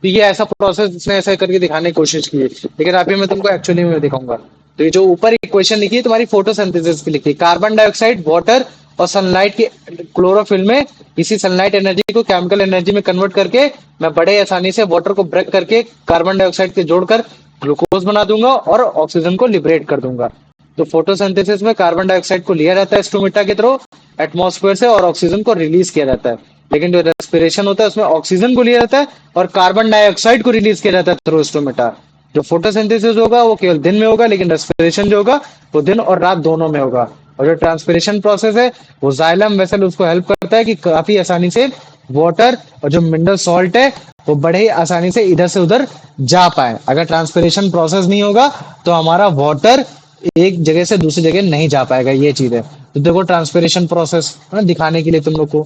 तो ये ऐसा प्रोसेस इसने ऐसे करके दिखाने की कोशिश की है, लेकिन अभी मैं तुमको एक्चुअली में दिखाऊंगा। तो ये जो ऊपर इक्वेशन लिखी है तुम्हारी फोटोसिंथेसिस की लिखी है, कार्बन डाइऑक्साइड, वाटर और सनलाइट के क्लोरोफिल में इसी सनलाइट एनर्जी को केमिकल एनर्जी में कन्वर्ट करके मैं बड़े आसानी से वाटर को ब्रेक करके कार्बन डाइऑक्साइड के जोड़कर ग्लूकोज बना दूंगा और ऑक्सीजन को लिबरेट कर दूंगा। तो फोटोसिंथेसिस में कार्बन डाइऑक्साइड को लिया जाता है स्टोमेटा के थ्रू एटमॉस्फेयर से और ऑक्सीजन को रिलीज किया जाता है। लेकिन जो रेस्पिरेशन होता है उसमें ऑक्सीजन को लिया जाता है और कार्बन डाइऑक्साइड को रिलीज किया जाता है थ्रू स्टोमेटा। जो फोटोसिंथेसिस होगा वो केवल दिन में होगा, लेकिन रेस्पिरेशन जो होगा वो दिन और रात दोनों में होगा। और जो ट्रांसपिरेशन प्रोसेस है वो जाइलम वेसल उसको हेल्प करता है कि काफी आसानी से वाटर और जो मिनरल सॉल्ट है वो बड़े ही आसानी से इधर से उधर जा पाए। अगर ट्रांसपिरेशन प्रोसेस नहीं होगा तो हमारा वाटर एक जगह से दूसरी जगह नहीं जा पाएगा, ये चीज है। तो देखो ट्रांसपिरेशन प्रोसेस है ना, दिखाने के लिए तुम लोग को,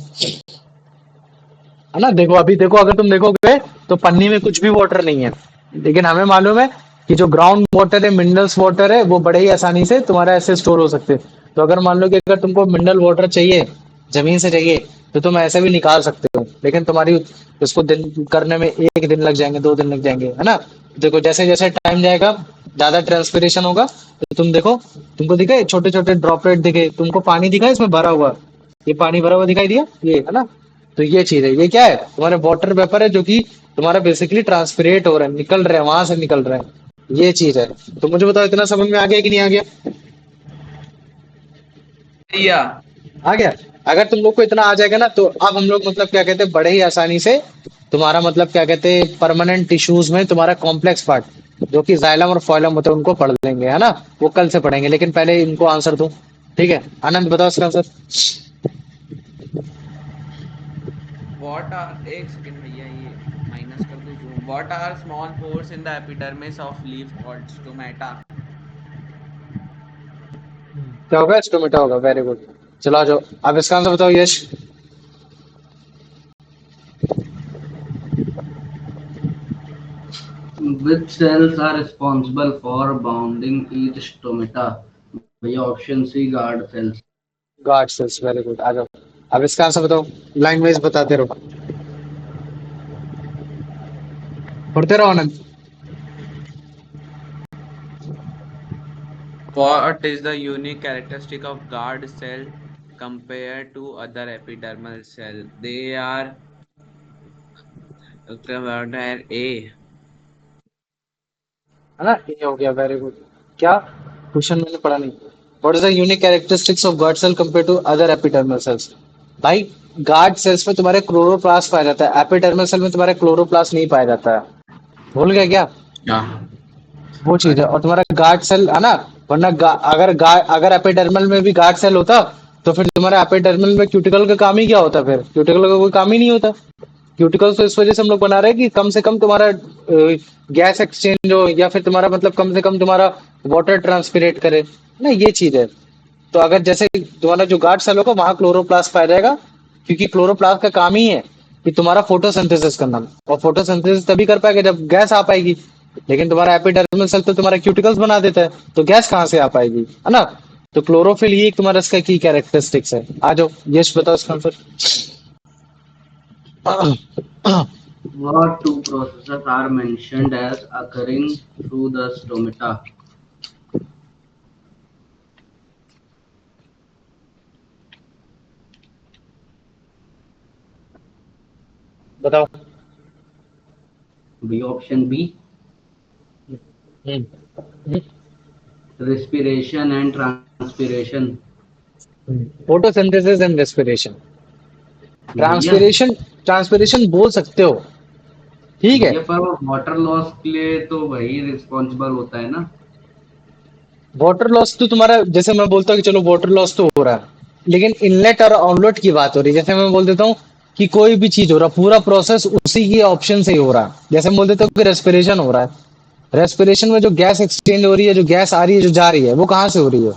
है ना? देखो अभी देखो, अगर तुम देखोगे तो पन्नी में कुछ भी वाटर नहीं है, लेकिन हमें मालूम है कि जो ग्राउंड वाटर है, मिनरल्स वाटर है, वो बड़े ही आसानी से तुम्हारा ऐसे स्टोर हो सकते हैं। तो अगर मान लो कि अगर तुमको मिनरल वाटर चाहिए, जमीन से चाहिए, तो तुम ऐसे भी निकाल सकते हो, लेकिन तुम्हारी उसको दिन करने में 1 दिन लग जाएंगे, 2 दिन लग जाएंगे, है ना? देखो जैसे जैसे टाइम जाएगा ज्यादा ट्रांसपिरेशन होगा, तो तुम देखो, तुमको दिखे छोटे छोटे ड्रॉपलेट दिखे, तुमको पानी दिखा इसमें भरा हुआ, ये पानी भरा हुआ दिखाई दिया, ये है ना? तो ये चीज है, ये क्या है, तुम्हारे वाटर वेपर है जो कि तुम्हारा बेसिकली ट्रांसपिरेट हो रहा है, निकल रहा है, वहां से निकल रहा है, ये चीज है। तो मुझे बताओ इतना समझ में आ गया कि नहीं आ गया? भैया। आ गया? अगर तुम लोग को इतना आ जाएगा ना, तो अब हम लोग मतलब क्या कहते हैं, बड़े ही आसानी से तुम्हारा मतलब क्या कहते हैं, परमानेंट टिश्यूज में तुम्हारा कॉम्प्लेक्स पार्ट जो कि जाइलम और फोइलम होते हैं उनको पढ़ लेंगे, है ना? वो कल से पढ़ेंगे, लेकिन पहले इनको आंसर दो। ठीक है, आनंद बताओ इसका आंसर। What are एक सेकंड भैया, ये माइनस कर दो zoom. What are small pores in the epidermis of leaf called stomata? क्या होगा? स्टोमेटा होगा, वेरी गुड। चलो आ जाओ, अब इसका आंसर बताओ Yash. Which cells are responsible for bounding each stomata? भैया option C guard cells. Guard cells, very good, आ जाओ। अब इसका आंसर बताओ, लाइन वाइज बताते रहो, पढ़ते रहो आनंद। What is the unique characteristic of guard cell compared to other epidermal cell? They are A. है ना? ये हो गया, वेरी गुड। क्या क्वेश्चन मैंने पढ़ा नहीं? What is the unique characteristics of guard cell compare to other epidermal cells? भाई गार्ड सेल्स में तुम्हारे क्लोरोप्लास्ट पाया जाता है, एपिडर्मल सेल में तुम्हारे क्लोरोप्लास्ट नहीं पाया जाता है। भूल गया क्या? Yeah. वो चीज है। और तुम्हारा गार्ड सेल है ना, वरना अगर एपिडर्मल में भी गार्ड सेल होता तो फिर तुम्हारा एपिडर्मल में क्यूटिकल का काम ही क्या होता? फिर क्यूटिकल का कोई काम ही नहीं होता। क्यूटिकल्स तो इस वजह से हम लोग बना रहे हैं कि कम से कम तुम्हारा गैस एक्सचेंज हो, या फिर तुम्हारा मतलब कम से कम तुम्हारा वाटर ट्रांसपिरेट करे ना, ये चीज है। तो अगर जैसे तुम्हारा जो गार्ड सेल होगा वहां क्लोरोप्लास्ट पाया जाएगा, क्योंकि क्लोरोप्लास्ट का काम ही है कि तुम्हारा फोटोसिंथेसिस करना, और फोटोसिंथेसिस तभी कर पाएगा जब गैस आ पाएगी। लेकिन तुम्हारा एपिडर्मल सेल तो तुम्हारा क्यूटिकल्स बना देता है, तो गैस कहाँ से आ पाएगी, है ना? तो क्लोरोफिल ये एक तुम्हारा इसका की कैरेक्टरिस्टिक्स है। आ जाओ यश बताओ इसका answer. What two processes are mentioned as occurring through the stomata? बताओ। भैया option B. Hmm, hmm, respiration and transpiration. Photosynthesis and respiration. भैया ट्रांसपिरेशन, ट्रांसपिरेशन बोल सकते हो, ठीक है। भैया पर वाटर लॉस के लिए तो वही रिस्पॉन्सिबल होता है ना। वाटर लॉस तो तुम्हारा, जैसे मैं बोलता हूँ कि चलो वाटर लॉस तो हो रहा है, लेकिन इनलेट और आउटलेट की बात हो रही है। जैसे मैं बोल देता हूँ कि कोई भी चीज हो रहा, पूरा प्रोसेस उसी की ऑप्शन से ही हो रहा है। जैसे मैं बोल देता हूँ कि रेस्पिरेशन हो रहा है, रेस्पिरेशन में जो गैस एक्सचेंज हो रही है, जो गैस आ रही है, जो जा रही है, वो कहाँ से हो रही है?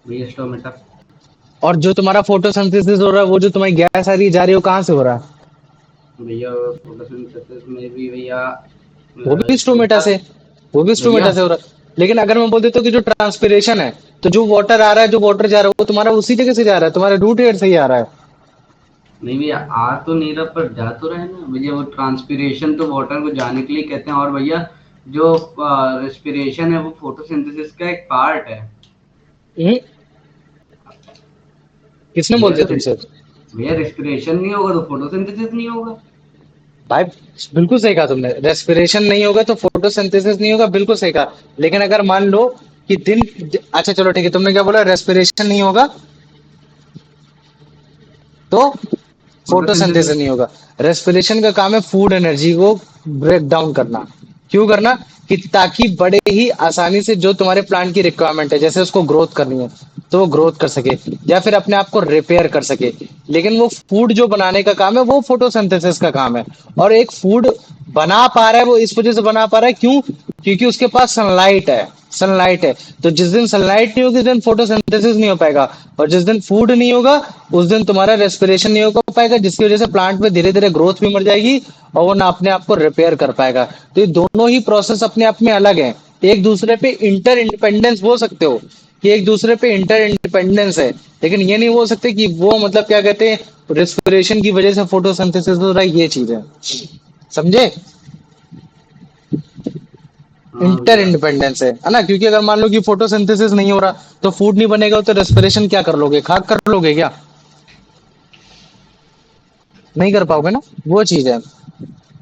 भैया स्टोमेटा। और जो तुम्हारा फोटोसिंथेसिस हो रहा है, वो जो तुम्हारी गैस आ रही है, जा रही है, वो कहाँ से हो रहा है? भैया फोटोसिंथेसिस में भी भैया वो भी स्टोमेटा स्टोमेटा। से, वो भी भैया स्टोमेटा से हो रहा है। लेकिन अगर मैं बोल देता हूँ कि जो ट्रांसपिरेशन है, तो जो वाटर आ रहा है, जो वाटर जा रहा है, वो तुम्हारा उसी जगह से जा रहा है, तुम्हारे रूट एयर से ही आ रहा है। नहीं भैया आ तो नहीं रहा पर जा तो रहा है ना भैया। वो ट्रांसपिरेशन तो वाटर को जाने के लिए कहते हैं, और भैया जो रेस्पिरेशन है वो फोटोसिंथेसिस का एक पार्ट है। हम्म, किसने बोल भैया दिया अगर तुमसे? भैया रेस्पिरेशन नहीं होगा तो फोटोसिंथेसिस नहीं होगा। भाई बिल्कुल सही कहा तुमने, रेस्पिरेशन नहीं होगा तो फोटोसिंथेसिस नहीं होगा, बिल्कुल सही कहा। लेकिन अगर मान लो कि अच्छा चलो ठीक है, तुमने क्या बोला, रेस्पिरेशन नहीं होगा तो फोटोसिंथेसिस फोटोसिंथेसिस। नहीं होगा। रेस्पिरेशन का काम है फूड एनर्जी को ब्रेक डाउन करना। क्यों करना? कि ताकि बड़े ही आसानी से जो तुम्हारे प्लांट की रिक्वायरमेंट है, जैसे उसको ग्रोथ करनी है, तो वो ग्रोथ कर सके, या फिर अपने आप को रिपेयर कर सके। लेकिन वो फूड जो बनाने का काम है, वो फोटोसिंथेसिस का काम है। और एक फूड बना पा रहा है, वो इस वजह से बना पा रहा है, क्यों? क्योंकि उसके पास सनलाइट है, सनलाइट है। तो जिस दिन सनलाइट नहीं होगी, उस दिन फोटोसिंथेसिस नहीं हो पाएगा। और जिस दिन फूड नहीं होगा, उस दिन तुम्हारा रेस्पिरेशन नहीं हो पाएगा, जिसकी वजह से प्लांट में धीरे धीरे ग्रोथ भी मर जाएगी, और वो ना अपने आप को रिपेयर कर पाएगा। तो ये दोनों ही प्रोसेस अपने आप में अलग है। एक दूसरे पे इंटर इंडिपेंडेंस बोल सकते हो, कि एक दूसरे पे इंटर इंडिपेंडेंस है। लेकिन ये नहीं बोल सकते कि वो मतलब क्या कहते हैं, रेस्पिरेशन की वजह से फोटोसिंथेसिस हो रहा है, ये चीज है। समझे? हाँ इंटर भैया। इंडिपेंडेंस है ना? क्योंकि अगर मान लो कि फोटोसिंथेसिस नहीं हो रहा, तो फूड नहीं बनेगा, तो रेस्पिरेशन क्या कर लोगे? खाक कर लोगे क्या? नहीं कर पाओगे ना, वो चीज है।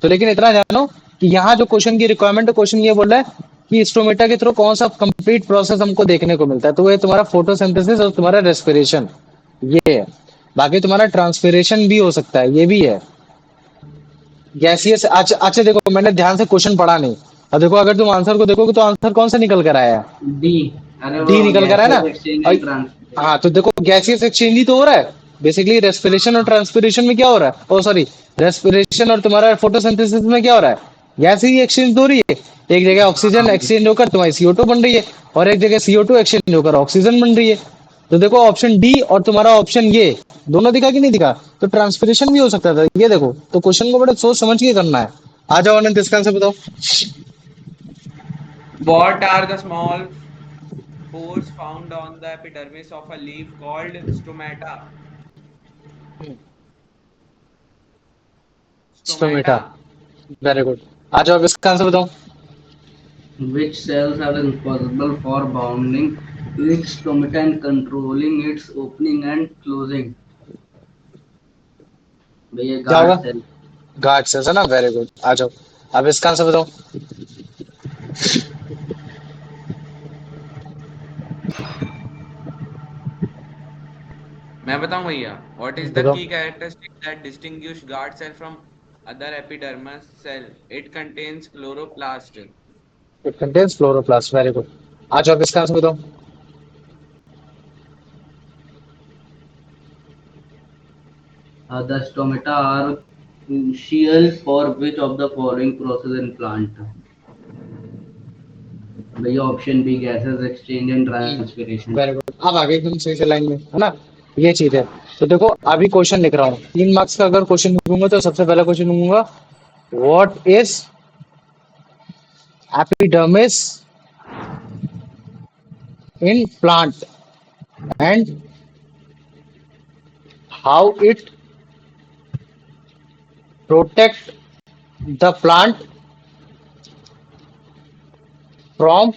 तो लेकिन इतना जानो कि यहाँ जो क्वेश्चन की रिक्वायरमेंट है, क्वेश्चन ये बोल रहा है कि स्टोमेटा के थ्रू कौन सा कंप्लीट प्रोसेस हमको देखने को मिलता है, तो वो है तुम्हारा फोटोसिंथेसिस और तुम्हारा रेस्पिरेशन, ये है। बाकी तुम्हारा ट्रांसपिरेशन भी हो सकता है, ये भी है। गैसियस, अच्छा अच्छा, देखो मैंने ध्यान से क्वेश्चन पढ़ा नहीं। अब देखो, अगर तुम आंसर को देखोगे तो आंसर कौन सा निकल कर आया है? डी। अरे वो डी निकल कर आया ना। गैसेस एक्सचेंज और एंड ट्रांसपोर्ट। हाँ, तो देखो गैसियस एक्सचेंज ही तो हो रहा है। बेसिकली रेस्पिरेशन और ट्रांसपिरेशन में क्या हो रहा है, ओ सॉरी, रेस्पिरेशन और तुम्हारा फोटोसिंथेसिस में क्या हो रहा है? गैस ही एक्सचेंज हो रही है। एक जगह ऑक्सीजन हाँ एक्सचेंज होकर तुम्हारी CO2 बन रही है, और एक जगह CO2 एक्सचेंज होकर ऑक्सीजन बन रही है। तो देखो ऑप्शन डी और तुम्हारा ऑप्शन ये, दोनों दिखा कि नहीं दिखा? तो ट्रांसपिरेशन भी हो सकता था, ये देखो। तो क्वेश्चन को बड़े सोच समझ के करना है। आ जाओ अनंत, इसका आंसर बताओ। What are the small pores found on the epidermis of a leaf called stomata? Stomata, Stomata. Very good. आ जाओ, अब इसका आंसर बताओ। which cells are responsible for bounding its stomata and controlling its opening and closing। भैया क्या गार्ड होगा? सेल। गार्ड सेल्स है ना, वेरी गुड। आ जाओ, अब इसका आंसर बताओ। मैं बताऊं भैया? What is the बताओ। key characteristic that distinguish guard cell from other epidermis cell? It contains chloroplast. It contains chloroplast, very good. आ जाओ, अब इसका आंसर बताओ। The stomata are crucial for which of the following process in plant। भैया option B gases exchange and transpiration. Very good, अब आगे एकदम सही से लाइन में, है ना? ये चीज है। तो देखो अभी क्वेश्चन लिख रहा हूँ, 3 मार्क्स का अगर क्वेश्चन लिखूंगा तो सबसे पहला क्वेश्चन लिखूंगा, what is epidermis in plant and how it protect the plant from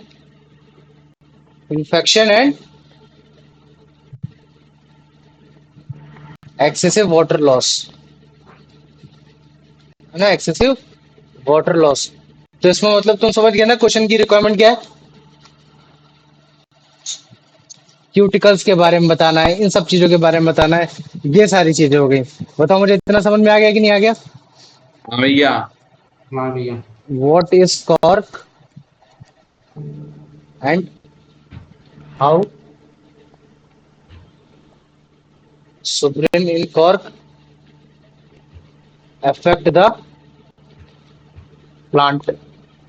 infection and excessive water loss, है ना? Excessive water loss. तो इसमें मतलब तुम समझ गए ना क्वेश्चन की रिक्वायरमेंट क्या है? क्यूटिकल्स के बारे में बताना है, इन सब चीजों के बारे में बताना है। ये सारी चीजें हो गई। बताओ मुझे इतना समझ में आ गया कि नहीं आ गया? हाँ भैया। हाँ भैया। What is cork and how suberin in cork affect the plant.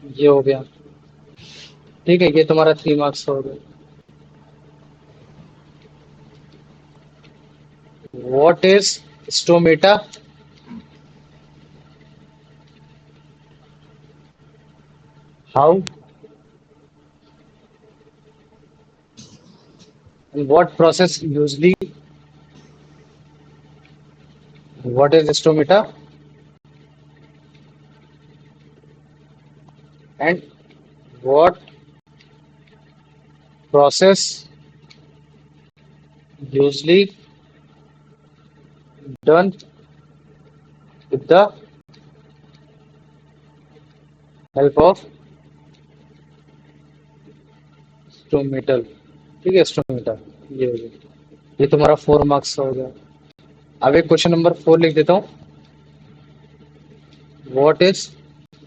ये हो गया। ठीक है, ये तुम्हारा 3 मार्क्स हो गया। What is stomata how and what process usually what is stomata and what process usually done with the help of stomatal। ठीक है, स्टोमेटा। ये हो गया। ये तुम्हारा 4 मार्क्स हो गया। अब एक क्वेश्चन नंबर 4 लिख देता हूँ। What is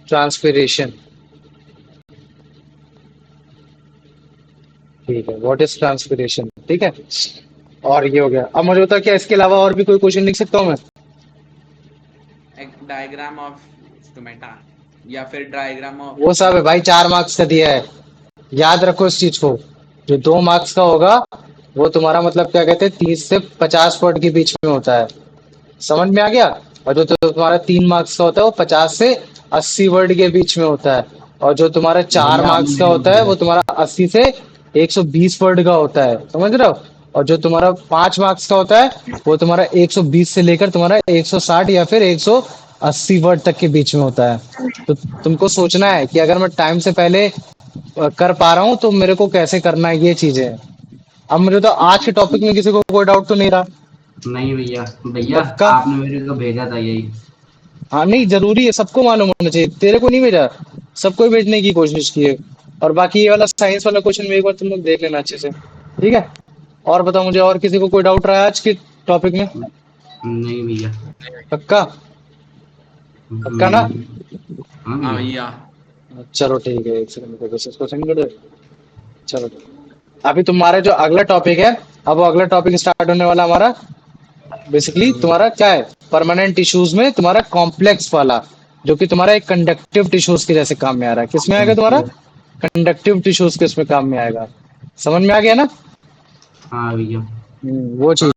transpiration. ठीक है, व्हाट इज ट्रांसपिरेशन। ठीक है, और ये हो गया। अब मुझे बता, क्या इसके अलावा और भी कोई क्वेश्चन लिख सकता हूँ मैं? एक डायग्राम ऑफ स्टोमेटा या फिर डायग्राम ऑफ वो सब है भाई, 4 मार्क्स का दिया है। याद रखो इस चीज को। जो 2 मार्क्स का होगा वो तुम्हारा मतलब क्या कहते हैं 30 से 50 वर्ड के बीच में होता है। समझ में आ गया? और जो तुम्हारा 3 मार्क्स का होता है वो 50 से 80 वर्ड के बीच में होता है। और जो तुम्हारा चार भैया आपने मार्क्स का मेरे को होता है भेजा वो था। तुम्हारा 80 से 120 वर्ड का होता है। समझ रहे हो? और जो तुम्हारा 5 मार्क्स का होता है वो तुम्हारा 120 से लेकर तुम्हारा 160 या फिर 180 वर्ड तक के बीच में होता है। तो तुमको सोचना है कि अगर मैं टाइम से पहले कर पा रहा हूँ तो मेरे को कैसे करना है, ये चीजें हैं। अब मुझे तो आज के टॉपिक में किसी को कोई डाउट तो नहीं रहा? नहीं भैया, भैया पक्का? आपने मेरे को भेजा था यही। हाँ, नहीं जरूरी है, सबको मालूम होना चाहिए। तेरे को नहीं भेजा, सबको ही भेजने की कोशिश की है। और बाकी ये वाला साइंस वाला क्वेश्चन में एक बार तुम लोग देख लेना अच्छे से। ठीक है? और बताओ मुझे, और किसी को कोई डाउट रहा है आज के टॉपिक में? नहीं भैया। पक्का? पक्का ना? हाँ हाँ भैया। भैया। चलो ठीक है, एक सेकंड में इसको सेंड कर दे। चलो ठीक है। अभी तुम्हारा जो अगला टॉपिक है, अब वो अगला टॉपिक स्टार्ट होने वाला हमारा। बेसिकली तुम्हारा क्या है, परमानेंट टिश्यूज में तुम्हारा कॉम्प्लेक्स वाला, जो कि तुम्हारा एक कंडक्टिव टिश्यूज के जैसे काम में आ रहा है। किसमें आएगा तुम्हारा? कंडक्टिव टिश्यूज के उसमें काम में आएगा। समझ में आ गया ना? हाँ भैया। वो चीज